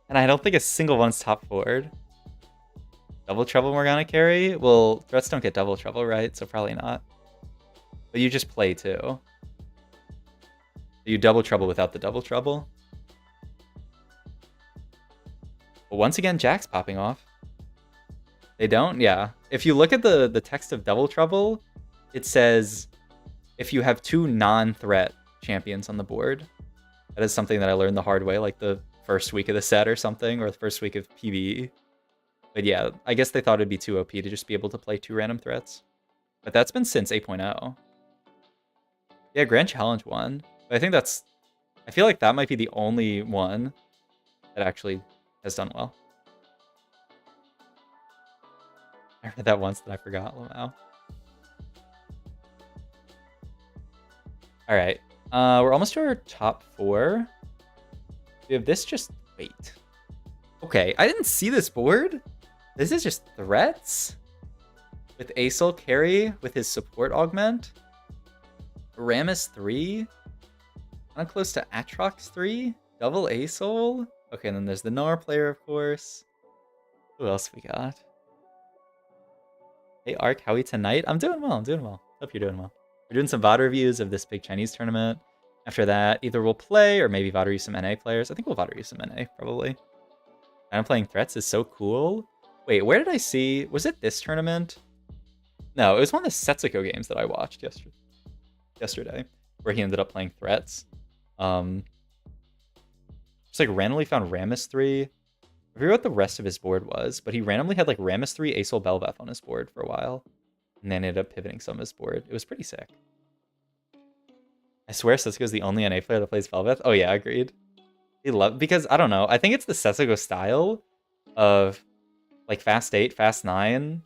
and I don't think a single one's top forward. Double trouble Morgana carry? Well, threats don't get double trouble, right? So probably not. But you just play too. You double trouble without the double trouble. But once again, Jack's popping off. They don't? Yeah. If you look at the text of double trouble, it says if you have 2 non-threat champions on the board. That is something that I learned the hard way, like the first week of the set or something, or the first week of PvE. But yeah, I guess they thought it'd be too OP to just be able to play 2 random threats. But that's been since 8.0. Yeah, Grand Challenge 1. But I think that's... I feel like that might be the only one that actually has done well. I read that once that I forgot. Wow. Alright. We're almost to our top 4. We have this just... Wait. Okay, I didn't see this board. This is just threats? With Aesol carry with his support augment. Rammus 3. Not close to Atrox 3. Double Aesol. Okay, and then there's the Gnar player, of course. Who else we got? Hey, Ark, how are we tonight? I'm doing well, I'm doing well. Hope you're doing well. We're doing some VOD reviews of this big Chinese tournament. After that, either we'll play or maybe VOD review some NA players. I think we'll VOD review some NA, probably. I'm playing threats is so cool. Wait, where did I see... Was it this tournament? No, it was one of the Setsuko games that I watched yesterday, where he ended up playing threats. Just like randomly found Rammus 3. I forget what the rest of his board was, but he randomly had like Rammus 3, Aesol Bel'Veth on his board for a while. And then ended up pivoting some of his board. It was pretty sick. I swear Setsuko's the only NA player that plays Bel'Veth. Oh yeah, agreed. Because, I don't know, I think it's the Setsuko style of like Fast 8, Fast 9,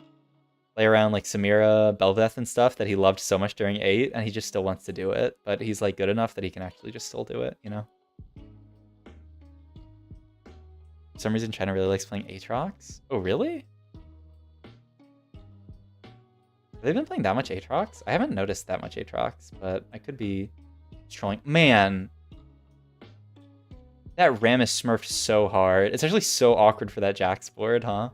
play around like Samira, Bel'Veth and stuff that he loved so much during 8, and he just still wants to do it, but he's like good enough that he can actually just still do it, you know? For some reason, China really likes playing Aatrox. Oh, really? Have they been playing that much Aatrox? I haven't noticed that much Aatrox, but I could be trolling. Man, that Rammus smurfed so hard. It's actually so awkward for that Jax board, huh?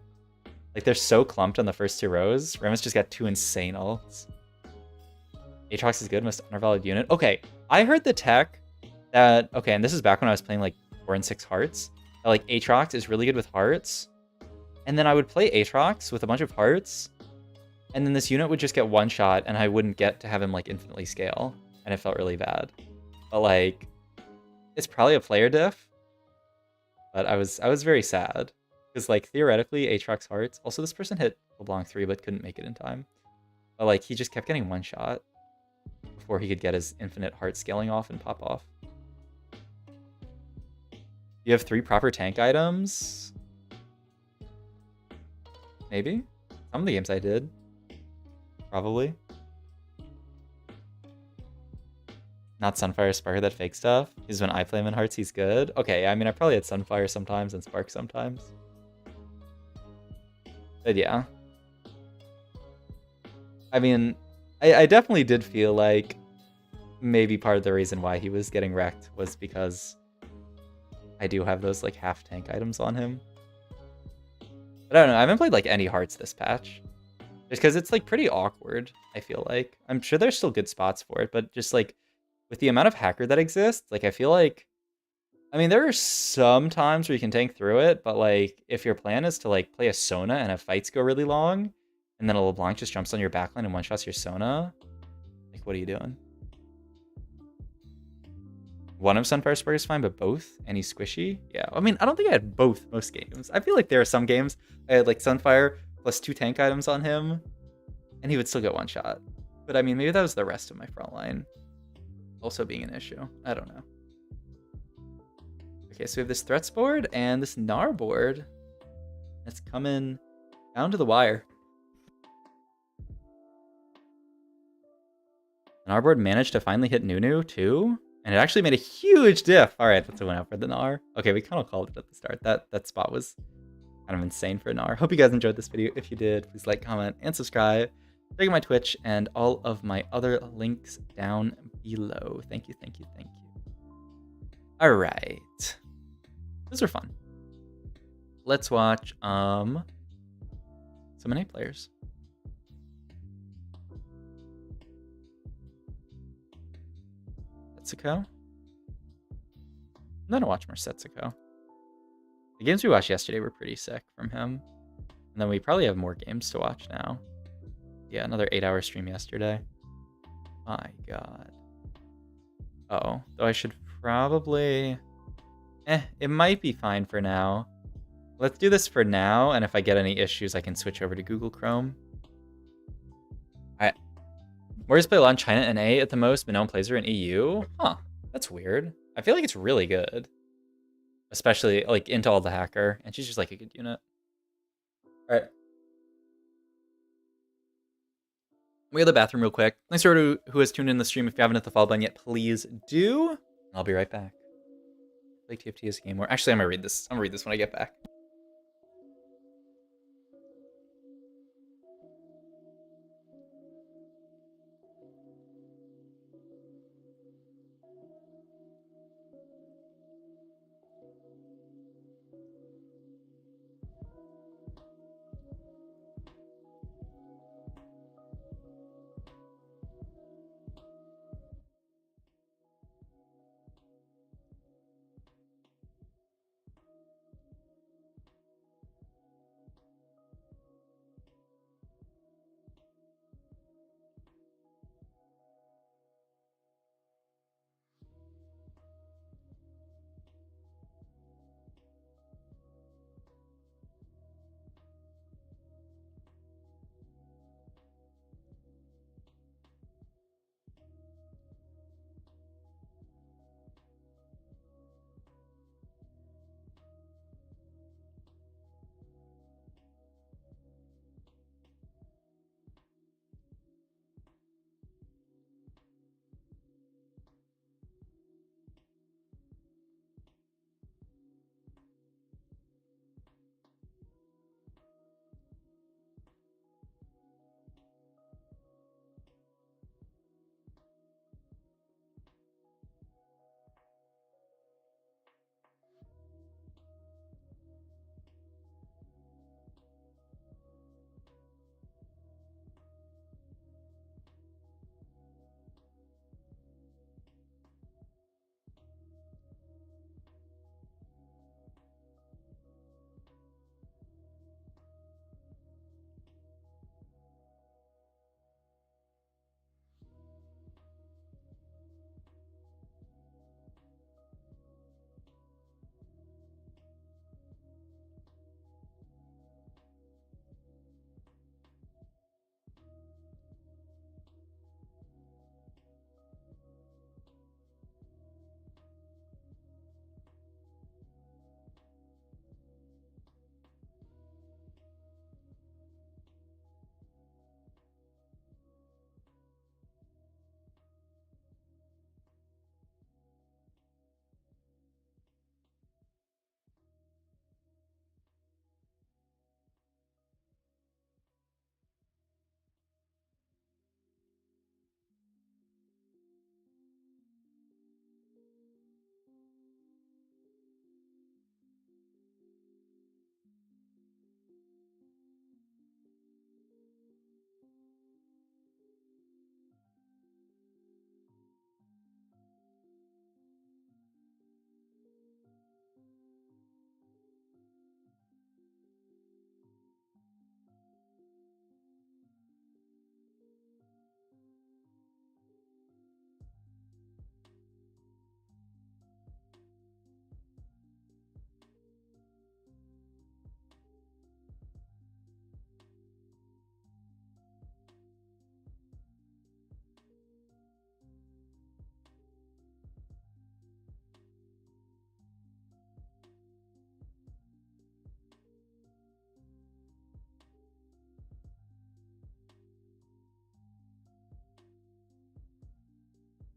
Like, they're so clumped on the first 2 rows. Rammus just got 2 insane ults. Aatrox is good, most undervalued unit. Okay, I heard the tech that... Okay, and this is back when I was playing, like, 4 and 6 hearts. That, like, Aatrox is really good with hearts. And then I would play Aatrox with a bunch of hearts. And then this unit would just get 1 shot, and I wouldn't get to have him, like, infinitely scale. And it felt really bad. But, like, it's probably a player diff. But I was very sad. Because, like, theoretically, Aatrox hearts... Also, this person hit LeBlanc 3, but couldn't make it in time. But, like, he just kept getting 1 shot before he could get his infinite heart scaling off and pop off. You have 3 proper tank items? Maybe? Some of the games I did. Probably. Not Sunfire Spark, that fake stuff. Because when I play him in hearts, he's good. Okay, I mean, I probably had Sunfire sometimes and Spark sometimes. But yeah. I mean, I definitely did feel like maybe part of the reason why he was getting wrecked was because I do have those like half tank items on him. But I don't know, I haven't played like any hearts this patch. Just because it's like pretty awkward, I feel like. I'm sure there's still good spots for it, but just like with the amount of hacker that exists, like I feel like, I mean, there are some times where you can tank through it, but like if your plan is to like play a Sona and have fights go really long, and then a LeBlanc just jumps on your backline and one-shots your Sona, like what are you doing? One of Sunfire Spark is fine, but both? And he's squishy? Yeah, I mean, I don't think I had both most games. I feel like there are some games I had like Sunfire plus 2 tank items on him, and he would still get one shot. But I mean, maybe that was the rest of my front line also being an issue. I don't know. Okay, so we have this threats board and this Gnar board. It's coming down to the wire. Gnar board managed to finally hit Nunu too, and it actually made a huge diff. All right, that's a win out for the Gnar. Okay, we kind of called it at the start. That spot was kind of insane for Gnar. Hope you guys enjoyed this video. If you did, please like, comment, and subscribe. Check out my Twitch and all of my other links down below. Thank you, thank you, thank you. All right. Those are fun. Let's watch some NA players. Setsuko. I'm gonna watch more Setsuko. The games we watched yesterday were pretty sick from him. And then we probably have more games to watch now. Yeah, another 8-hour stream yesterday. My god. Oh, though I should probably... it might be fine for now. Let's do this for now, and if I get any issues, I can switch over to Google Chrome. Alright. Warriors play a lot in China and A at the most, but no one plays her in EU? Huh. That's weird. I feel like it's really good. Especially, like, into all the hacker, and she's just, like, a good unit. Alright. We go to the bathroom real quick. Thanks to everyone who has tuned in the stream. If you haven't hit the follow button yet, please do. I'll be right back. Like TFT is a game where... Actually, I'm gonna read this. I'm gonna read this when I get back.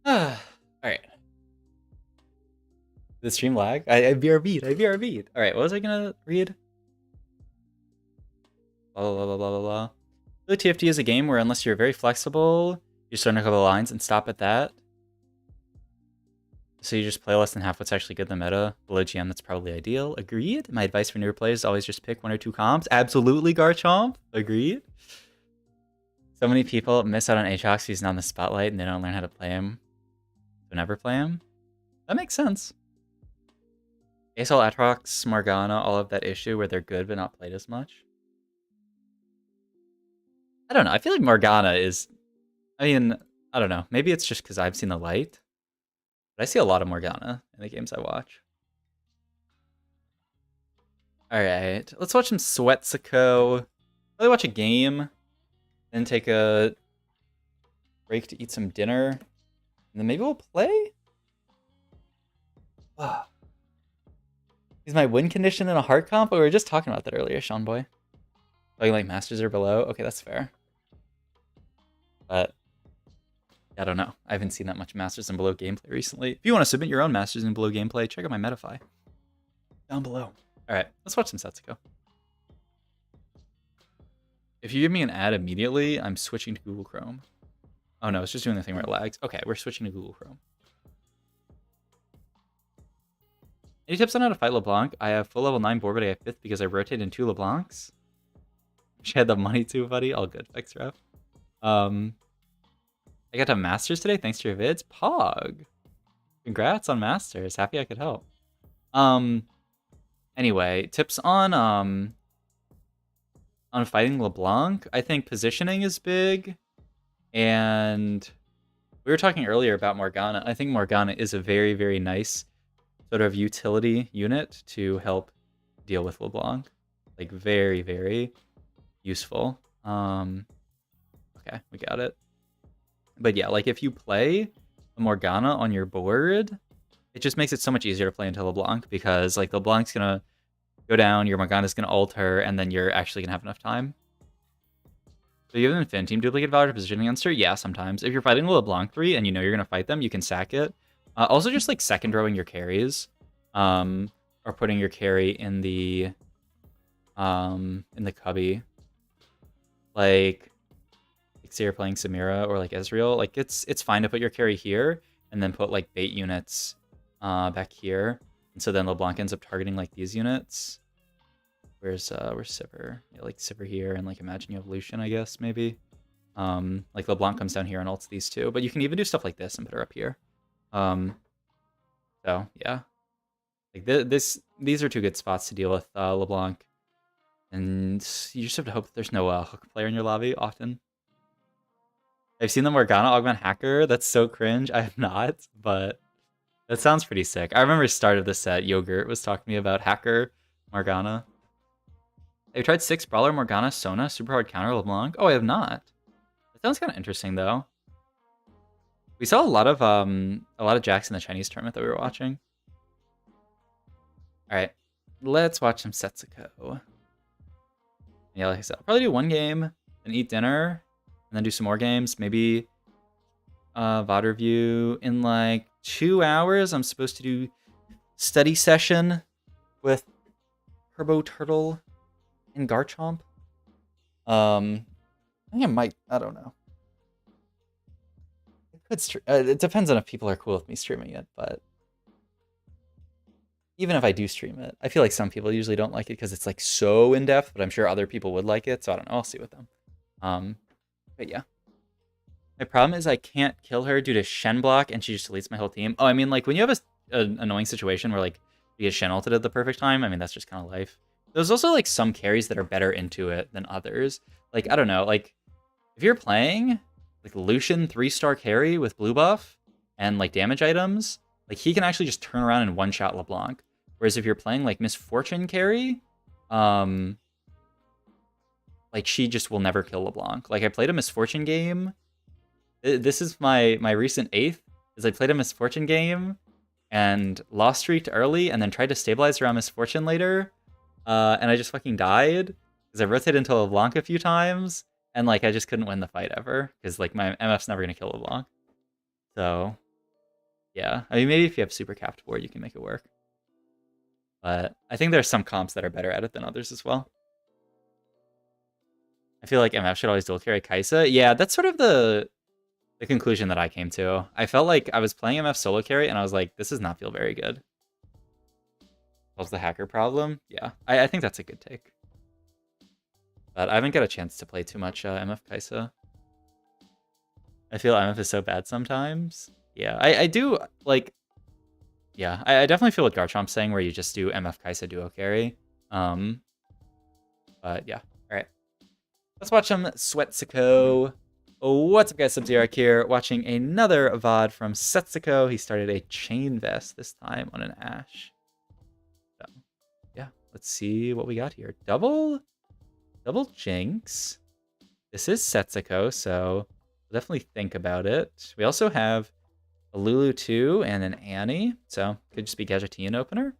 Alright. The stream lag? I BRB'd. I BRB'd. Alright, what was I gonna read? La la la la la la. The TFT is a game where unless you're very flexible, you start a couple of lines and stop at that. So you just play less than half what's actually good in the meta. Below GM, that's probably ideal. Agreed. My advice for newer players is always just pick 1 or 2 comps. Absolutely, Garchomp. Agreed. So many people miss out on Aatrox because he's not in the spotlight and they don't learn how to play him. So never play him. That makes sense. ASL, Aatrox, Morgana, all of that issue where they're good but not played as much. I don't know. I feel like Morgana is... I mean, I don't know. Maybe it's just because I've seen the light. But I see a lot of Morgana in the games I watch. Alright, let's watch some setsuko. Probably watch a game. Then take a break to eat some dinner. And then maybe we'll play? Is my win condition in a hard comp? Oh, we were just talking about that earlier, Sean Boy. Oh, you like Masters or below? Okay, that's fair. But I don't know. I haven't seen that much Masters and below gameplay recently. If you want to submit your own Masters and below gameplay, check out my Metafy down below. All right, let's watch some Setsuko. If you give me an ad immediately, I'm switching to Google Chrome. Oh no, it's just doing the thing where it lags. Okay, we're switching to Google Chrome. Any tips on how to fight LeBlanc? I have full level 9 board, but I have 5th because I rotated in 2 LeBlancs. Wish I had the money too, buddy. All good. Thanks, ref. I got to Masters today thanks to your vids. Pog. Congrats on Masters. Happy I could help. Anyway, tips on fighting LeBlanc. I think positioning is big. And we were talking earlier about Morgana. I think Morgana is a very, very nice sort of utility unit to help deal with LeBlanc. Like very, very useful. Okay, we got it. But yeah, like if you play a Morgana on your board, it just makes it so much easier to play into LeBlanc because like LeBlanc's gonna go down, your Morgana's gonna ult her, and then you're actually gonna have enough time. So you have an Infin Team duplicate value positioning against her? Yeah, sometimes. If you're fighting a LeBlanc 3 and you know you're gonna fight them, you can sack it. Also just like second rowing your carries. Or putting your carry in the cubby. Like say you're playing Samira or like Ezreal, like it's fine to put your carry here and then put like bait units back here. And so then LeBlanc ends up targeting like these units. Where's Sipper? Yeah, like Sipper here, and like imagine you have Lucian, I guess, maybe. Like LeBlanc comes down here and ults these two, but you can even do stuff like this and put her up here. So yeah. Like these are 2 good spots to deal with LeBlanc. And you just have to hope that there's no hook player in your lobby often. I've seen the Morgana augment hacker. That's so cringe. I have not, but that sounds pretty sick. I remember start of the set, Yogurt was talking to me about hacker Morgana. Have you tried 6 Brawler Morgana Sona super hard counter LeBlanc? Oh, I have not. That sounds kind of interesting though. We saw a lot of jacks in the Chinese tournament that we were watching. All right, let's watch some Setsuko. Yeah, like I said, I'll probably do 1 game and eat dinner, and then do some more games. Maybe VOD review in like 2 hours. I'm supposed to do study session with Turbo Turtle and Garchomp. I think I might. I don't know. It depends on if people are cool with me streaming it, but even if I do stream it, I feel like some people usually don't like it because it's like so in depth, but I'm sure other people would like it. So I don't know. I'll see with them. But yeah. My problem is I can't kill her due to Shen block and she just deletes my whole team. Oh, I mean, like when you have an annoying situation where like you get Shen ulted at the perfect time, I mean, that's just kind of life. There's also like some carries that are better into it than others. Like, I don't know, like if you're playing like Lucian 3-star carry with blue buff and like damage items, like he can actually just turn around and one-shot LeBlanc. Whereas if you're playing like Misfortune carry, like she just will never kill LeBlanc. Like I played a Misfortune game. This is my recent 8th, is I played a Misfortune game and lost streaked early and then tried to stabilize around Misfortune later. And I just fucking died because I rotated into LeBlanc a few times and like I just couldn't win the fight ever because like my MF's never gonna kill LeBlanc. So yeah, I mean maybe if you have super capped board you can make it work. But I think there's some comps that are better at it than others as well. I feel like MF should always dual carry Kaisa. Yeah, that's sort of the conclusion that I came to. I felt like I was playing MF solo carry, and I was like, this does not feel very good. Solves the hacker problem. Yeah, I think that's a good take. But I haven't got a chance to play too much MF Kaisa. I feel MF is so bad sometimes. Yeah, I do, like... Yeah, I definitely feel what Garchomp's saying, where you just do MF Kaisa duo carry. But yeah, alright. Let's watch some setsuko. What's up, guys? Sub-Zero here, watching another VOD from setsuko. He started a chain vest this time on an Ashe. So, yeah, let's see what we got here. Double Jinx. This is setsuko, so we'll definitely think about it. We also have a Lulu 2 and an Annie, so could just be Gadgetean opener.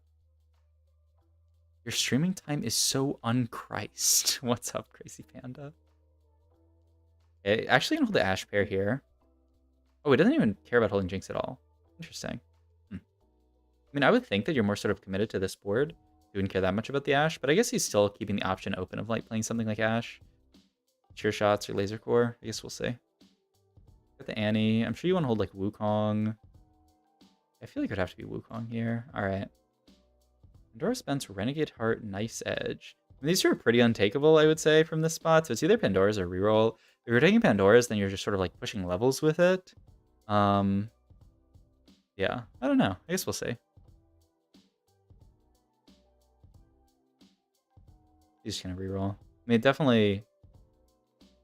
Your streaming time is so unchrist. What's up, Crazy Panda? Okay, actually gonna hold the Ashe pair here. Oh, he doesn't even care about holding Jinx at all. Interesting. I mean, I would think that you're more sort of committed to this board. You wouldn't care that much about the Ashe, but I guess he's still keeping the option open of like playing something like Ashe. Cheer shots or laser core. I guess we'll see. Got the Annie. I'm sure you want to hold like Wukong. I feel like it would have to be Wukong here. Alright. Pandora Spence, Renegade Heart, Nice Edge. I mean, these two are pretty untakeable, I would say, from this spot. So it's either Pandora's or Reroll. If you're taking Pandora's, then you're just sort of like pushing levels with it. Yeah, I don't know. I guess we'll see. He's just gonna reroll. I mean, definitely...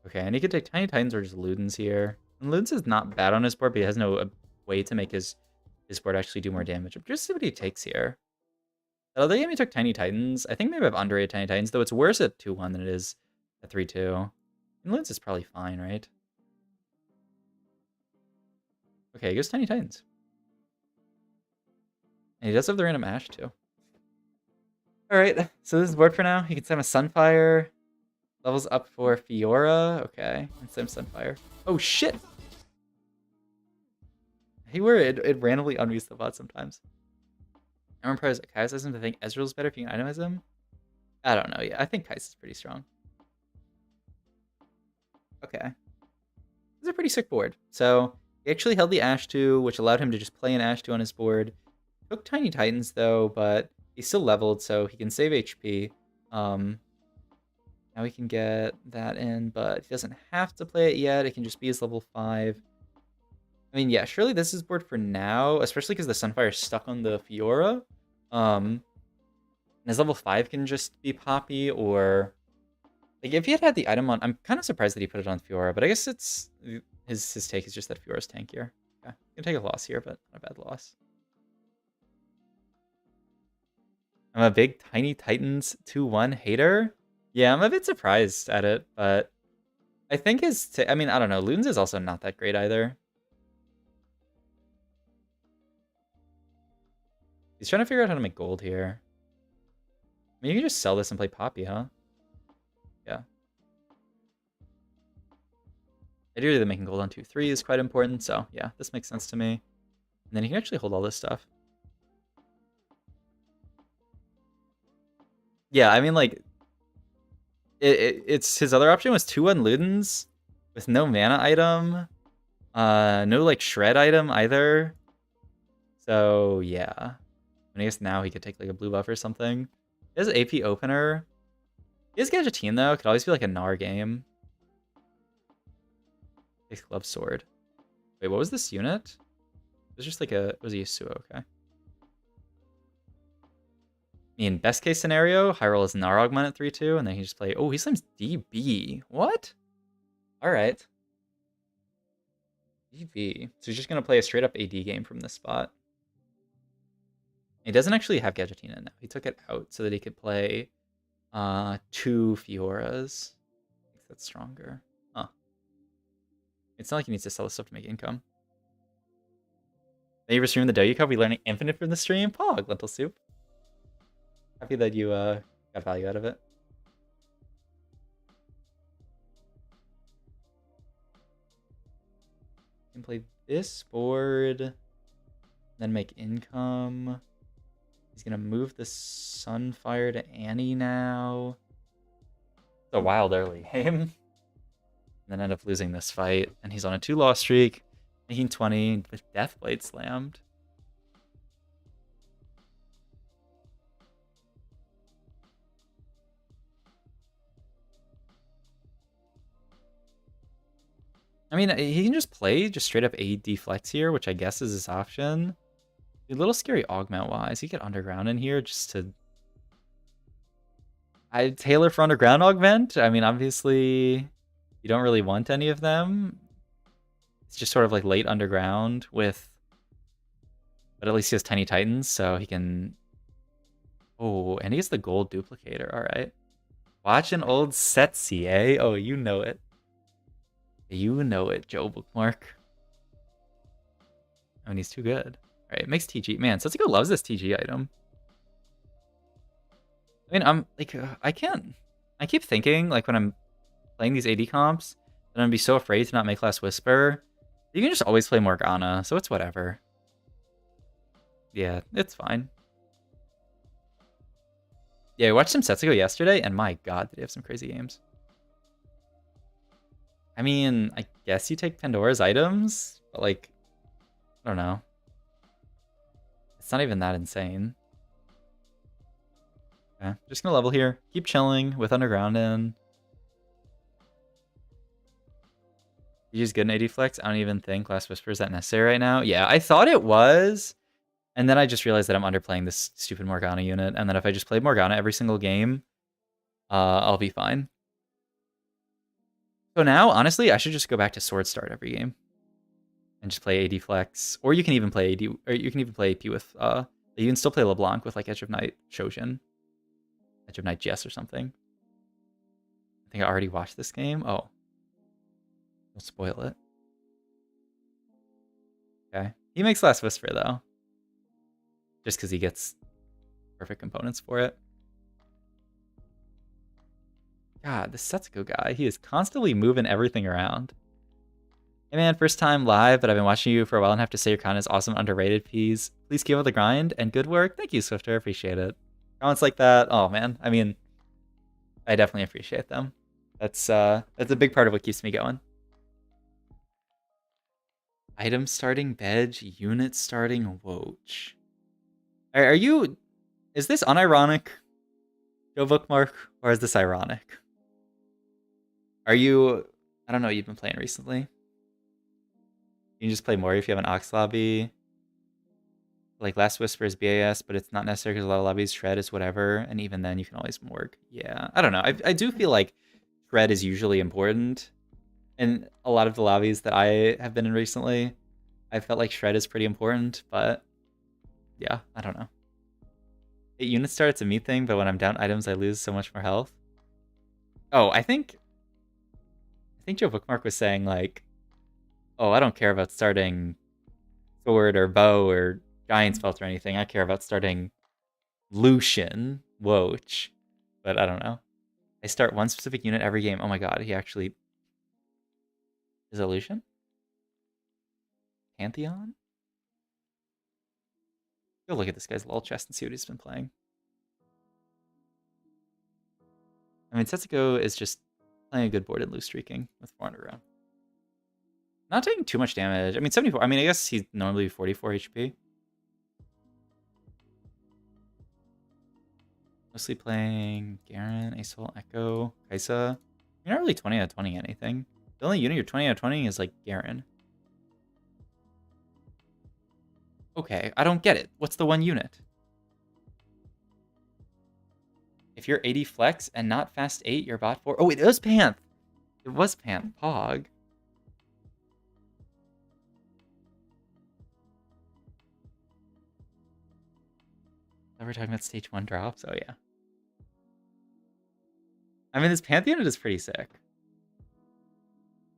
Okay, and he could take Tiny Titans or just Ludens here. And Ludens is not bad on his board, but he has no way to make his board actually do more damage. Just see what he takes here. The other game he took Tiny Titans. I think maybe I've underrated Tiny Titans, though it's worse at 2-1 than it is at 3-2. And Ludens is probably fine, right? Okay, he goes Tiny Titans. And he does have the random Ashe, too. Alright, so this is the board for now. He can send a Sunfire. Levels up for Fiora. Okay, let's send Sunfire. Oh, shit! Hey, where it randomly unmutes the bot sometimes. I'm impressed. Kai's doesn't think Ezreal's better if you can itemize him. I don't know. Yeah, I think Kai's is pretty strong. Okay. This is a pretty sick board. So he actually held the Ashe 2, which allowed him to just play an Ashe 2 on his board. Took Tiny Titans though, but he's still leveled, so he can save HP. Now we can get that in, but he doesn't have to play it yet. It can just be his level 5. I mean, yeah, surely this is board for now, especially because the Sunfire is stuck on the Fiora. And his level 5 can just be Poppy, or... Like, if he had the item on... I'm kind of surprised that he put it on Fiora, but I guess it's... His take is just that Fiora's tankier. Okay, can take a loss here, but not a bad loss. I'm a big Tiny Titans 2-1 hater. Yeah, I'm a bit surprised at it, but... I think I mean, I don't know. Ludens is also not that great either. He's trying to figure out how to make gold here. I mean, you can just sell this and play Poppy, huh? Yeah. Ideally, the making gold on 2-3 is quite important, so yeah, this makes sense to me. And then he can actually hold all this stuff. Yeah, I mean, like... It's his other option was 2-1 Ludens with no mana item. No, like, shred item either. So, yeah. I guess now he could take like a blue buff or something. He has AP opener. He has Gadgetean though. Could always be like a Gnar game. Takes Club Sword. Wait, what was this unit? It was just like it was a Yasuo, okay. I mean, best case scenario, Hyrule is Gnar Augment at 3-2, and then he just play... Oh, he slams DB. What? Alright. DB. So he's just going to play a straight up AD game from this spot. He doesn't actually have Gadgetean in now. He took it out so that he could play 2 Fioras. I think that's stronger. Huh. It's not like he needs to sell this stuff to make income. Thank you for streaming the Douyu Cup. We learning infinite from the stream. Pog, lentil soup. Happy that you got value out of it. You can play this board, then make income. He's gonna move the Sunfire to Annie now. It's a wild early game. then end up losing this fight. And he's on a 2-loss streak, making 20 with Deathblade slammed. I mean, he can just play just straight up AD flex here, which I guess is his option. A little scary augment-wise. He could underground in here just to... I'd tailor for underground augment. I mean, obviously, you don't really want any of them. It's just sort of like late underground with... But at least he has Tiny Titans, so he can... Oh, and he has the gold duplicator. All right. Watch an old Setsi, eh? Oh, you know it. You know it, Joe Bookmark. I mean, he's too good. All right, makes TG. Man, Setsuko loves this TG item. I mean, I'm like, I keep thinking, like, when I'm playing these AD comps, that I'm gonna be so afraid to not make Last Whisper. You can just always play Morgana, so it's whatever. Yeah, it's fine. Yeah, I watched some Setsuko yesterday, and my god, did he have some crazy games. I mean, I guess you take Pandora's items, but like, I don't know. It's not even that insane. Okay, just gonna level here. Keep chilling with Underground in. You use good in AD Flex? I don't even think Last Whisper is that necessary right now. Yeah, I thought it was. And then I just realized that I'm underplaying this stupid Morgana unit. And that if I just played Morgana every single game, I'll be fine. So now, honestly, I should just go back to Sword Start every game. And just play AD Flex. Or you can even play AD, or you can even play AP with, you can still play LeBlanc with like Edge of Night Shojin. Edge of Night Jess or something. I think I already watched this game. Oh. Don't spoil it. Okay. He makes Last Whisper, though. Just because he gets perfect components for it. God, this Setsuko guy, he is constantly moving everything around. Hey man, first time live, but I've been watching you for a while and have to say your content is awesome, underrated. Please keep up the grind and good work. Thank you, Swifter. Appreciate it. Comments like that, oh man. I mean, I definitely appreciate them. That's a big part of what keeps me going. Item starting Bedge, unit starting Woach. Are you... Is this unironic, Joe Bookmark, or is this ironic? Are you... I don't know what you've been playing recently. You can just play more if you have an Ox lobby. Like Last Whisper is BAS, but it's not necessary because a lot of lobbies Shred is whatever, and even then you can always morgue. Yeah, I don't know. I do feel like Shred is usually important. In a lot of the lobbies that I have been in recently, I felt like Shred is pretty important, but yeah, I don't know. 8 unit start, it's a me thing, but when I'm down items, I lose so much more health. Oh, I think Joe Bookmark was saying like, oh, I don't care about starting sword or bow or giant's belt or anything. I care about starting Lucian, Woach, but I don't know. I start one specific unit every game. Oh my god, he actually... Is it Lucian? Pantheon? Go look at this guy's lol chest and see what he's been playing. I mean, Setsuko is just playing a good board and loose streaking with 400 round. Not taking too much damage. I mean, 74. I mean, I guess he's normally 44 HP. Mostly playing Garen, Asol, Echo, Kaisa. You're not really 20 out of 20 anything. The only unit you're 20 out of 20 is like Garen. Okay, I don't get it. What's the one unit? If you're 80 flex and not fast 8, you're bot 4. Oh, it was Panth. It was Panth. Pog. Now we're talking about stage 1 drops? Oh, yeah. I mean, this Panth unit is pretty sick.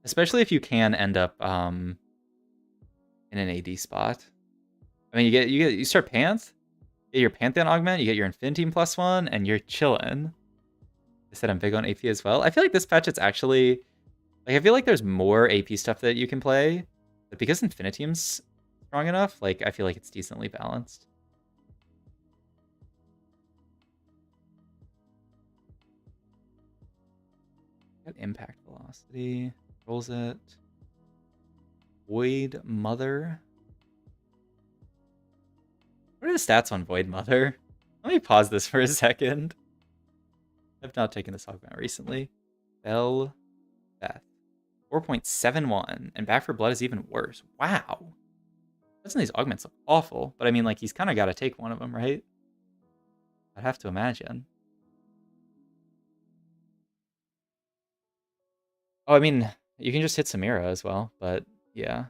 Especially if you can end up in an AD spot. I mean, you start Panth, get your Pantheon augment, you get your Infinity +1, and you're chillin'. I said I'm big on AP as well. I feel like this patch, it's actually... Like, I feel like there's more AP stuff that you can play. But because Infinitium's strong enough, like, I feel like it's decently balanced. Got impact velocity. controls it. Void Mother. What are the stats on Void Mother? Let me pause this for a second. I've not taken this augment recently. Bell Beth. 4.71. And Back for Blood is even worse. Wow. Doesn't these augments look awful? But I mean, like, he's kind of got to take one of them, right? I'd have to imagine. Oh, I mean, you can just hit Samira as well, but yeah.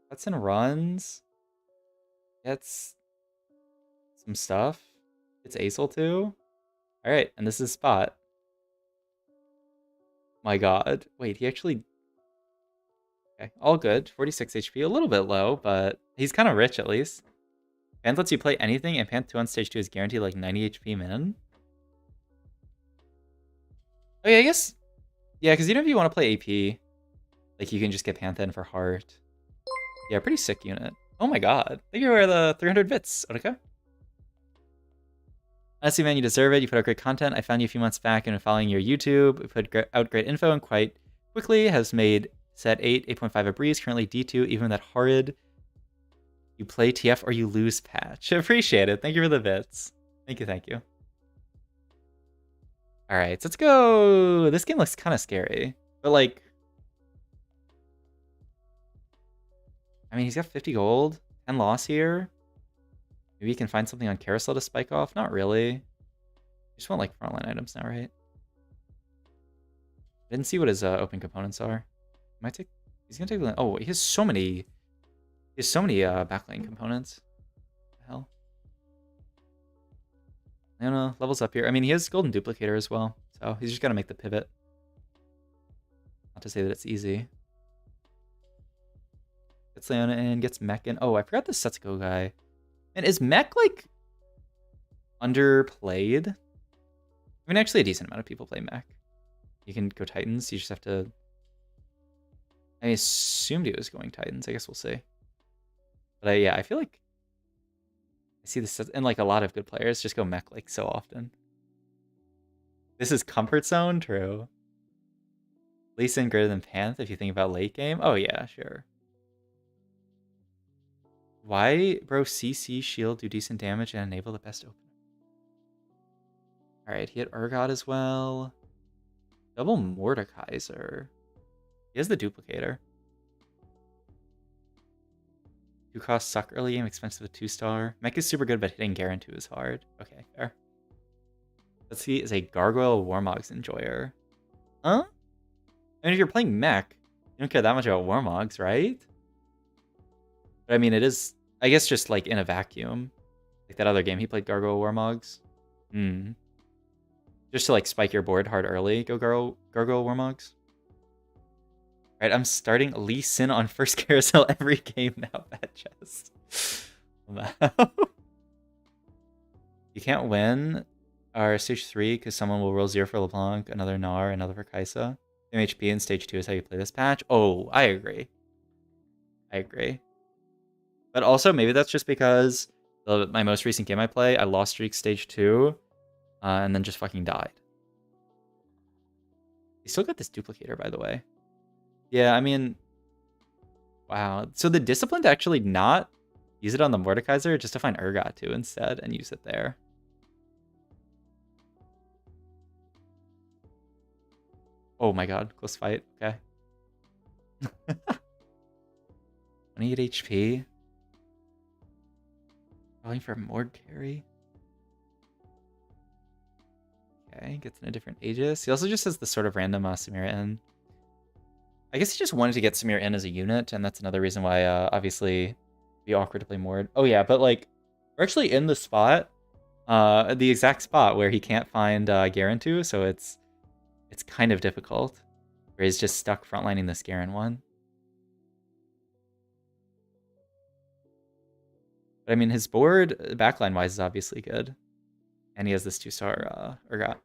Hudson runs. Gets some stuff. It's Aesol too. Alright, and this is Spot. My god. Wait, he actually... Okay, all good. 46 HP, a little bit low, but he's kind of rich at least. Panth lets you play anything, and Panth 2 on stage 2 is guaranteed like 90 HP min. Oh yeah, I guess... Yeah, because even if you want to play AP, like you can just get Panth in for heart. Yeah, pretty sick unit. Oh my god. Thank you for the 300 bits, Otika. Honestly, man, you deserve it. You put out great content. I found you a few months back and following your YouTube. We put out great info and quite quickly has made set 8, 8.5 a breeze, currently D2, even with that horrid you play TF or you lose patch. Appreciate it. Thank you for the bits. Thank you, thank you. Alright, so let's go. This game looks kind of scary. But like... I mean, he's got 50 gold. 10 loss here. Maybe you can find something on Carousel to spike off. Not really. You just want like frontline items now, right? I didn't see what his open components are. Might take... He's gonna take... Oh, he has so many... He has so many backlane components. What the hell? I don't know. Levels up here. I mean, he has Golden Duplicator as well. So he's just gotta make the pivot. Not to say that it's easy. Gets Leona in, gets Mech in. Oh, I forgot the Setsuko guy. And is Mech, like, underplayed? I mean, actually a decent amount of people play Mech. You can go Titans, you just have to... I assumed he was going Titans, I guess we'll see. But yeah, I feel like... I see this, and like a lot of good players just go Mech, like, so often. This is Comfort Zone? True. Lee Sin greater than Panth if you think about late game? Oh yeah, sure. Why, bro, CC shield do decent damage and enable the best opener? Alright, he had Urgot as well. Double Mordekaiser. He has the Duplicator. 2 costs suck early game, expensive with 2-star. Mech is super good, but hitting Garen 2 is hard. Okay, fair. Let's see, is a Gargoyle Warmog's enjoyer. Huh? I mean, if you're playing Mech, you don't care that much about Warmogs, right? But I mean, it is, I guess, just like in a vacuum. Like that other game he played Gargoyle Warmogs. Just to like spike your board hard early, go Gargoyle Warmogs. Alright, I'm starting Lee Sin on first carousel every game now, bad chest. You can't win our stage 3 because someone will roll 0 for LeBlanc, another Gnar, another for Kaisa. MHP in stage 2 is how you play this patch. Oh, I agree. I agree. But also, maybe that's just because my most recent game I play, I lost streak stage 2, and then just fucking died. He still got this duplicator, by the way. Yeah, I mean... Wow. So the discipline to actually not use it on the Mordekaiser, just to find Urgot too instead, and use it there. Oh my god, close fight. Okay. 28 HP. Calling for Mord carry. Okay, gets in a different Aegis. He also just has the sort of random Samira in. I guess he just wanted to get Samira in as a unit, and that's another reason why, obviously, it'd be awkward to play Mord. Oh yeah, but like, we're actually in the spot, the exact spot where he can't find Garen 2, so it's kind of difficult. Where he's just stuck frontlining this Garen one. But I mean, his board, backline-wise, is obviously good. And he has this 2-star Urgot.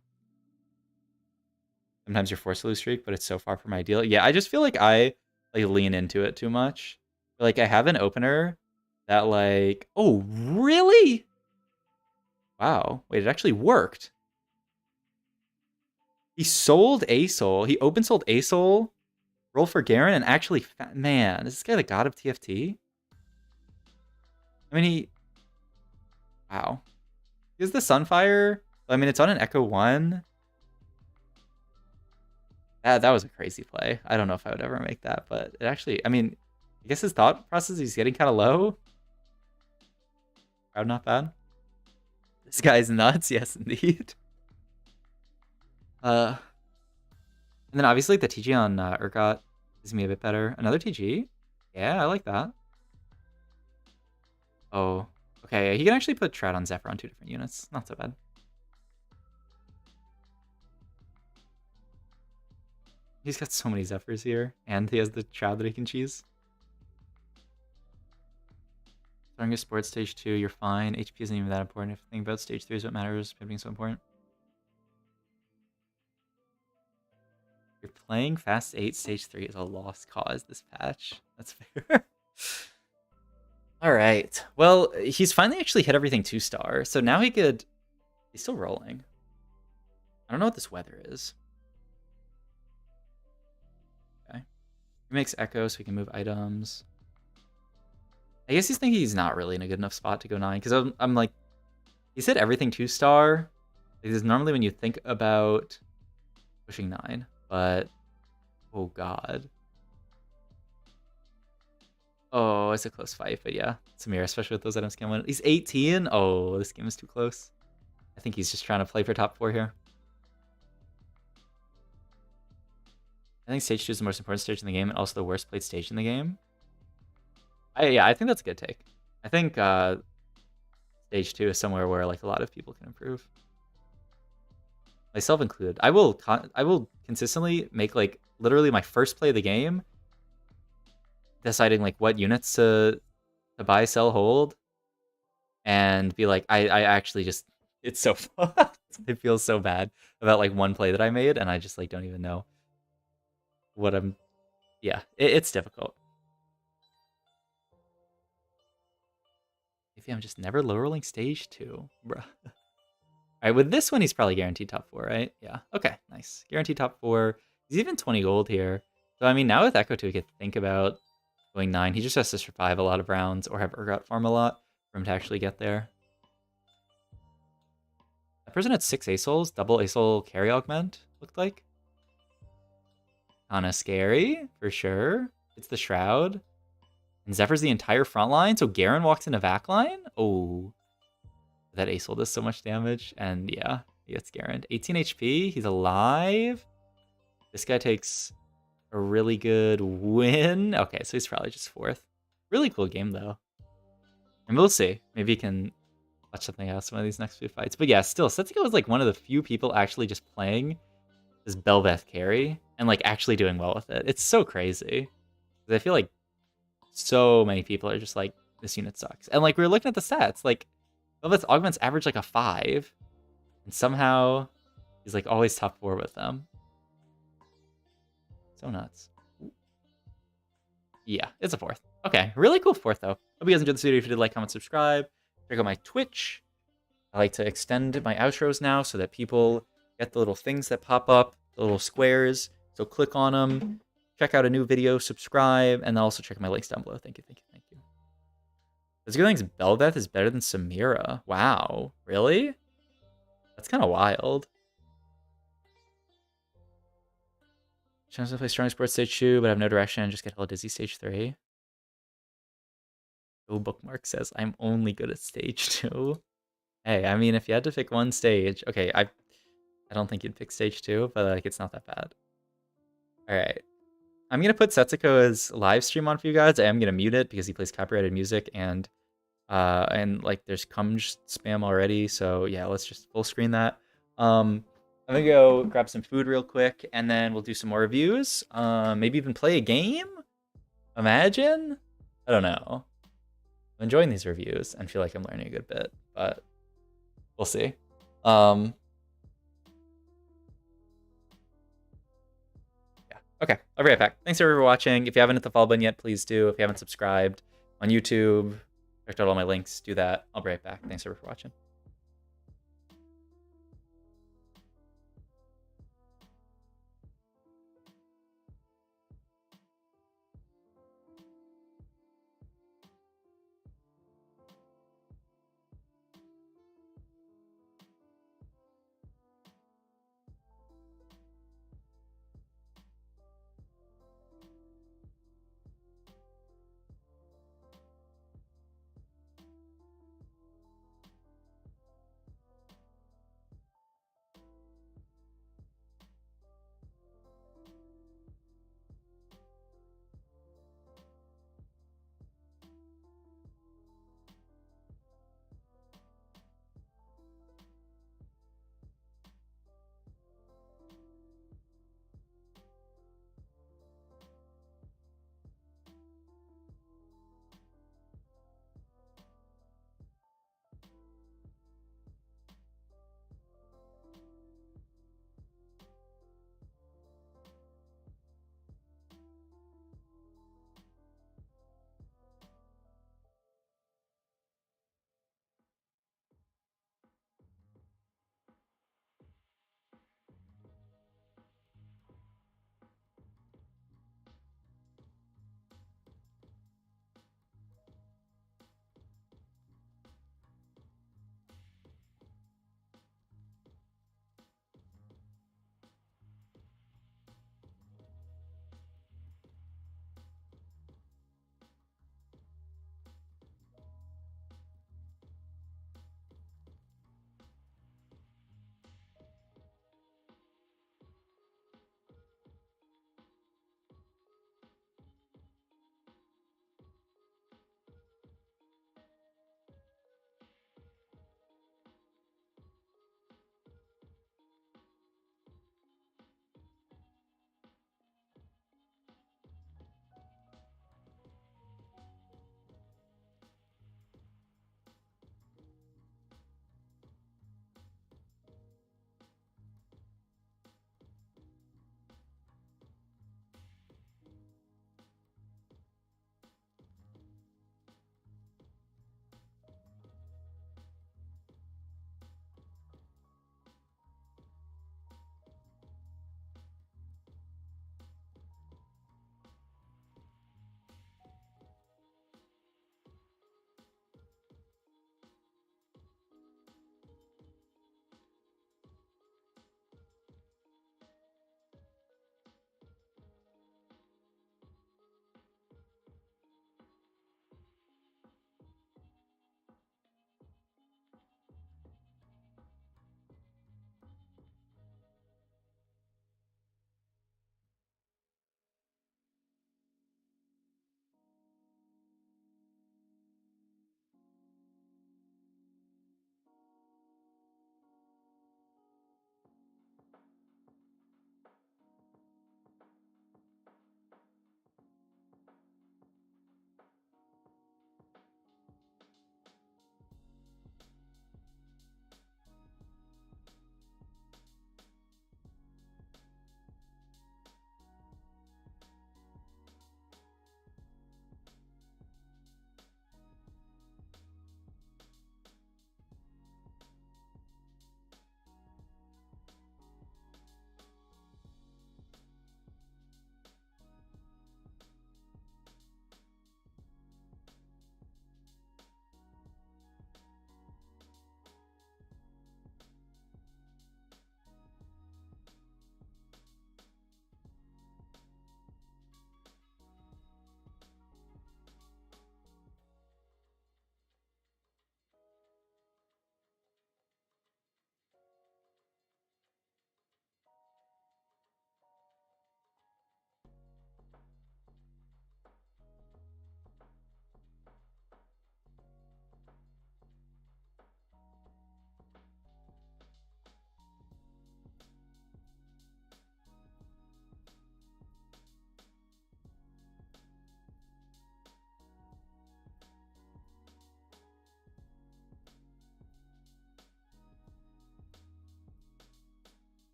Sometimes you're forced to lose streak, but it's so far from ideal. Yeah, I just feel like I lean into it too much. Like, I have an opener that like... Oh, really? Wow. Wait, it actually worked. He sold Aesol. He open sold Aesol roll for Garen and actually, man, is this guy the god of TFT? I mean, wow. He has the Sunfire. I mean, it's on an Echo 1. That was a crazy play. I don't know if I would ever make that, but it actually, I mean, I guess his thought process, he's getting kind of low. Crowd not bad. This guy's nuts. Yes, indeed. And then obviously the TG on Urgot is me a bit better. Another TG? Yeah, I like that. Oh, okay. He can actually put Trout on Zephyr on 2 different units. Not so bad. He's got so many Zephyrs here, and he has the Trout that he can cheese. Starting your sports stage 2, you're fine. HP isn't even that important. If you think about stage 3 is what matters, being so important. You're playing Fast 8, Stage 3 is a lost cause this patch. That's fair. Alright. Well, he's finally actually hit everything 2-star, so now he could... He's still rolling. I don't know what this weather is. Okay. He makes Echo so he can move items. I guess he's thinking he's not really in a good enough spot to go 9, because I'm like... He's hit everything 2-star. Because normally when you think about pushing 9, but... Oh, God. Oh, it's a close fight, but yeah. Samir, especially with those items, can win. He's 18? Oh, this game is too close. I think he's just trying to play for top 4 here. I think stage 2 is the most important stage in the game and also the worst played stage in the game. Yeah, I think that's a good take. I think stage 2 is somewhere where like a lot of people can improve. Myself included. I will consistently make like literally my first play of the game deciding like what units to buy, sell, hold, and be like, I actually just, it's so fun. It feels so bad about like one play that I made, and I just like don't even know what I'm. Yeah, it's difficult. Maybe I'm just never low rolling stage 2, bruh. All right, with this one, he's probably guaranteed top 4, right? Yeah. Okay, nice. Guaranteed top 4. He's even 20 gold here. So I mean, now with Echo 2, he could think about going 9. He just has to survive a lot of rounds or have Urgot farm a lot for him to actually get there. That person had 6 Asols, double Asol carry augment, looked like. Kinda scary, for sure. It's the Shroud. And Zephyr's the entire front line, so Garen walks into back line? Oh. That Asol does so much damage, and yeah, he gets Garen. 18 HP, he's alive. This guy takes a really good win. Okay, so he's probably just 4th. Really cool game, though. And we'll see. Maybe he can watch something else one of these next few fights. But yeah, still, setsuko was like one of the few people actually just playing this Bel'Veth carry and like actually doing well with it. It's so crazy. I feel like so many people are just like, this unit sucks. And like we were looking at the stats, like Bel'Veth's augments average like a 5. And somehow he's like always top 4 with them. So nuts. Yeah, it's a 4th. Okay, really cool 4th though. Hope you guys enjoyed this video. If you did, like, comment, subscribe. Check out my Twitch. I like to extend my outros now so that people get the little things that pop up, the little squares. So click on them, check out a new video, subscribe, and then also check my links down below. Thank you, thank you, thank you. Setsuko thinks Bel'Veth is better than Samira. Wow, really? That's kind of wild. Chance to play strong sports stage 2, but I have no direction. Just get hella dizzy stage 3. Oh, Bookmark says, I'm only good at stage 2. Hey, I mean, if you had to pick one stage... Okay, I don't think you'd pick stage 2, but like, it's not that bad. Alright. I'm going to put Setsuko's live stream on for you guys. I am going to mute it because he plays copyrighted music and like there's cum spam already. So yeah, let's just full screen that. I'm gonna go grab some food real quick and then we'll do some more reviews. Maybe even play a game? Imagine? I don't know. I'm enjoying these reviews and feel like I'm learning a good bit, but we'll see. Yeah. Okay, I'll be right back. Thanks everyone for watching. If you haven't hit the follow button yet, please do. If you haven't subscribed on YouTube, checked out all my links, do that. I'll be right back. Thanks everyone for watching.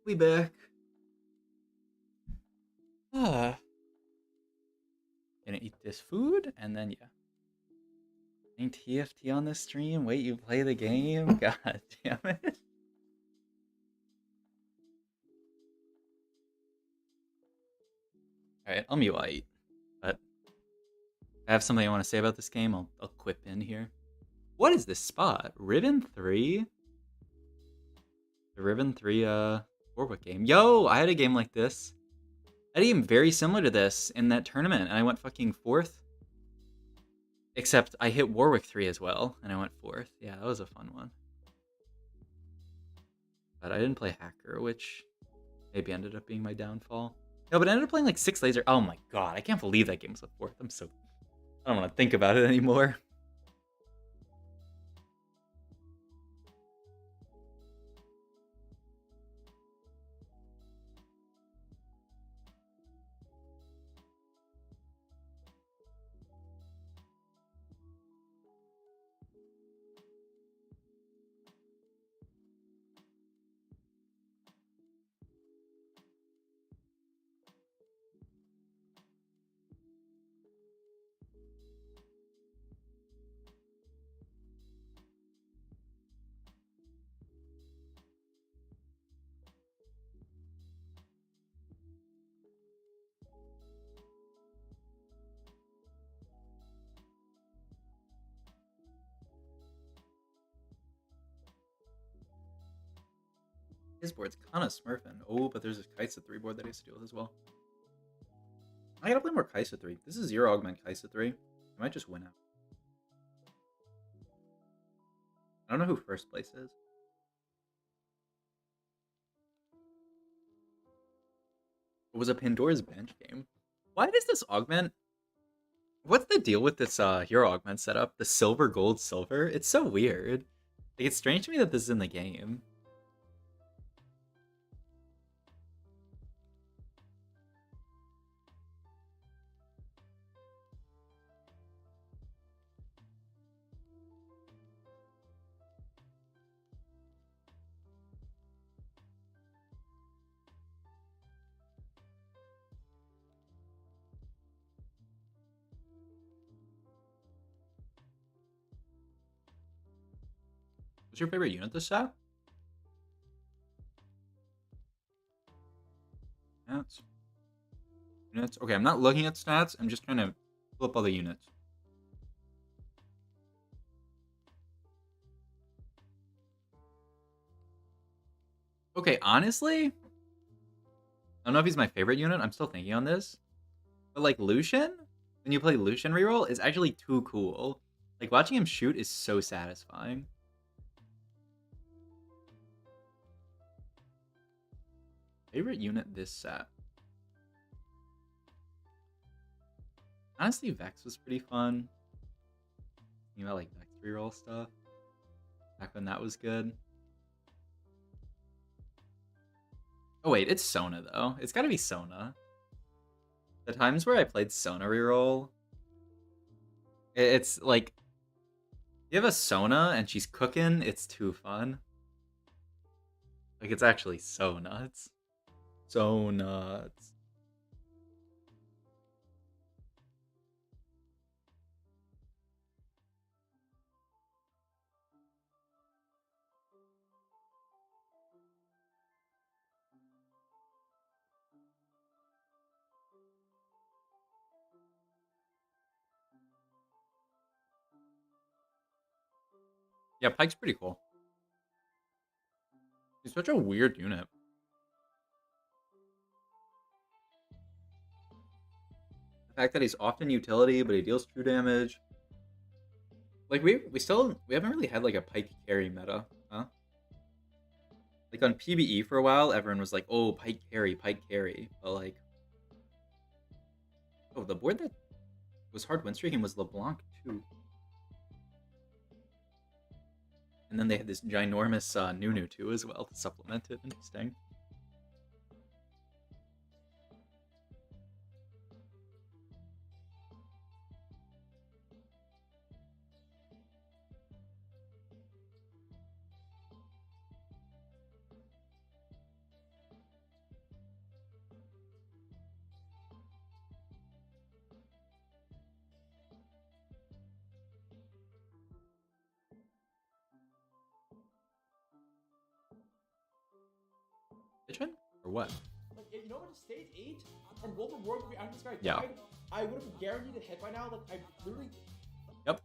We back. Gonna eat this food and then yeah. Ain't TFT on this stream? Wait, you play the game? God damn it. Alright, I'll mute while I eat. But I have something I want to say about this game. I'll quip in here. What is this spot? Ribbon 3? The Ribbon 3 Warwick game. Yo, I had a game like this. I had a game very similar to this in that tournament, and I went fucking 4th. Except I hit Warwick 3 as well, and I went 4th. Yeah, that was a fun one. But I didn't play Hacker, which maybe ended up being my downfall. No, but I ended up playing like 6 Laser. Oh my god, I can't believe that game was a 4th. I don't want to think about it anymore. His board's kind of smurfing. Oh, but there's a Kaisa 3 board that I used to deal with as well. I gotta play more Kaisa 3. This is 0 augment Kaisa 3. I might just win out. I don't know who first place is. It was a Pandora's Bench game. Why does this augment... What's the deal with this hero augment setup? The silver, gold, silver? It's so weird. Like, it's strange to me that this is in the game. What's your favorite unit this set? Stats. Units. Okay, I'm not looking at stats. I'm just trying to flip all the units. Okay, honestly, I don't know if he's my favorite unit. I'm still thinking on this. But like Lucian, when you play Lucian reroll, is actually too cool. Like watching him shoot is so satisfying. Favorite unit this set? Honestly, Vex was pretty fun. You know, like Vex reroll stuff. Back when that was good. Oh wait, it's Sona though. It's gotta be Sona. The times where I played Sona reroll, it's like, you have a Sona and she's cooking, it's too fun. Like, it's actually so nuts. So nuts. Yeah, Pike's pretty cool. He's such a weird unit. The fact that he's often utility, but he deals true damage. Like, we haven't really had like a Pike carry meta, huh? Like on PBE for a while, everyone was like, oh, Pike carry, Pike carry. But like, oh, the board that was hard win streaking was LeBlanc too. And then they had this ginormous Nunu too as well to supplement it. Interesting. Kitchen? Or what? Like, if, you know, when stage 8 and World of War, after this guy Yeah. died, I would have guaranteed a hit by now. Like, I literally. Yep.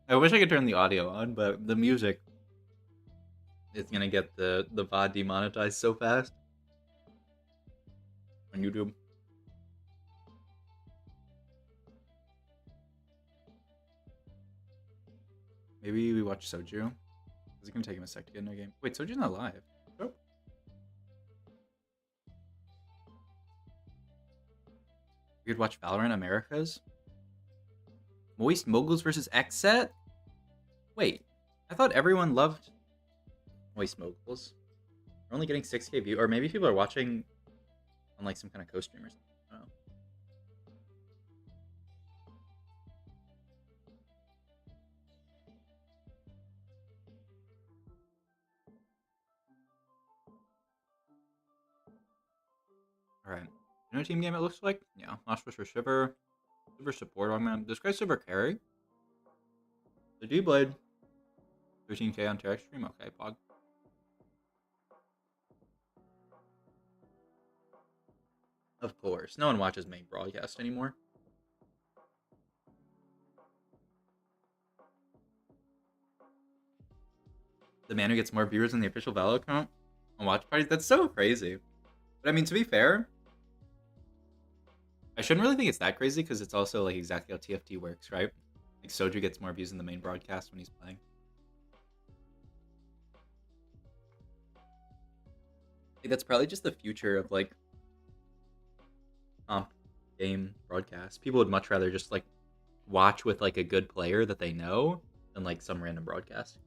I wish I could turn the audio on, but the music is gonna get the VOD demonetized so fast on YouTube. Maybe we watch Soju. Is it gonna take him a sec to get into a game? Wait, Soju's not live. Oh. We could watch Valorant Americas. Moist Moguls versus Xset? Wait, I thought everyone loved Moist Moguls. We're only getting 6K views, or maybe people are watching on like some kind of co-stream or something. I don't know. Alright. You know what team game it looks like? Yeah. Monstrous for Shiver. Super support augment. This guy's super carry. The D-Blade. 13K on Terrex stream? Okay, Pog. Of course. No one watches main broadcast anymore. The man who gets more viewers than the official Valo account on watch parties? That's so crazy. But I mean, to be fair, I shouldn't really think it's that crazy because it's also like exactly how TFT works, right? Like Soju gets more views in the main broadcast when he's playing. Like, that's probably just the future of like game broadcast. People would much rather just like watch with like a good player that they know than like some random broadcast.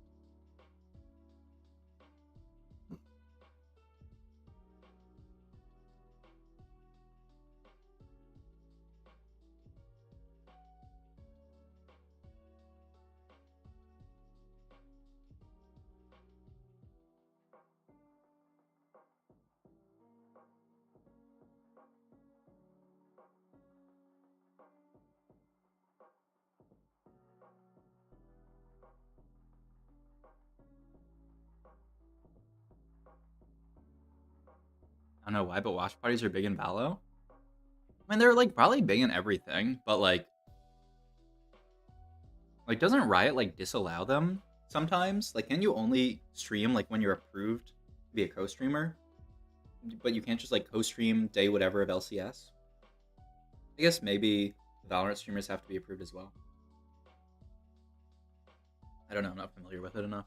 I don't know why, but watch parties are big in Valo. I mean, they're like probably big in everything, but like doesn't Riot like disallow them sometimes? Like, can you only stream like when you're approved to be a co-streamer, but you can't just like co-stream day whatever of LCS? I guess maybe Valorant streamers have to be approved as well. I don't know. I'm not familiar with it enough.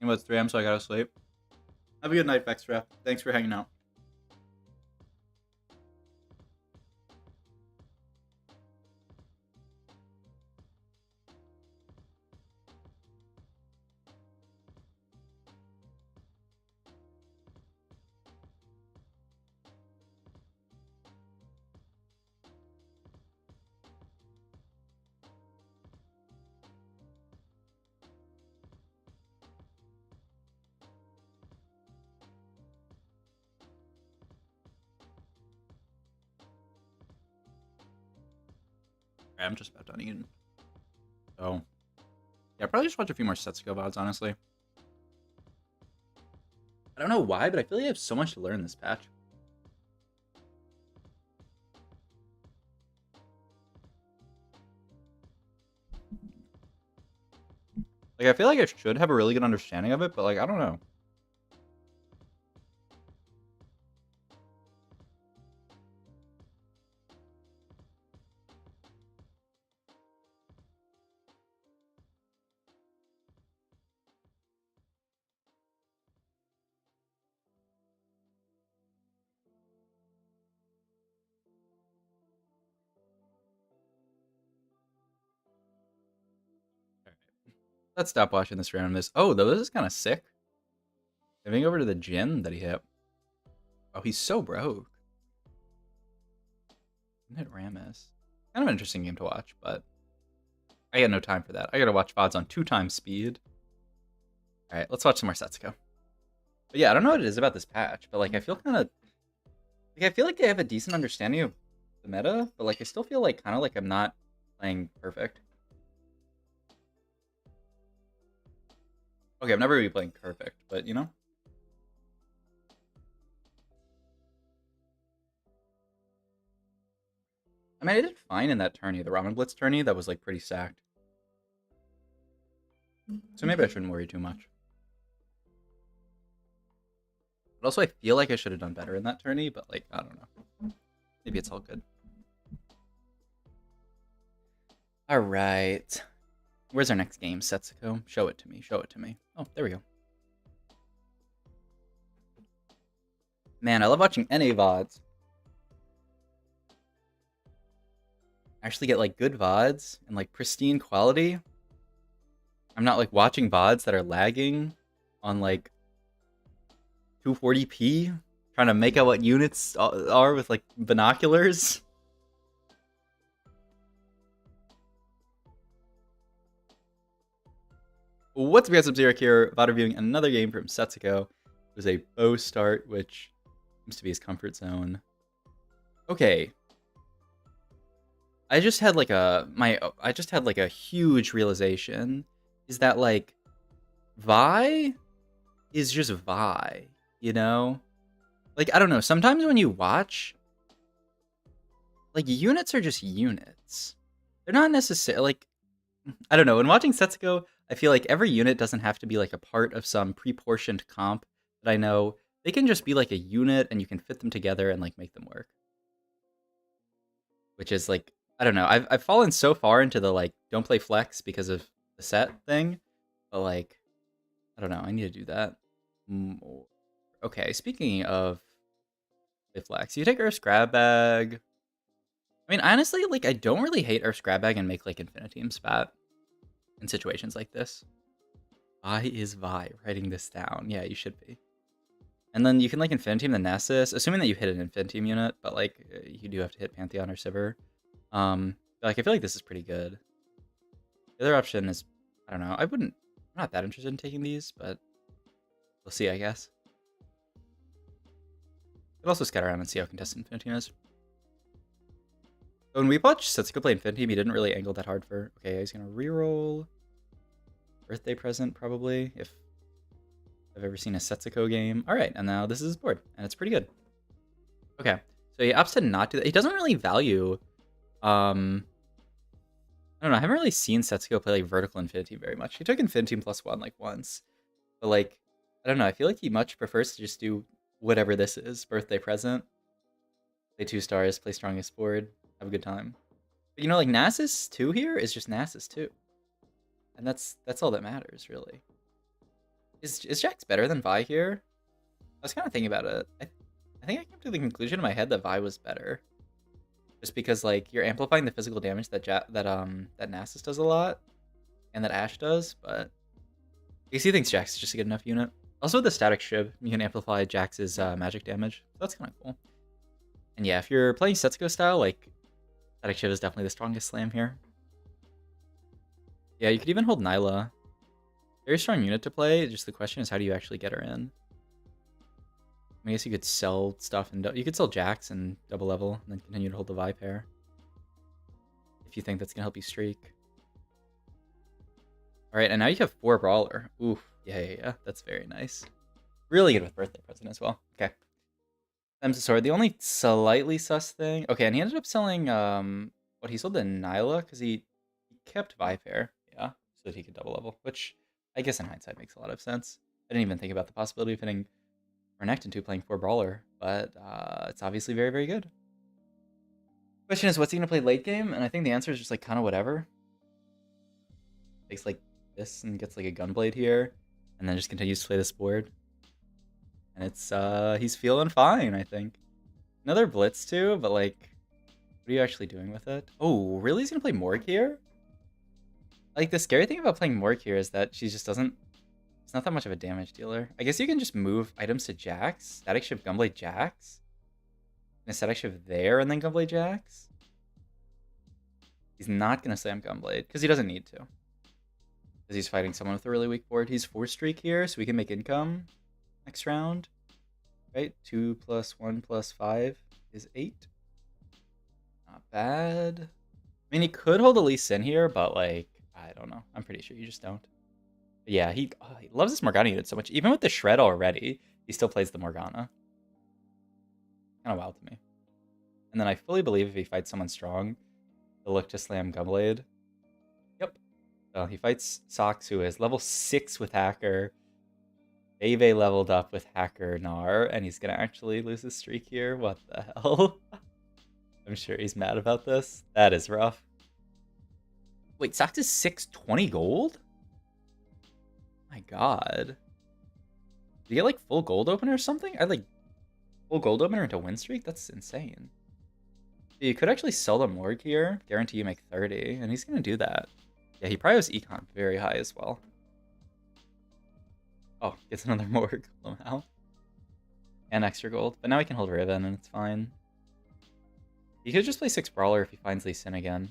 It's 3 a.m., so I gotta sleep. Have a good night, Vextra. Thanks for hanging out. I'm just about done eating. So, yeah, probably just watch a few more setsuko VODs, honestly. I don't know why, but I feel like I have so much to learn this patch. Like, I feel like I should have a really good understanding of it, but, like, I don't know. Let's stop watching this randomness. Oh, though, this is kind of sick. Moving over to the gym that he hit. Oh, he's so broke. Hit Rammus. Kind of an interesting game to watch, but I got no time for that. I gotta watch VODs on 2x speed. Alright, let's watch some more Setsuko. But yeah, I don't know what it is about this patch, but like I feel kind of... Like, I feel like they have a decent understanding of the meta, but like I still feel like kind of like I'm not playing perfect. Okay, I'm never really playing perfect, but you know? I mean, I did fine in that tourney, the Ramen Blitz tourney, that was like pretty stacked. So maybe I shouldn't worry too much. But also I feel like I should have done better in that tourney, but like, I don't know. Maybe it's all good. Alright. Where's our next game, Setsuko? Show it to me, show it to me. Oh, there we go. Man, I love watching NA VODs. Actually get like good VODs and like pristine quality. I'm not like watching VODs that are lagging on like 240p, trying to make out what units are with like binoculars. What's up guys, I'm Zero here, VOD reviewing another game from Setsuko. It was a bow start, which seems to be his comfort zone. Okay. I just had like a huge realization is that like Vi is just Vi, you know? Like I don't know, sometimes when you watch like units are just units. They're not necessarily like I don't know, when watching Setsuko, I feel like every unit doesn't have to be like a part of some pre-portioned comp that I know. They can just be like a unit and you can fit them together and like make them work. Which is like I don't know. I've fallen so far into the like don't play flex because of the set thing, but like I don't know. I need to do that more. Okay, speaking of play flex, you take Earth's grab bag. I mean, honestly, like I don't really hate Earth's grab bag and make like Infiniteam spat in situations like this. Vi is Vi. Writing this down. Yeah, you should be. And then you can like Infiniteam the Nessus, assuming that you hit an Infiniteam unit, but like you do have to hit Pantheon or Sivir. Like I feel like this is pretty good. The other option is, I don't know. I'm not that interested in taking these, but we'll see, I guess. Could also scout around and see how contested Infiniteam is. When we watched Setsuko play Infiniteam, he didn't really angle that hard for. Okay, he's gonna reroll. Birthday present probably, if I've ever seen a Setsuko game. All right, and now this is his board, and it's pretty good. Okay, so he opts to not do that. He doesn't really value. I don't know. I haven't really seen Setsuko play like vertical Infiniteam very much. He took Infiniteam +1 like once, but like I don't know. I feel like he much prefers to just do whatever this is. Birthday present. Play 2 stars. Play strongest board. Have a good time. But you know, like Nasus 2 here is just Nasus 2, and that's all that matters really. Is Jax better than Vi here? I was kind of thinking about it. I think I came to the conclusion in my head that Vi was better, just because like you're amplifying the physical damage that that Nasus does a lot, and that Ashe does. But AC thinks Jax is just a good enough unit. Also, with the static shib, you can amplify Jax's magic damage. So that's kind of cool. And yeah, if you're playing Setsuko style, like static shib is definitely the strongest slam here. Yeah, you could even hold Nyla. Very strong unit to play. Just the question is, how do you actually get her in? I guess you could sell stuff and you could sell Jax and double level and then continue to hold the Vi pair. If you think that's gonna help you streak. Alright, and now you have 4 Brawler. Ooh, yeah. That's very nice. Really good with Birthday Present as well. Okay. Them's a sword. The only slightly sus thing. Okay, and he ended up selling what he sold to Nyla because he kept Vi pair, yeah, so that he could double level, which I guess in hindsight makes a lot of sense. I didn't even think about the possibility of hitting Renekton 2 playing 4 Brawler, but it's obviously very, very good. Question is, what's he going to play late game? And I think the answer is just like kind of whatever. Takes like this and gets like a Gunblade here, and then just continues to play this board. And it's, he's feeling fine, I think. Another Blitz too, but like, what are you actually doing with it? Oh, really? He's going to play Morg here? Like, the scary thing about playing Morg here is that she just doesn't... It's not that much of a damage dealer. I guess you can just move items to Jax. Static Shift Gunblade Jax. And a Static Shift there and then Gunblade Jax. He's not going to slam Gunblade because he doesn't need to. Because he's fighting someone with a really weak board. He's 4 streak here, so we can make income next round. Right? 2 + 1 + 5 is 8. Not bad. I mean, he could hold a Lee Sin here, but, like, I don't know. I'm pretty sure you just don't. But yeah, he loves this Morgana unit so much. Even with the Shred already, he still plays the Morgana. Kind of wild to me. And then I fully believe if he fights someone strong, he'll look to slam Gunblade. Yep. So he fights Sox, who is level 6 with Hacker. Ave leveled up with Hacker Gnar, and he's going to actually lose his streak here. What the hell? I'm sure he's mad about this. That is rough. Wait, Sox is 620 gold? My god. Did you get like full gold opener or something? I like full gold opener into win streak? That's insane. You could actually sell the Morg here. Guarantee you make 30, and he's going to do that. Yeah, he probably has econ very high as well. Oh, gets another Morg somehow. And extra gold. But now he can hold Riven, and it's fine. He could just play 6 Brawler if he finds Lee Sin again.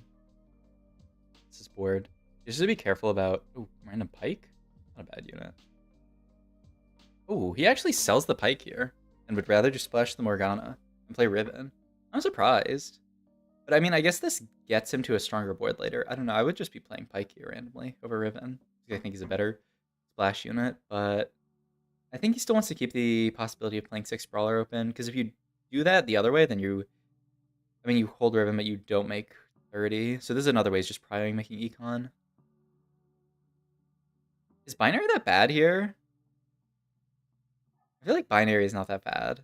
It's his board. You just have to be careful about... Ooh, random Pike? Not a bad unit. Ooh, he actually sells the Pike here. And would rather just splash the Morgana and play Riven. I'm surprised. But I mean, I guess this gets him to a stronger board later. I don't know, I would just be playing Pike here randomly over Riven. I think he's a better splash unit, but I think he still wants to keep the possibility of playing 6 Brawler open, because if you do that the other way, then you hold Riven, but you don't make 30. So this is another way, is just prioring making econ. Is binary that bad here? I feel like binary is not that bad.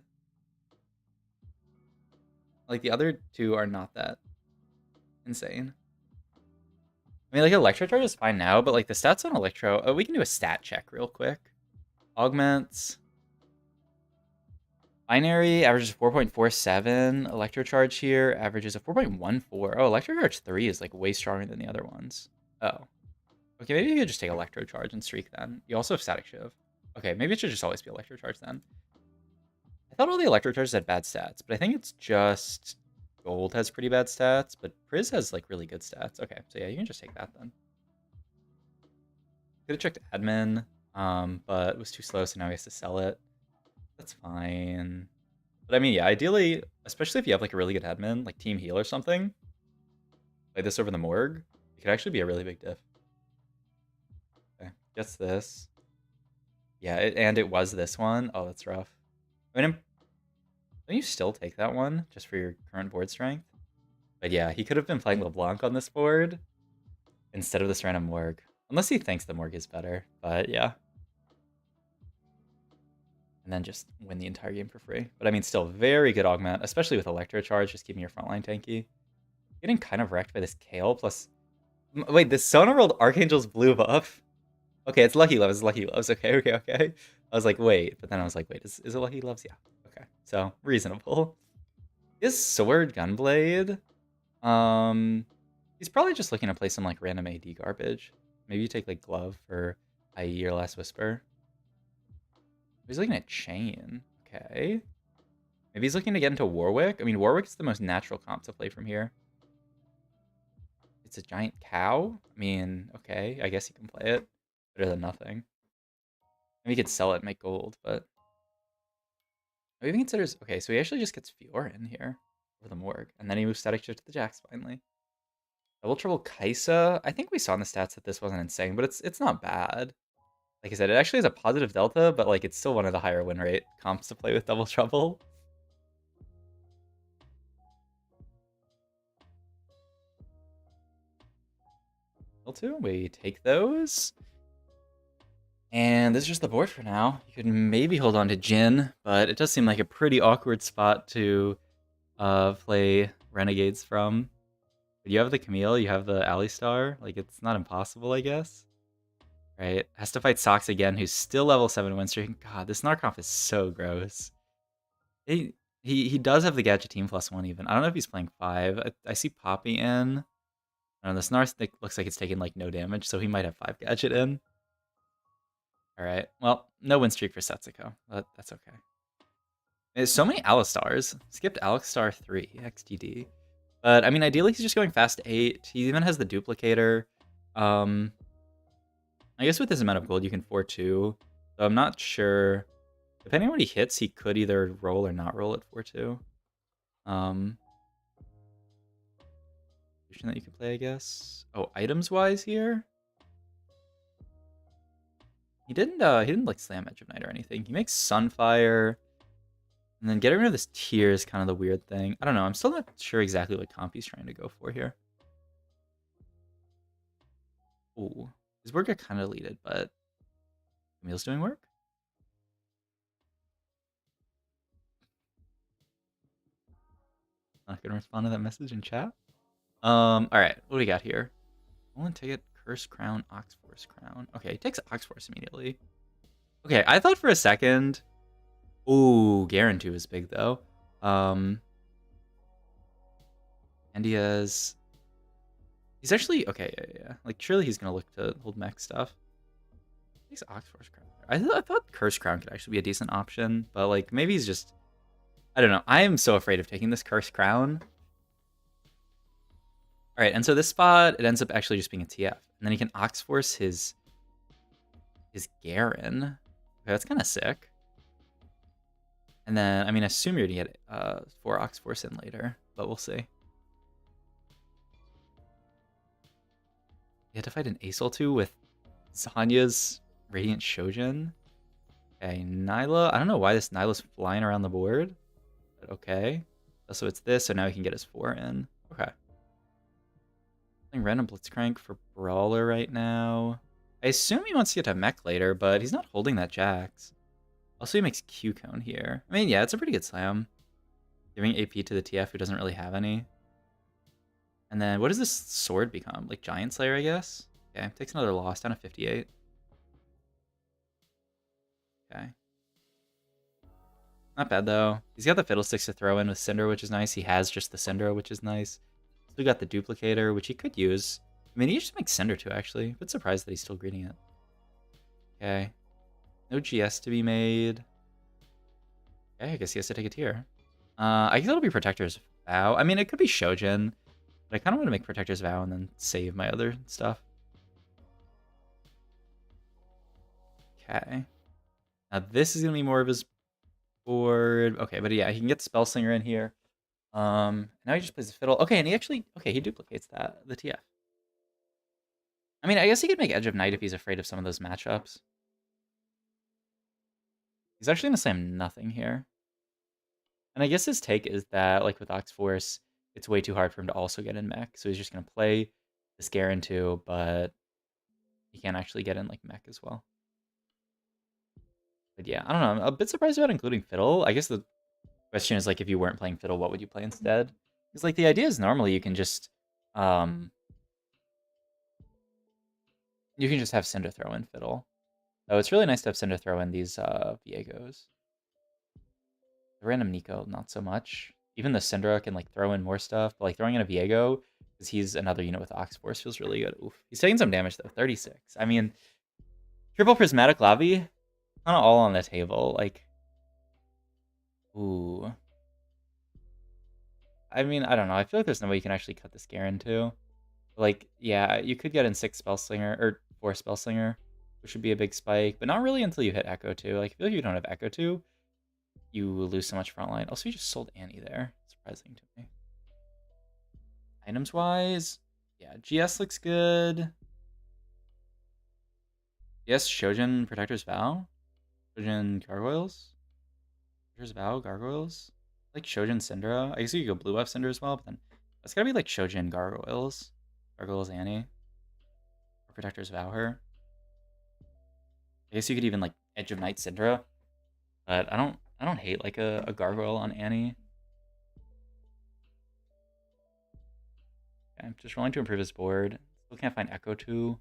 Like, the other two are not that insane. I mean, like, Electro Charge is fine now, but, like, the stats on Electro... Oh, we can do a stat check real quick. Augments. Binary averages 4.47. Electro Charge here averages a 4.14. Oh, Electro Charge 3 is, like, way stronger than the other ones. Oh. Okay, maybe you could just take Electro Charge and streak then. You also have Static Shiv. Okay, maybe it should just always be Electro Charge then. I thought all the Electro Charges had bad stats, but I think it's just Gold has pretty bad stats, but Priz has, like, really good stats. Okay, so yeah, you can just take that then. Could have checked admin, but it was too slow, so now he has to sell it. That's fine. But I mean, yeah, ideally, especially if you have, like, a really good admin, like Team Heal or something, play this over the Morg, it could actually be a really big diff. Okay, gets this. Yeah, and it was this one. Oh, that's rough. I mean, don't you still take that one just for your current board strength? But yeah, he could have been playing LeBlanc on this board instead of this random Morg. Unless he thinks the Morg is better, but yeah. And then just win the entire game for free. But I mean, still very good augment, especially with Electro Charge, just keeping your frontline tanky. Getting kind of wrecked by this Kale plus... Wait, this Sonar World Archangel's blue buff? Okay, it's Lucky Loves, Lucky Loves. Okay. I was like, wait. But then I was like, wait, is it Lucky Loves? Yeah. Okay. So, reasonable. Is Sword Gunblade? He's probably just looking to play some, like, random AD garbage. Maybe you take, like, Glove for IE or Last Whisper. He's looking at Chain. Okay. Maybe he's looking to get into Warwick. I mean, Warwick is the most natural comp to play from here. It's a giant cow? I mean, okay. I guess you can play it. Better than nothing. Maybe he could sell it and make gold, but... Maybe he considers... Okay, so he actually just gets Fiora in here over the Morg. And then he moves Static Shift to the Jax finally. Double Trouble Kaisa. I think we saw in the stats that this wasn't insane, but it's not bad. Like I said, it actually has a positive delta, but like it's still one of the higher win rate comps to play with Double Trouble. We take those. And this is just the board for now. You could maybe hold on to Jin, but it does seem like a pretty awkward spot to play Renegades from. But you have the Camille, you have the Alistar. Like, it's not impossible, I guess. Right? Has to fight Sox again, who's still level 7 win streak. God, this Narcoff is so gross. He does have the Gadget Team +1 even. I don't know if he's playing 5. I see Poppy in. And this Narth looks like it's taking like no damage, so he might have 5 gadget in. Alright, well, no win streak for Setsuko, but that's okay. There's so many Alistars. Skipped Alistar 3, XDD. But, I mean, ideally he's just going fast 8. He even has the duplicator. I guess with this amount of gold you can 4-2. So I'm not sure. Depending on what he hits, he could either roll or not roll at 4-2. That you can play, I guess. Oh, items-wise here? He didn't like slam Edge of Night or anything. He makes Sunfire. And then getting rid of this tier is kind of the weird thing. I don't know. I'm still not sure exactly what comp he's trying to go for here. Ooh. His word got kind of deleted, but Camille's doing work? Not gonna respond to that message in chat. Alright, what do we got here? Stolen ticket, Cursed Crown, Oxforce Crown. Okay, he takes Oxforce immediately. Okay, I thought for a second. Ooh, Garen 2 is big though. And he has. He's actually okay, yeah. Like surely he's gonna look to hold mech stuff. He takes Oxforce Crown. I thought Cursed Crown could actually be a decent option, but like maybe he's just. I don't know. I am so afraid of taking this Cursed Crown. All right, and so this spot, it ends up actually just being a TF. And then he can Oxforce his Garen. Okay, that's kind of sick. And then, I mean, I assume you're going to get 4 Oxforce in later, but we'll see. You had to fight an Acel 2 with Zanya's Radiant Shojin. Okay, Nyla. I don't know why this Nyla's flying around the board, but okay. So it's this, so now he can get his 4 in. Okay. Random Blitzcrank for Brawler right now. I assume he wants to get to mech later, but he's not holding that Jax. Also, he makes Q-Cone here. I mean, yeah, it's a pretty good slam. Giving AP to the TF who doesn't really have any. And then, what does this sword become? Like Giant Slayer, I guess? Okay, takes another loss, down to 58. Okay. Not bad, though. He's got the Fiddlesticks to throw in with Cinder, which is nice. He has just the Cinder, which is nice. Still got the Duplicator, which he could use. I mean, he just makes Cinder too, actually. But surprised that he's still greeting it. Okay. No GS to be made. Okay, I guess he has to take a tier. I guess it'll be Protector's Vow. I mean, it could be Shojin. But I kind of want to make Protector's Vow and then save my other stuff. Okay. Now this is going to be more of his board. Okay, but yeah, he can get Spellslinger in here. Now he just plays the Fiddle. Okay, and he actually... Okay, he duplicates that, the TF. I mean, I guess he could make Edge of Night if he's afraid of some of those matchups. He's actually going to slam nothing here. And I guess his take is that, like with Oxforce, it's way too hard for him to also get in mech. So he's just going to play this Garen too, but he can't actually get in like mech as well. But yeah, I don't know. I'm a bit surprised about including Fiddle. I guess the question is like, if you weren't playing Fiddle, what would you play instead? Because like the idea is normally you can just have Cinder throw in Fiddle. Oh, it's really nice to have Cinder throw in these Viegos. The random Nico, not so much. Even the Syndra can like throw in more stuff, but like throwing in a Viego, because he's another unit with Oxforce, feels really good. Oof. He's taking some damage though, 36. I mean, triple Prismatic Lobby, kind of all on the table. Like, ooh. I mean, I don't know. I feel like there's no way you can actually cut this Garen too. Like, yeah, you could get in 6 Spellslinger, or 4 Spellslinger, which would be a big spike, but not really until you hit Echo 2. Like, I feel like you don't have Echo 2, you lose so much frontline. Also, you just sold Annie there. Surprising to me. Items-wise, yeah, GS looks good. Yes, Shojin Protector's Vow. Shojin Gargoyles. Protector's Vow, Gargoyles. Like Shojin Syndra. I guess you could go Blue Buff Syndra as well, but then that's gotta be like Shojin Gargoyles. Gargoyles Annie. Or Protector's Vow her. I guess you could even like Edge of Night Syndra. But I don't hate like a Gargoyle on Annie. Okay, I'm just rolling to improve his board. Still can't find Echo 2.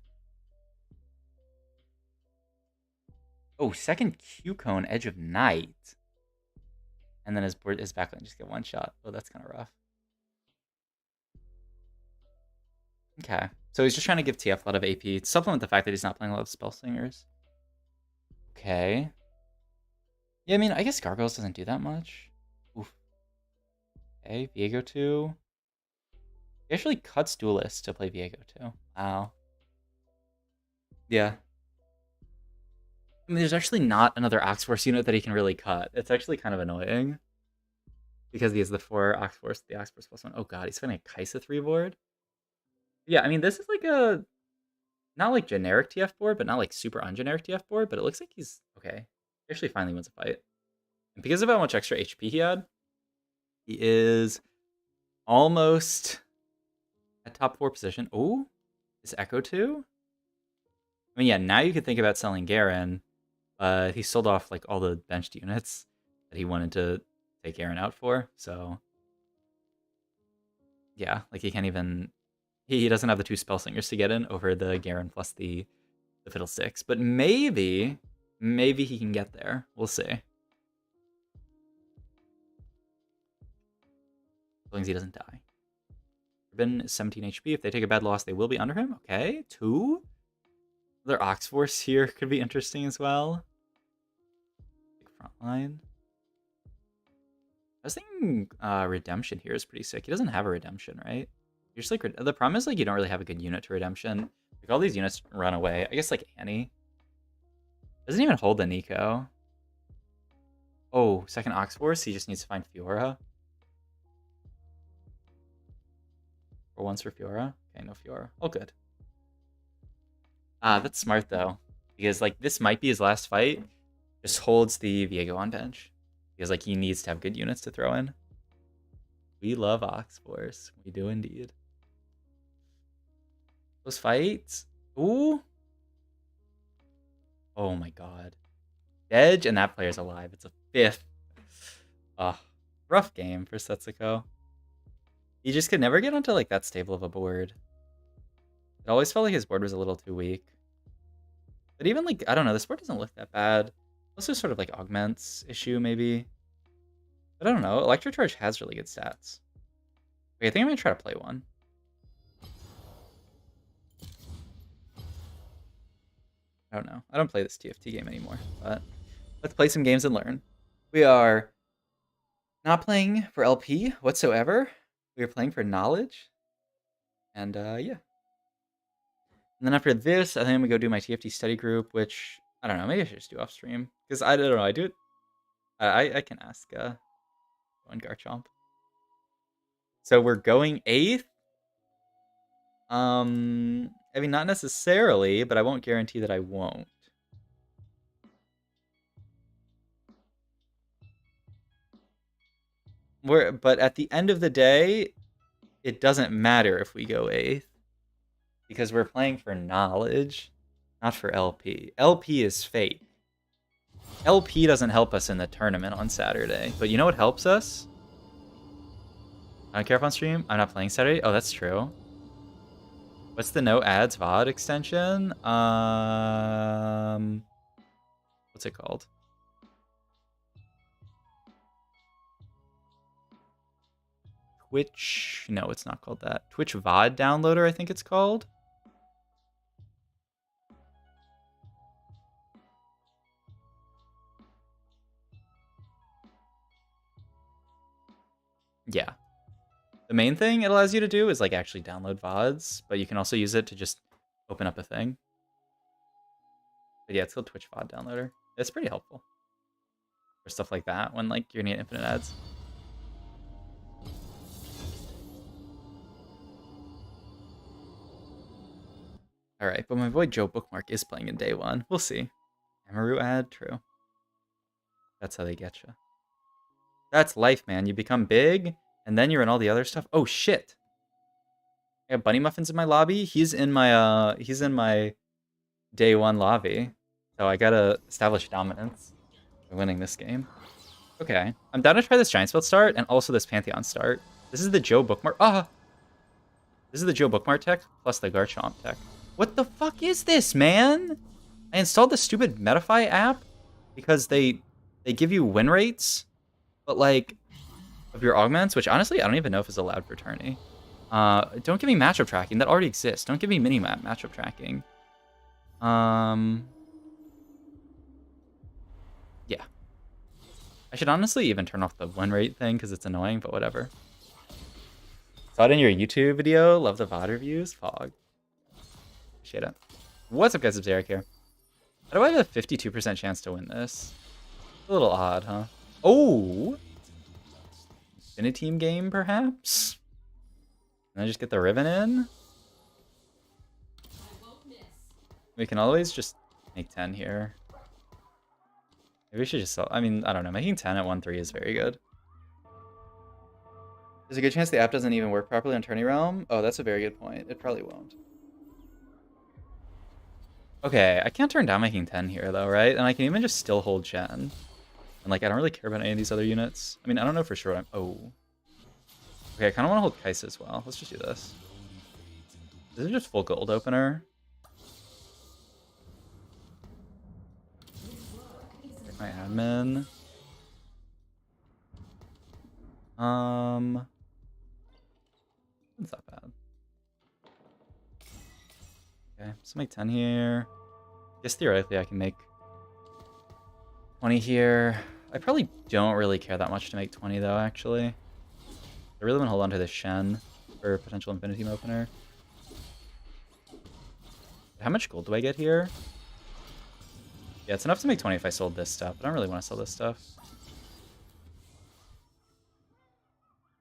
Oh, second Q-Cone, Edge of Night. And then his backline just get one shot. Oh, that's kind of rough. Okay. So he's just trying to give TF a lot of AP to supplement the fact that he's not playing a lot of Spell Slingers. Okay. Yeah, I mean, I guess Gargoyles doesn't do that much. Oof. Okay, Viego 2. He actually cuts Duelist to play Viego 2. Wow. Yeah. I mean, there's actually not another Oxforce unit that he can really cut. It's actually kind of annoying. Because he has the 4 Oxforce, the Oxforce +1. Oh god, he's fighting a Kaisa 3 board? Yeah, I mean, this is like a... Not like generic TF board, but not like super ungeneric TF board, but it looks like he's... Okay. He actually finally wins a fight. And because of how much extra HP he had, he is almost at top 4 position. Oh, is Echo 2? I mean, yeah, now you could think about selling Garen. He sold off like all the benched units that he wanted to take Garen out for, so... Yeah, like he can't even... He doesn't have the 2 Spell Slingers to get in over the Garen plus the Fiddlesticks. But maybe he can get there. We'll see. As long as he doesn't die. Ribbon is 17 HP. If they take a bad loss, they will be under him. Okay, 2. Another Oxforce here could be interesting as well. Frontline. I was thinking Redemption here is pretty sick. He doesn't have a Redemption, right? You're just like... The problem is, like, you don't really have a good unit to Redemption. Like, all these units run away. I guess, like, Annie. Doesn't even hold the Nico. Oh, second Oxforce? He just needs to find Fiora. Or once for Fiora. Okay, no Fiora. Oh, good. That's smart, though. Because, like, this might be his last fight. Just holds the Viego on bench. Because, like, he needs to have good units to throw in. We love Oxforce. We do indeed. Those fights. Ooh. Oh my god. Edge, and that player's alive. It's a 5th. Rough game for Setsuko. He just could never get onto like that stable of a board. It always felt like his board was a little too weak. But even like, I don't know, this board doesn't look that bad. Also sort of like augments issue maybe. But I don't know, Electro Charge has really good stats. Okay, I think I'm gonna try to play one. I don't know. I don't play this TFT game anymore, but let's play some games and learn. We are not playing for LP whatsoever. We are playing for knowledge. And yeah. And then after this, I think I'm gonna go do my TFT study group, which I don't know, maybe I should just do off stream. Because I don't know, I do it. I can ask one Garchomp. So we're going 8th. I mean, not necessarily, but I won't guarantee that I won't. But at the end of the day, it doesn't matter if we go 8th. Because we're playing for knowledge, not for LP. LP is fate. LP doesn't help us in the tournament on Saturday. But you know what helps us? I don't care if on stream. I'm not playing Saturday. Oh, that's true. What's the no ads VOD extension? What's it called? Twitch. No, it's not called that. Twitch VOD downloader, I think it's called. Yeah. The main thing it allows you to do is like actually download VODs, but you can also use it to just open up a thing. But yeah, it's called Twitch VOD downloader. It's pretty helpful for stuff like that when like you're gonna get infinite ads. All right, but my boy Joe Bookmark is playing in day 1. We'll see. Amaru ad, true. That's how they get you. That's life, man. You become big, and then you're in all the other stuff. Oh shit! I have Bunny Muffins in my lobby. He's in my day 1 lobby. So I gotta establish dominance by winning this game. Okay, I'm down to try this Giant Spell start and also this Pantheon start. This is the Joe Bookmark. This is the Joe Bookmark tech plus the Garchomp tech. What the fuck is this, man? I installed the stupid Metafy app because they give you win rates, but like of your augments, which honestly I don't even know if it's allowed for tourney. Don't give me matchup tracking. That already exists. Don't give me mini-map matchup tracking. Yeah. I should honestly even turn off the win rate thing because it's annoying, but whatever. Saw it in your YouTube video. Love the VOD reviews. Fog. Appreciate it. What's up, guys? It's Eric here. How do I have a 52% chance to win this? A little odd, huh? Oh! Infinity Team game, perhaps? And I just get the ribbon in? We can always just make 10 here. Maybe we should just sell. I mean, I don't know. Making 10 at 1-3 is very good. There's a good chance the app doesn't even work properly on Tourney Realm. Oh, that's a very good point. It probably won't. Okay, I can't turn down making 10 here, though, right? And I can even just still hold Shen. And, like, I don't really care about any of these other units. I mean, I don't know for sure what I'm... Oh. Okay, I kind of want to hold Kaisa as well. Let's just do this. This is just full gold opener. Get my admin. It's not bad. Okay, let's make 10 here. I guess theoretically I can make 20 here. I probably don't really care that much to make 20 though, actually. I really want to hold on to this Shen for potential Infinity Team opener. How much gold do I get here? Yeah, it's enough to make 20 if I sold this stuff. I don't really want to sell this stuff.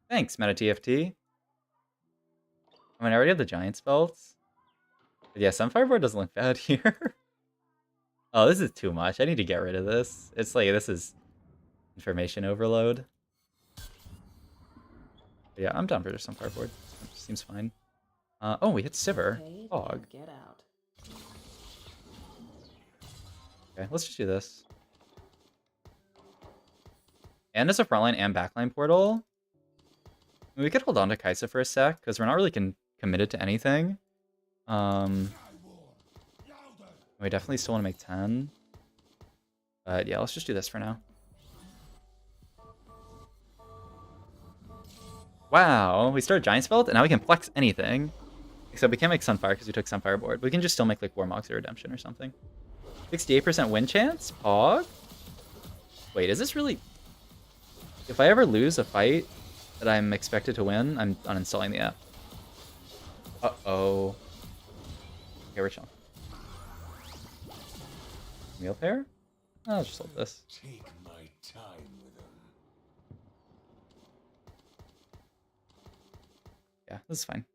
Thanks, Meta TFT. I mean, I already have the Giant's belts. But yeah, some Fireboard doesn't look bad here. Oh, this is too much. I need to get rid of this. It's like, this is information overload. But yeah, I'm down for just some Fireboard. Seems fine. Oh, we hit Sivir. Fog. Get out. Okay, let's just do this. And as a frontline and backline portal, we could hold on to Kaisa for a sec, because we're not really committed to anything. We definitely still want to make 10. But yeah, let's just do this for now. Wow, we started Giant's Belt, and now we can flex anything. Except we can't make Sunfire because we took Sunfire board. We can just still make like Warmogs or Redemption or something. 68% win chance? Pog? Wait, is this really... If I ever lose a fight that I'm expected to win, I'm uninstalling the app. Uh-oh. Okay, we're chilling. Meal pair? I'll just hold this. Take my time with them. Yeah, this is fine.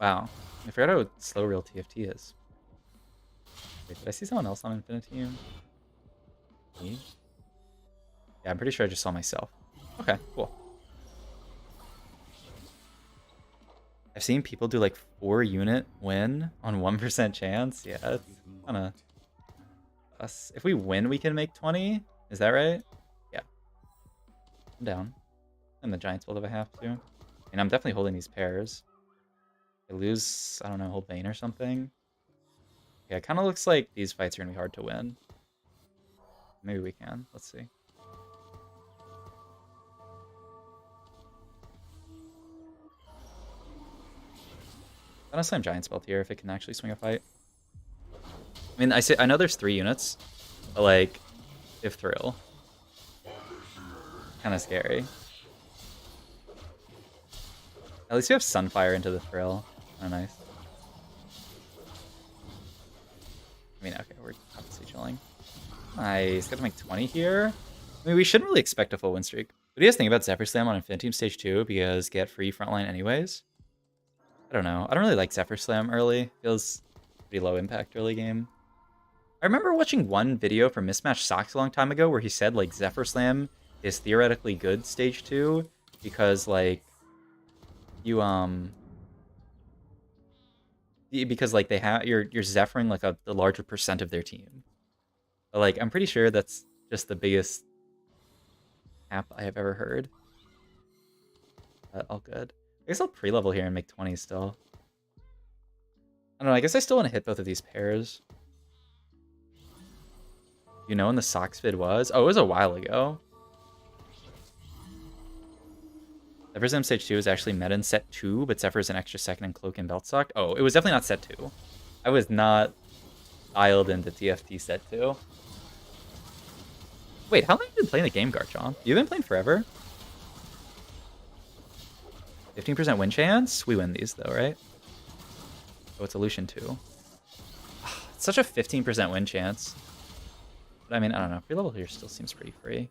Wow. I forgot how slow real TFT is. Wait, did I see someone else on Infinity? Me? Yeah, I'm pretty sure I just saw myself. Okay, cool. I've seen people do like 4-unit win on 1% chance. Yeah, it's kind of us. If we win, we can make 20. Is that right? Yeah. I'm down. And the Giants will if I have to. I mean, I'm definitely holding these pairs. If I lose, I don't know, hold Bane or something. Yeah, it kind of looks like these fights are going to be hard to win. Maybe we can. Let's see. I'm gonna slam Giant's Belt here if it can actually swing a fight. I mean, I know there's 3 units, but like, if Thrill. Kind of scary. At least we have Sunfire into the Thrill. Oh, nice. I mean, okay, we're obviously chilling. Nice, got to make 20 here. I mean, we shouldn't really expect a full win streak. What do you guys think about Zephyr Slam on Infinity Team Stage 2? Because get free frontline anyways. I don't know. I don't really like Zephyr Slam early. Feels pretty low impact early game. I remember watching one video from Mismatch Socks a long time ago where he said like Zephyr Slam is theoretically good Stage 2 because like you because like they have you're Zephyring like the larger percent of their team. But like I'm pretty sure that's just the biggest app I have ever heard. But all good. I guess I'll pre-level here and make 20 still. I don't know, I guess I still want to hit both of these pairs. You know when the Sox vid was? Oh, it was a while ago. Zephyr's in stage 2 is actually meta in set 2, but Zephyr's an extra second in Cloak and Belt Stock. Oh, it was definitely not set 2. I was not dialed into TFT set 2. Wait, how long have you been playing the game, Garchomp? You've been playing forever? 15% win chance? We win these though, right? Oh, it's Illusion 2. It's such a 15% win chance. But I mean, I don't know. Free level here still seems pretty free.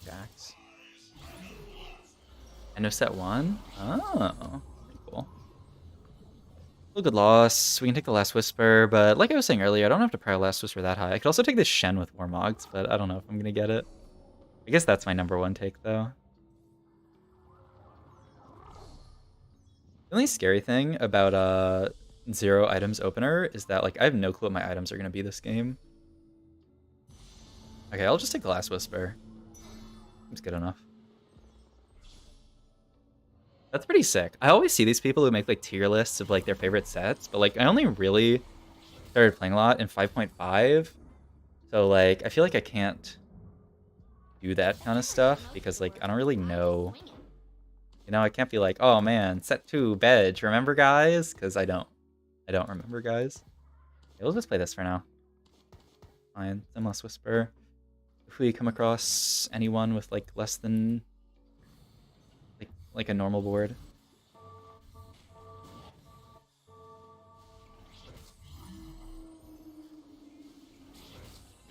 Jacks. End of set 1? Oh, pretty cool. A good loss. We can take the Last Whisper, but like I was saying earlier, I don't have to prio Last Whisper that high. I could also take this Shen with Warmogs, but I don't know if I'm going to get it. I guess that's my number 1 take, though. The only scary thing about 0 items opener is that like I have no clue what my items are going to be this game. Okay, I'll just take the Last Whisper. Seems good enough. That's pretty sick. I always see these people who make like tier lists of like their favorite sets, but like I only really started playing a lot in 5.5. So like I feel like I can't do that kind of stuff because like I don't really know. You know, I can't be like, oh man, set 2, Bedge, remember guys? Because I don't remember guys. Okay, we'll just play this for now. Fine, Last Whisper. If we come across anyone with like less than like a normal board.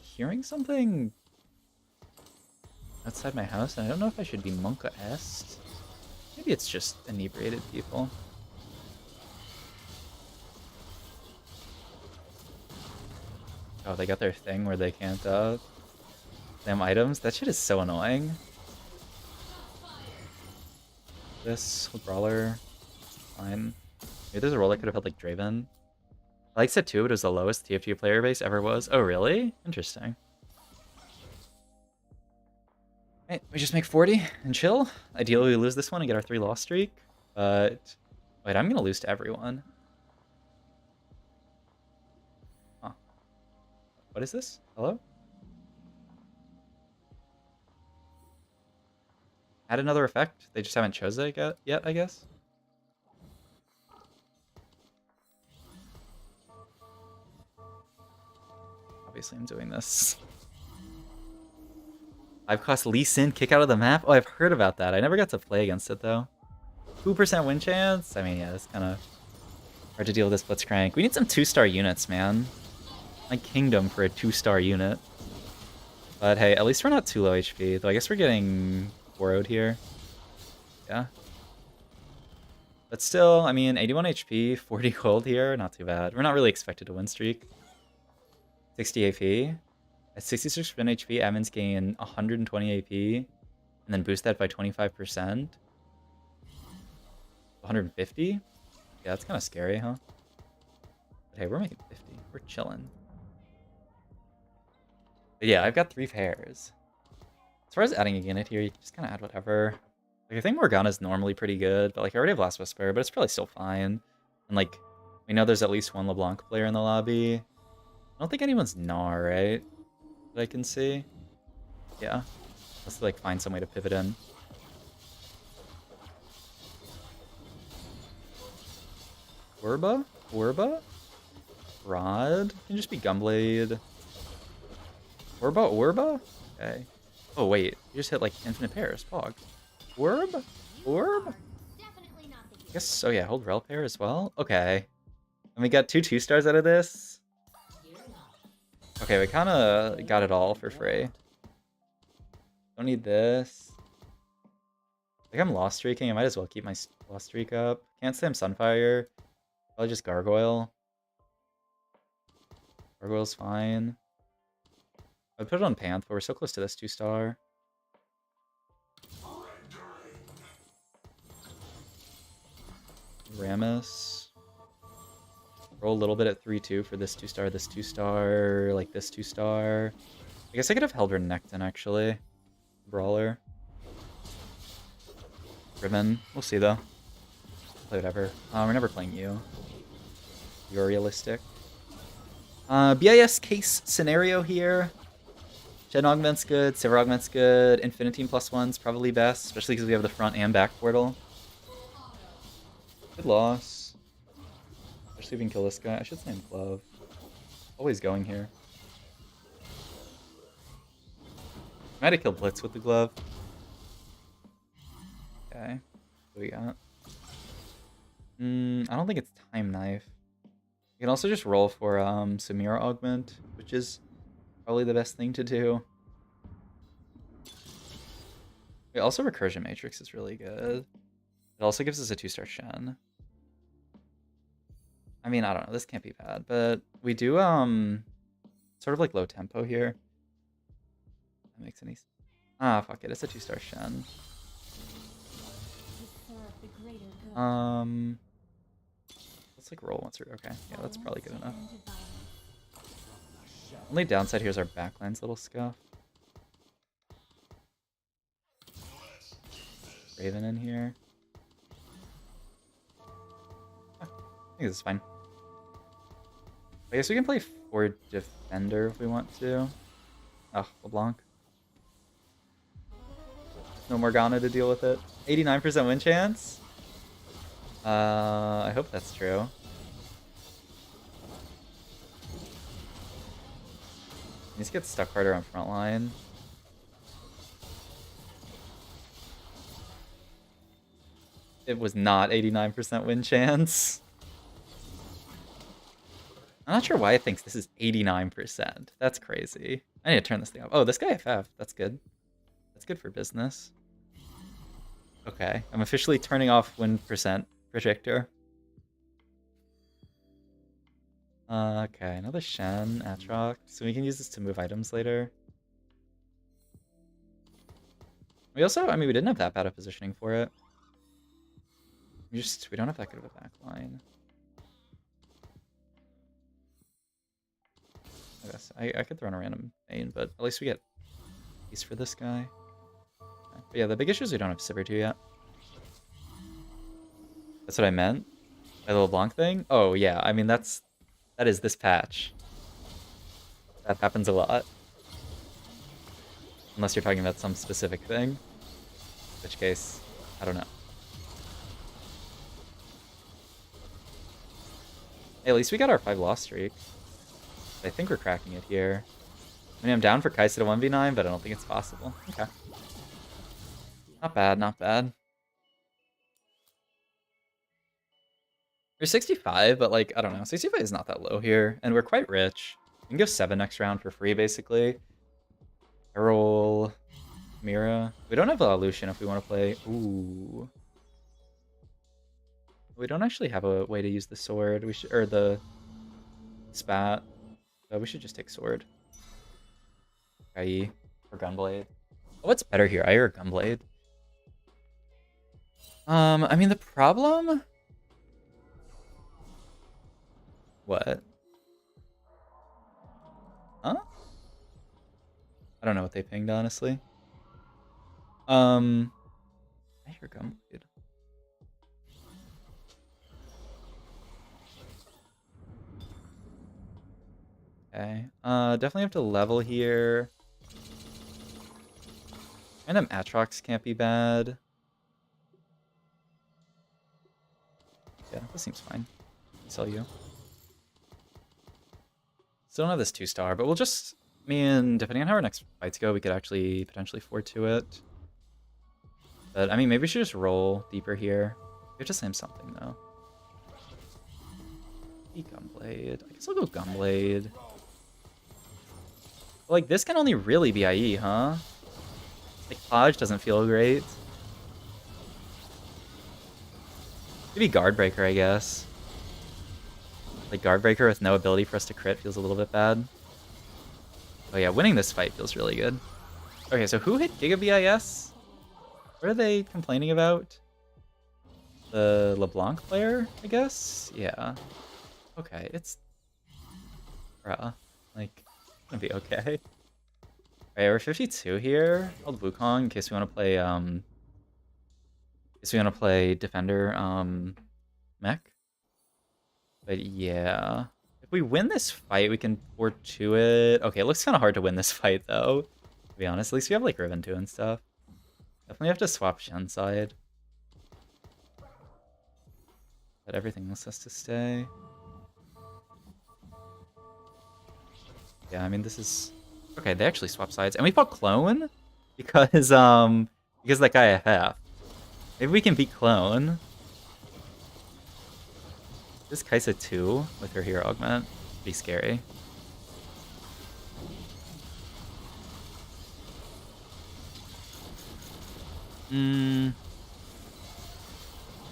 Hearing something outside my house, and I don't know if I should be Monka Est. Maybe it's just inebriated people. Oh, they got their thing where they can't them items. That shit is so annoying. This with Brawler, fine. Maybe there's a role I could have held like Draven. I like set 2, but it was the lowest TFT player base ever was. Oh really? Interesting. Right, we just make 40 and chill. Ideally we lose this one and get our 3 loss streak. But wait, I'm gonna lose to everyone. Huh. What is this? Hello? Add another effect? They just haven't chosen it yet, I guess? Obviously I'm doing this. 5 cost Lee Sin, kick out of the map? Oh, I've heard about that. I never got to play against it though. 2% win chance? I mean, yeah, it's kind of hard to deal with this Blitzcrank. We need some 2-star units, man. Like Kingdom for a 2-star unit. But hey, at least we're not too low HP, though I guess we're getting 4-0'd here. Yeah. But still, I mean, 81 HP, 40 gold here, not too bad. We're not really expected to win streak. 60 AP. At 66% HP, admins gain 120 AP, and then boost that by 25%. 150? Yeah, that's kind of scary, huh? But hey, we're making 50. We're chilling. But yeah, I've got 3 pairs. As far as adding a unit here, you can just kind of add whatever. Like, I think Morgana's normally pretty good, but like I already have Last Whisper, but it's probably still fine. And like, we know there's at least 1 LeBlanc player in the lobby. I don't think anyone's Gnar, right? That I can see. Yeah. Let's like find some way to pivot in. Orba? Orba? Rod? Can just be Gunblade. Orba? Okay. Oh wait, you just hit like infinite pairs. Pog. Orb? I guess, oh yeah, hold Rel pair as well. Okay. And we got 2 2-stars out of this. Okay, we kind of got it all for free. Don't need this. I think I'm lost streaking. I might as well keep my lost streak up. Can't say I'm Sunfire. Probably just Gargoyle. Gargoyle's fine. I'd put it on Panth, but we're so close to this 2-star. Rammus. Roll a little bit at 3-2 for this 2-star, this 2-star, like this 2-star. I guess I could have held Renekton, actually. Brawler. Ribbon. We'll see, though. Play whatever. We're never playing you. You're realistic. BIS case scenario here. Gen Augment's good, Silver Augment's good, Infinitine +1's probably best, especially because we have the front and back portal. Good loss. Especially if we can kill this guy. I should say him Glove. Always going here. Might have killed Blitz with the glove. Okay. What do we got? I don't think it's Time Knife. You can also just roll for Samira Augment, which is probably the best thing to do. Also, Recursion Matrix is really good. It also gives us a 2-star Shen. I mean, I don't know. This can't be bad, but we do sort of like low tempo here. That makes any sense. Ah, fuck it. It's a 2-star Shen. Let's like roll once or okay. Yeah, that's probably good enough. Only downside here is our backline's a little scuffed. Raven in here. I think this is fine. I guess we can play 4 Defender if we want to. Oh, LeBlanc. No Morgana to deal with it. 89% win chance? I hope that's true. He needs to get stuck harder on front line. It was not 89% win chance. I'm not sure why it thinks this is 89%. That's crazy. I need to turn this thing off. Oh, this guy FF. That's good. That's good for business. Okay, I'm officially turning off win percent predictor. Okay, another Shen, Atrox. So we can use this to move items later. We also, I mean, we didn't have that bad of positioning for it. We don't have that good of a backline. I guess I could throw in a random main, but at least we get peace for this guy. Okay. But yeah, the big issue is we don't have Sivir 2 yet. That's what I meant? By the LeBlanc thing? Oh yeah, I mean that is this patch. That happens a lot. Unless you're talking about some specific thing. In which case, I don't know. Hey, at least we got our 5 loss streak. I think we're cracking it here. I mean, I'm down for Kaisa to 1v9, but I don't think it's possible. Okay. Not bad, not bad. We're 65, but like, I don't know. 65 is not that low here, and we're quite rich. We can go 7 next round for free, basically. Reroll, Mira. We don't have Lucian if we want to play. Ooh. We don't actually have a way to use the sword. We should, or the spat. So we should just take sword. IE or Gunblade. Oh, what's better here, IE or Gunblade? I mean the problem. What? Huh? I don't know what they pinged, honestly. I hear Gunblade. Okay. Definitely have to level here. Random Atrox can't be bad. Yeah, this seems fine. Sell you. Still don't have this 2-star, but we'll just... I mean, depending on how our next fights go, we could actually potentially 4-2 it. But, I mean, maybe we should just roll deeper here. We have to slam something, though. Gunblade. I guess I'll go Gunblade. Like, this can only really be IE, huh? Like, Podge doesn't feel great. Maybe Guard Breaker, I guess. Like, Guard Breaker with no ability for us to crit feels a little bit bad. Oh yeah, winning this fight feels really good. Okay, so who hit Giga BIS? What are they complaining about? The LeBlanc player, I guess? Yeah. Okay, it's... Bruh. Like, it's gonna be okay. Alright, we're 52 here. Hold Wukong in case we want to play, Defender, Mech. But yeah. If we win this fight, we can 4-2 it. Okay, it looks kind of hard to win this fight, though. be honest. At least we have like Riven 2 and stuff. Definitely have to swap Shen side. But everything else has to stay. Yeah, I mean this is okay. They actually swap sides, and we fought Clone because that guy FF. Maybe we can beat Clone. This Kaisa 2 with her hero augment would be scary.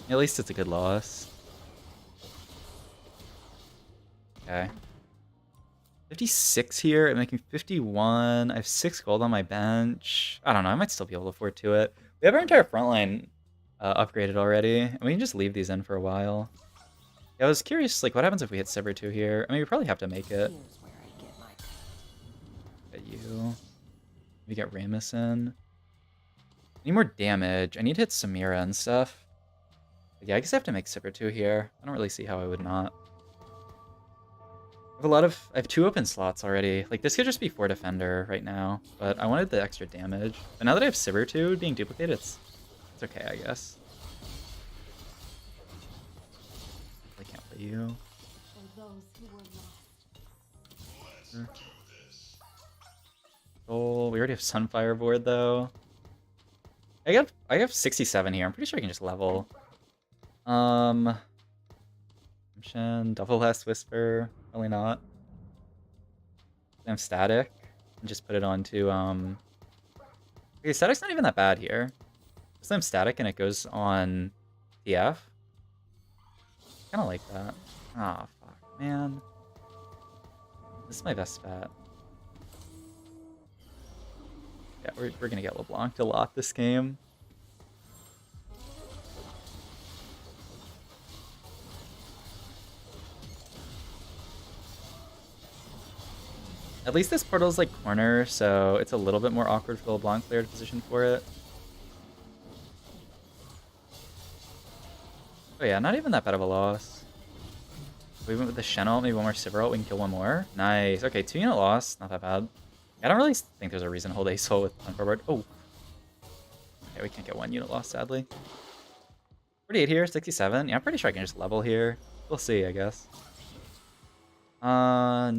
At least it's a good loss. Okay. 56 here. I'm making 51. I have 6 gold on my bench. I don't know. I might still be able to afford to it. We have our entire front line upgraded already, and we can just leave these in for a while. Yeah, I was curious, like, what happens if we hit Saber 2 here? I mean, we probably have to make it. Get you. We get Ramus in. I need more damage. I need to hit Samira and stuff. But yeah, I guess I have to make Saber 2 here. I don't really see how I would not. I have 2 open slots already. Like, this could just be 4 defender right now, but I wanted the extra damage. But now that I have Sivir 2 being duplicated, it's okay, I guess. I can't play you. Oh, we already have Sunfire board though. I have 67 here. I'm pretty sure I can just level. Double Last Whisper. Probably not. I'm static. And just put it onto okay, static's not even that bad here. Just I'm static and it goes on TF. Kinda like that. Oh fuck, man. This is my best bet. Yeah, we're gonna get LeBlanc to lot this game. At least this portal's like corner, so it's a little bit more awkward for the LeBlanc player to position for it. Oh yeah, not even that bad of a loss. We went with the Shen ult, maybe one more Sivir ult, we can kill one more. Nice. Okay, 2-unit loss, not that bad. I don't really think there's a reason to hold Ace Soul with Unforward. Oh. Okay, we can't get 1 unit loss, sadly. 48 here, 67. Yeah, I'm pretty sure I can just level here. We'll see, I guess. No.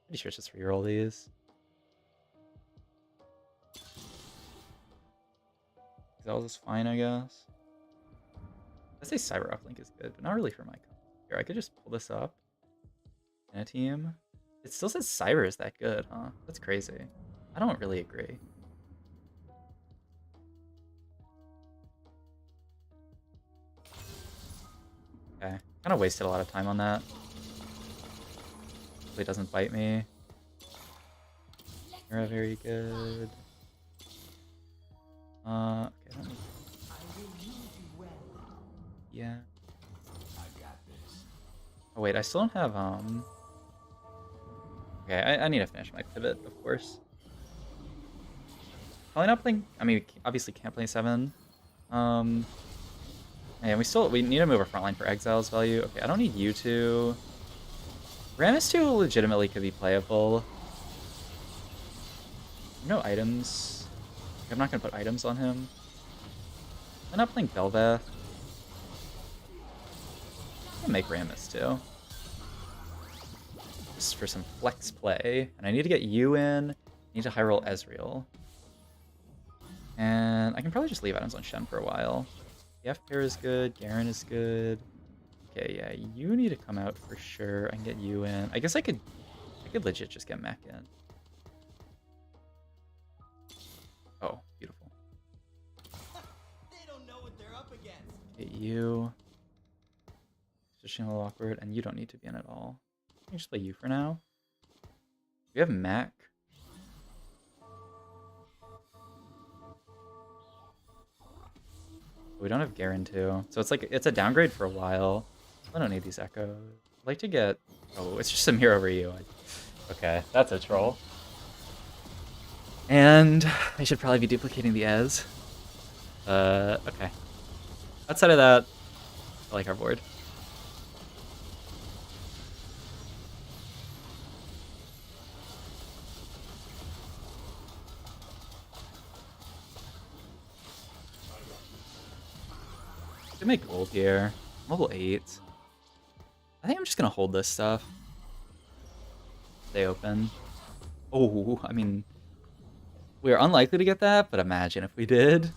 Pretty sure it's just reroll these. Exels is fine, I guess. I say Cyber Uplink is good, but not really for my comp. Here, I could just pull this up in a team. It still says Cyber is that good, huh? That's crazy. I don't really agree. Okay, kind of wasted a lot of time on that. Hopefully it doesn't bite me. You're very good. Okay, I don't need... Yeah. Oh wait, I still don't have okay, I need to finish my pivot, of course. Probably not playing. I mean, we obviously can't play 7. And we need to move our front line for Exile's value. Okay, I don't need you to. Ramus 2 legitimately could be playable. No items. I'm not gonna put items on him. I'm not playing Belveth. I'm gonna make Ramus too. Just for some flex play. And I need to get you in. I need to high roll Ezreal. And I can probably just leave items on Shen for a while. The F pair is good, Garen is good. Okay, yeah, you need to come out for sure. I can get you in. I guess I could legit just get Mech in. Oh, beautiful. They don't know what they're up against. Get you. Just a little awkward, and you don't need to be in at all. I can just play you for now. We have Mac. We don't have Garen too. So it's like, it's a downgrade for a while. I don't need these echoes. I'd like to get, oh, it's just Samir over you. Okay, that's a troll. And I should probably be duplicating the Ez. Okay. Outside of that, I like our board. can make gold here. Level 8. I think I'm just gonna hold this stuff. Stay open. Oh, I mean, we are unlikely to get that, but imagine if we did.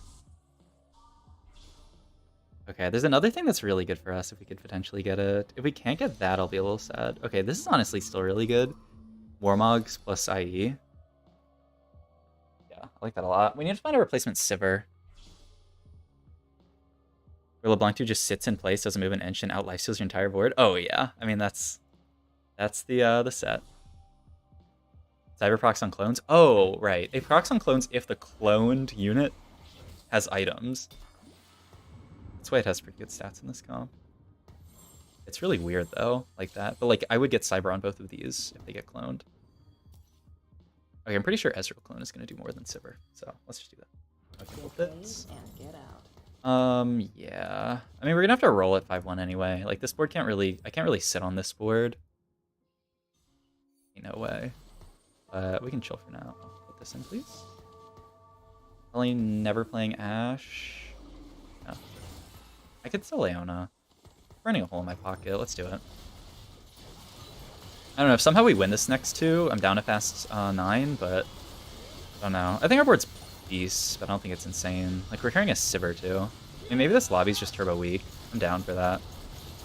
Okay, there's another thing that's really good for us if we could potentially get it. If we can't get that, I'll be a little sad. Okay, this is honestly still really good. Warmogs plus IE. Yeah, I like that a lot. We need to find a replacement Sivir. Where LeBlanc 2 just sits in place, doesn't move an inch, and out lifesteals your entire board. Oh yeah, I mean that's the set. Cyber procs on clones. Oh right, it procs on clones if the cloned unit has items. That's why it has pretty good stats in this comp. It's really weird though, like that. But like I would get Cyber on both of these if they get cloned. Okay, I'm pretty sure Ezreal clone is gonna do more than Sivir, so let's just do that. Okay, bits. Yeah. I mean, we're gonna have to roll at 5-1 anyway. Like, this board can't really... I can't really sit on this board. No way. But we can chill for now. Put this in, please. Probably never playing Ashe. No. I could still Leona. Burning a hole in my pocket. Let's do it. I don't know. If somehow we win this next two, I'm down to fast 9, but... I don't know. I think our board's beast, but I don't think it's insane. Like, we're carrying a Sivir, too. I mean, maybe this lobby's just turbo weak. I'm down for that.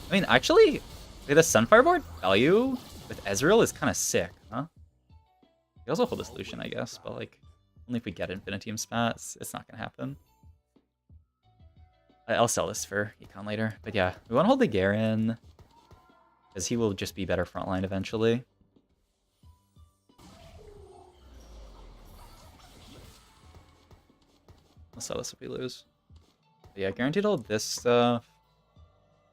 I mean, actually, like, the Sunfire board value with Ezreal is kind of sick, huh? We also hold this Lucian, I guess, but, like, only if we get Infiniteam spats. It's not going to happen. I'll sell this for Econ later. But yeah, we want to hold the Garen, because he will just be better frontline eventually. I'll sell this if we lose. But yeah, guaranteed to hold this stuff.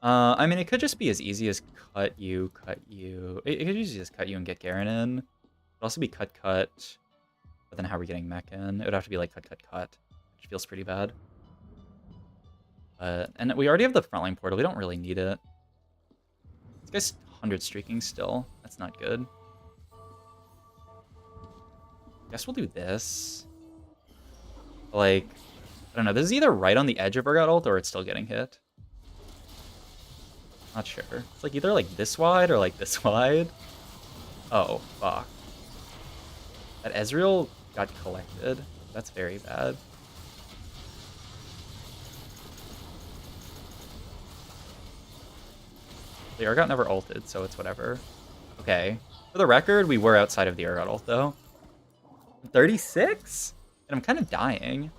I mean, it could just be as easy as cut you. It could just cut you and get Garen in. It could also be cut. But then how are we getting Mecha in? It would have to be like cut, which feels pretty bad. And we already have the frontline portal. We don't really need it. This guy's 100 streaking still. That's not good. Guess we'll do this. Like, I don't know. This is either right on the edge of Urgot ult or it's still getting hit. Not sure. It's like either like this wide or like this wide. Oh, fuck. That Ezreal got collected. That's very bad. The Urgot never ulted, so it's whatever. Okay. For the record, we were outside of the Urgot ult, though. 36? And I'm kind of dying.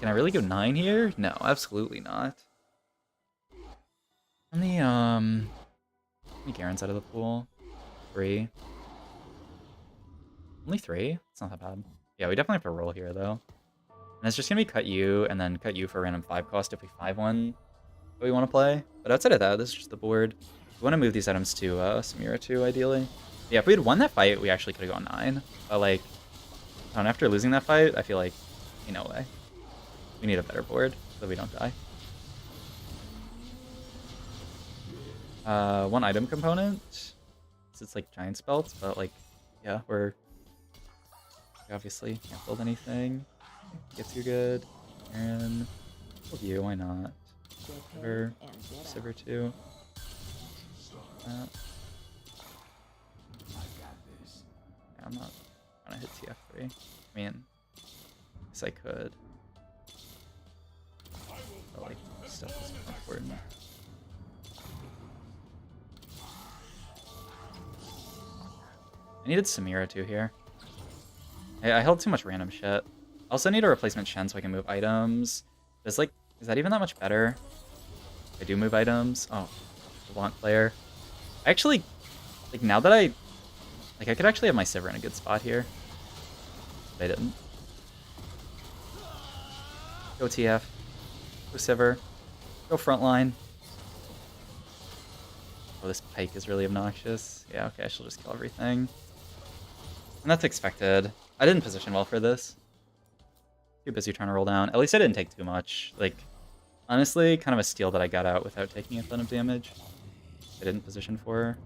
Can I really go 9 here? No, absolutely not. How many Garens out of the pool? 3. Only 3? It's not that bad. Yeah, we definitely have to roll here, though. And it's just going to be cut you, and then cut you for random 5 cost if we 5-1 that we want to play. But outside of that, this is just the board. We want to move these items to Samira 2, ideally. Yeah, if we had won that fight, we actually could have gone 9. But, like, I don't know, after losing that fight, I feel like, no way. We need a better board so we don't die. 1 item component. So it's like giant spells, but like, yeah, we obviously can't build anything. Gets too good. And build you, why not? Sivir 2. Yeah, I'm not gonna hit TF3. I mean, guess I could. But like, stuff is more important. I needed Samira too here. I held too much random shit. I also need a replacement Shen so I can move items. Is that even that much better? I do move items. Oh, LeBlanc player. I actually, like, now that I could actually have my Sivir in a good spot here. But I didn't. Go TF. Go Sivir. Go frontline. Oh, this Pike is really obnoxious. Yeah, okay, I shall just kill everything. And that's expected. I didn't position well for this. Too busy trying to roll down. At least I didn't take too much. Like, honestly, kind of a steal that I got out without taking a ton of damage. I didn't position for her.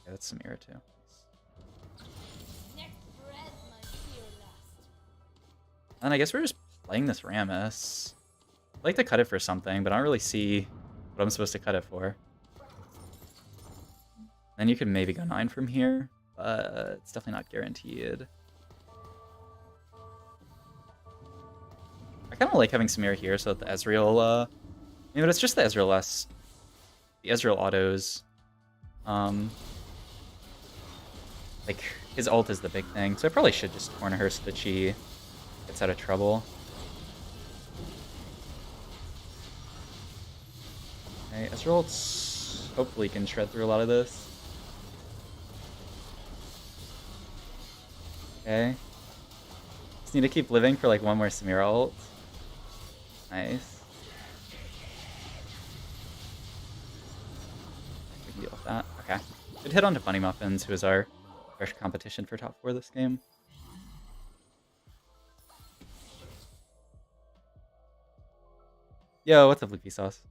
Yeah, that's Samira too. And I guess we're just playing this Rammus. I'd like to cut it for something, but I don't really see what I'm supposed to cut it for. Then you could maybe go 9 from here, but it's definitely not guaranteed. I kind of like having Samira here so that the Ezreal, maybe it's just the Ezreal the Ezreal autos. Like, his ult is the big thing, so I probably should just corner her so that she gets out of trouble. Okay, Ezreal hopefully can shred through a lot of this. Okay. Just need to keep living for like one more Samira ult. Nice. We can deal with that. Okay. Good hit onto Bunny Muffins, who is our fresh competition for top 4 this game. Yo, what's up, Lucky Sauce?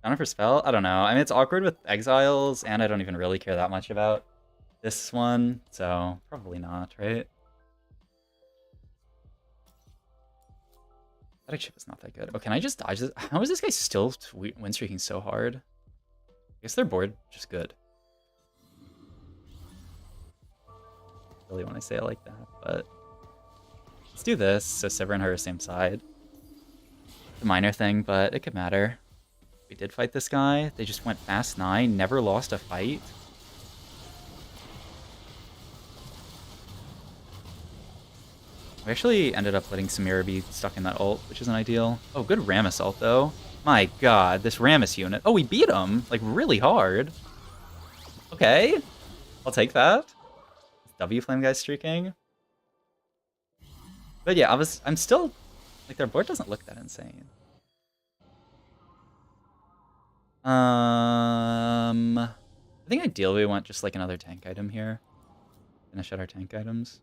Down for spell? I don't know. I mean, it's awkward with exiles, and I don't even really care that much about this one, so probably not, right? Static chip is not that good. Oh, can I just dodge this? How is this guy still win streaking so hard? I guess their board just good. Really when I say it like that, but let's do this. So Sivir and her are same side. It's a minor thing, but it could matter. We did fight this guy. They just went fast 9, never lost a fight. We actually ended up letting Samira be stuck in that ult, which isn't ideal. Oh, good Rammus ult, though. My god, this Rammus unit. Oh, we beat him, like, really hard. Okay, I'll take that. W Flame guy streaking. But yeah, I'm still, like, their board doesn't look that insane. I think ideally we want just, like, another tank item here. Finish out our tank items.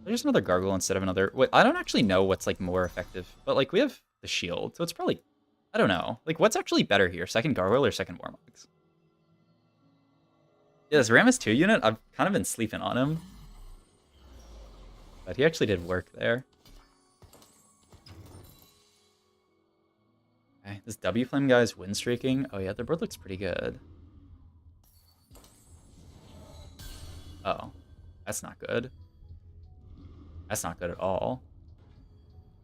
There's another gargle instead of another. Wait, I don't actually know what's like more effective, but like we have the shield, so it's probably, I don't know. Like what's actually better here, second gargle or second Warmogs? Yeah, this Rammus 2 unit, I've kind of been sleeping on him, but he actually did work there. Okay, this W Flame guy's win streaking. Oh yeah, their board looks pretty good. Uh oh, that's not good. That's not good at all.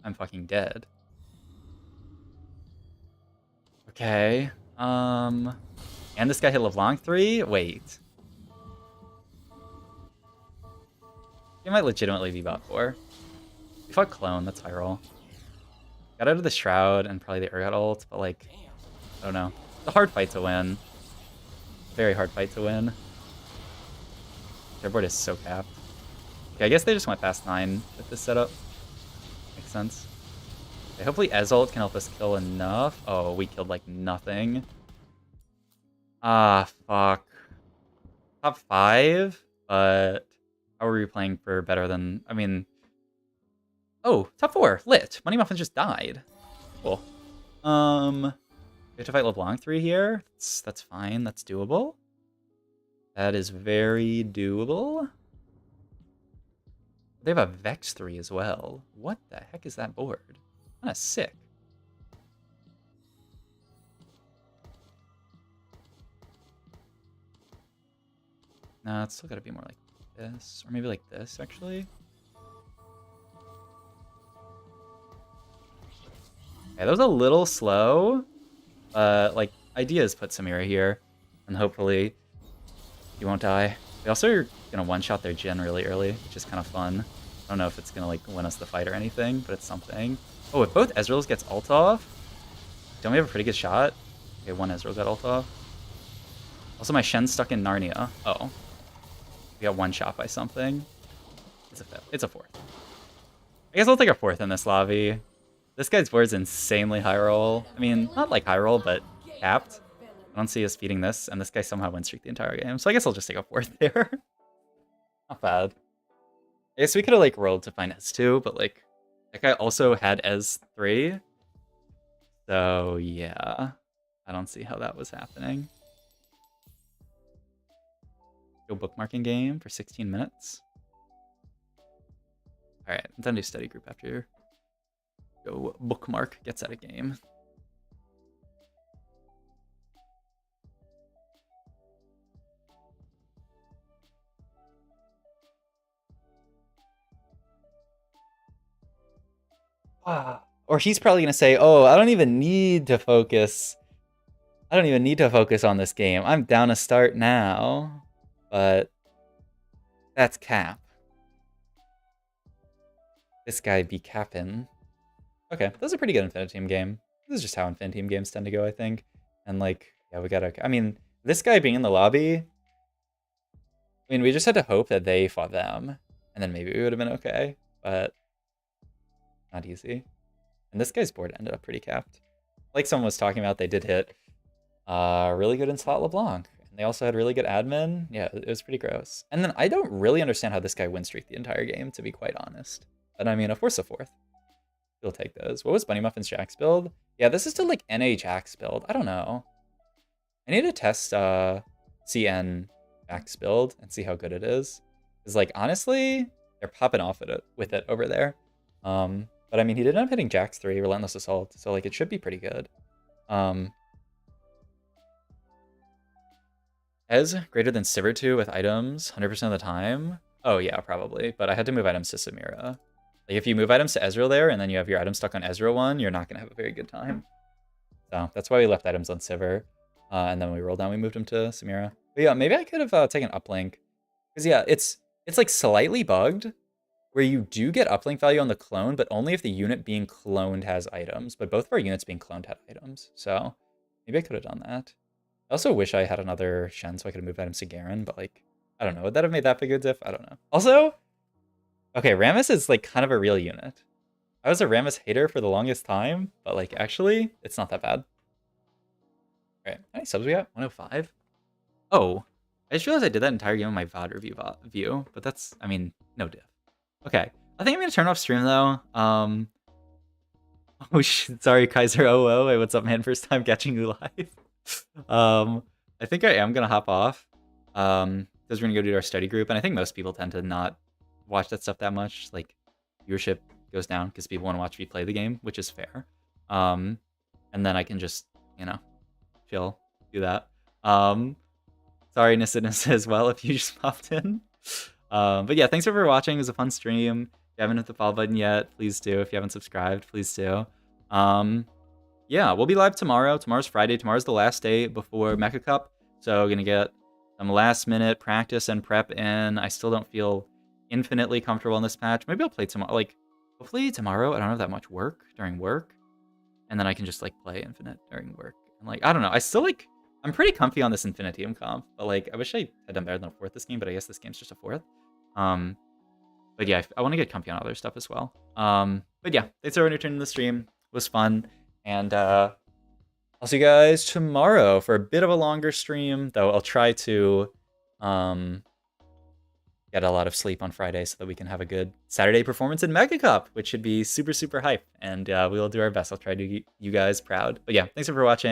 I'm fucking dead. Okay. And this guy hit LeBlanc 3? Wait. He might legitimately be bot 4. We fought Clone, that's high roll. Got out of the Shroud and probably the Urgot ult, but like, I don't know. It's a hard fight to win. Very hard fight to win. Their board is so capped. Okay, I guess they just went fast 9 with this setup. Makes sense. Okay, hopefully Ezalt can help us kill enough. Oh, we killed like nothing. Ah, fuck. Top 5? But how are we playing for better than... I mean... Oh, top 4. Lit. Money Muffin just died. Cool. We have to fight LeBlanc 3 here. That's fine. That's doable. That is very doable. They have a Vex 3 as well. What the heck is that board? Kind of sick. Nah, it's still gotta be more like this. Or maybe like this, actually. Okay, that was a little slow. Like, ideas put Samira here. And hopefully he won't die. We also are gonna one-shot their gen really early, which is kind of fun. I don't know if it's gonna like win us the fight or anything, but it's something. Oh, if both Ezreals gets ult off, don't we have a pretty good shot? Okay, one Ezreal got ult off. Also, my Shen's stuck in Narnia. Oh. We got one shot by something. It's a fifth. It's a fourth. I guess I'll take a fourth in this lobby. This guy's board's insanely high roll. I mean, not like high roll, but capped. I don't see us beating this, and this guy somehow win streak the entire game. So I guess I'll just take a fourth there. Not bad. I guess we could have like rolled to find S2, but like that guy also had S3. So yeah, I don't see how that was happening. Go bookmarking game for 16 minutes. All right, then do study group after go bookmark gets out of game. Or he's probably gonna say, "Oh, I don't even need to focus. I don't even need to focus on this game. I'm down to start now." But that's cap. This guy be capping. Okay, that was a pretty good Infiniteam game. This is just how Infiniteam games tend to go, I think. And like, yeah, we gotta. I mean, this guy being in the lobby. I mean, we just had to hope that they fought them, and then maybe we would have been okay. But not easy. And this guy's board ended up pretty capped. Like someone was talking about, they did hit really good in slot LeBlanc. And they also had really good admin. Yeah, it was pretty gross. And then I don't really understand how this guy win streaked the entire game, to be quite honest. But I mean, of course, a fourth. We'll take those. What was Bunny Muffin's Jax build? Yeah, this is still like NA Jax build. I don't know. I need to test CN Jax build and see how good it is. Because like, honestly, they're popping off with it over there. But I mean, he did end up hitting Jax 3, Relentless Assault, so like it should be pretty good. Ez greater than Sivir 2 with items 100% of the time? Oh yeah, probably. But I had to move items to Samira. Like if you move items to Ezreal there and then you have your item stuck on Ezreal 1, you're not going to have a very good time. So that's why we left items on Sivir. And then when we rolled down, we moved them to Samira. But yeah, maybe I could have taken uplink. Because yeah, it's like slightly bugged, where you do get uplink value on the clone, but only if the unit being cloned has items. But both of our units being cloned had items. So maybe I could have done that. I also wish I had another Shen so I could have moved items to Garen, but like, I don't know. Would that have made that big a diff? I don't know. Also, okay, Rammus is like kind of a real unit. I was a Rammus hater for the longest time, but like actually, it's not that bad. All right, how many subs we got? 105? Oh, I just realized I did that entire game on my VOD review view, but that's, I mean, no diff. Okay, I think I'm gonna turn off stream though. Oh shit, sorry Kaiser OO. Hey, what's up, man? First time catching you live. I think I am gonna hop off. Because we're gonna go do our study group, and I think most people tend to not watch that stuff that much. Like viewership goes down because people want to watch me play the game, which is fair. And then I can just, you know, chill, do that. Sorry, Nissa as well if you just popped in. But yeah, thanks for watching. It was a fun stream. If you haven't hit the follow button yet, please do. If you haven't subscribed, please do. Yeah, we'll be live tomorrow. Tomorrow's Friday. Tomorrow's the last day before Mecha Cup. So gonna get some last minute practice and prep in. I still don't feel infinitely comfortable in this patch. Maybe I'll play tomorrow. Like, hopefully tomorrow I don't have that much work during work. And then I can just like play Infinite during work. And like, I don't know. I still like, I'm pretty comfy on this Infiniteam comp. But like, I wish I had done better than a fourth this game, but I guess this game's just a fourth. But yeah, I want to get comfy on other stuff as well. But yeah, thanks for tuning in the stream. It was fun. And I'll see you guys tomorrow for a bit of a longer stream, though I'll try to get a lot of sleep on Friday so that we can have a good Saturday performance in Mega Cup, which should be super, super hype. And we will do our best. I'll try to get you guys proud. But yeah, thanks for watching.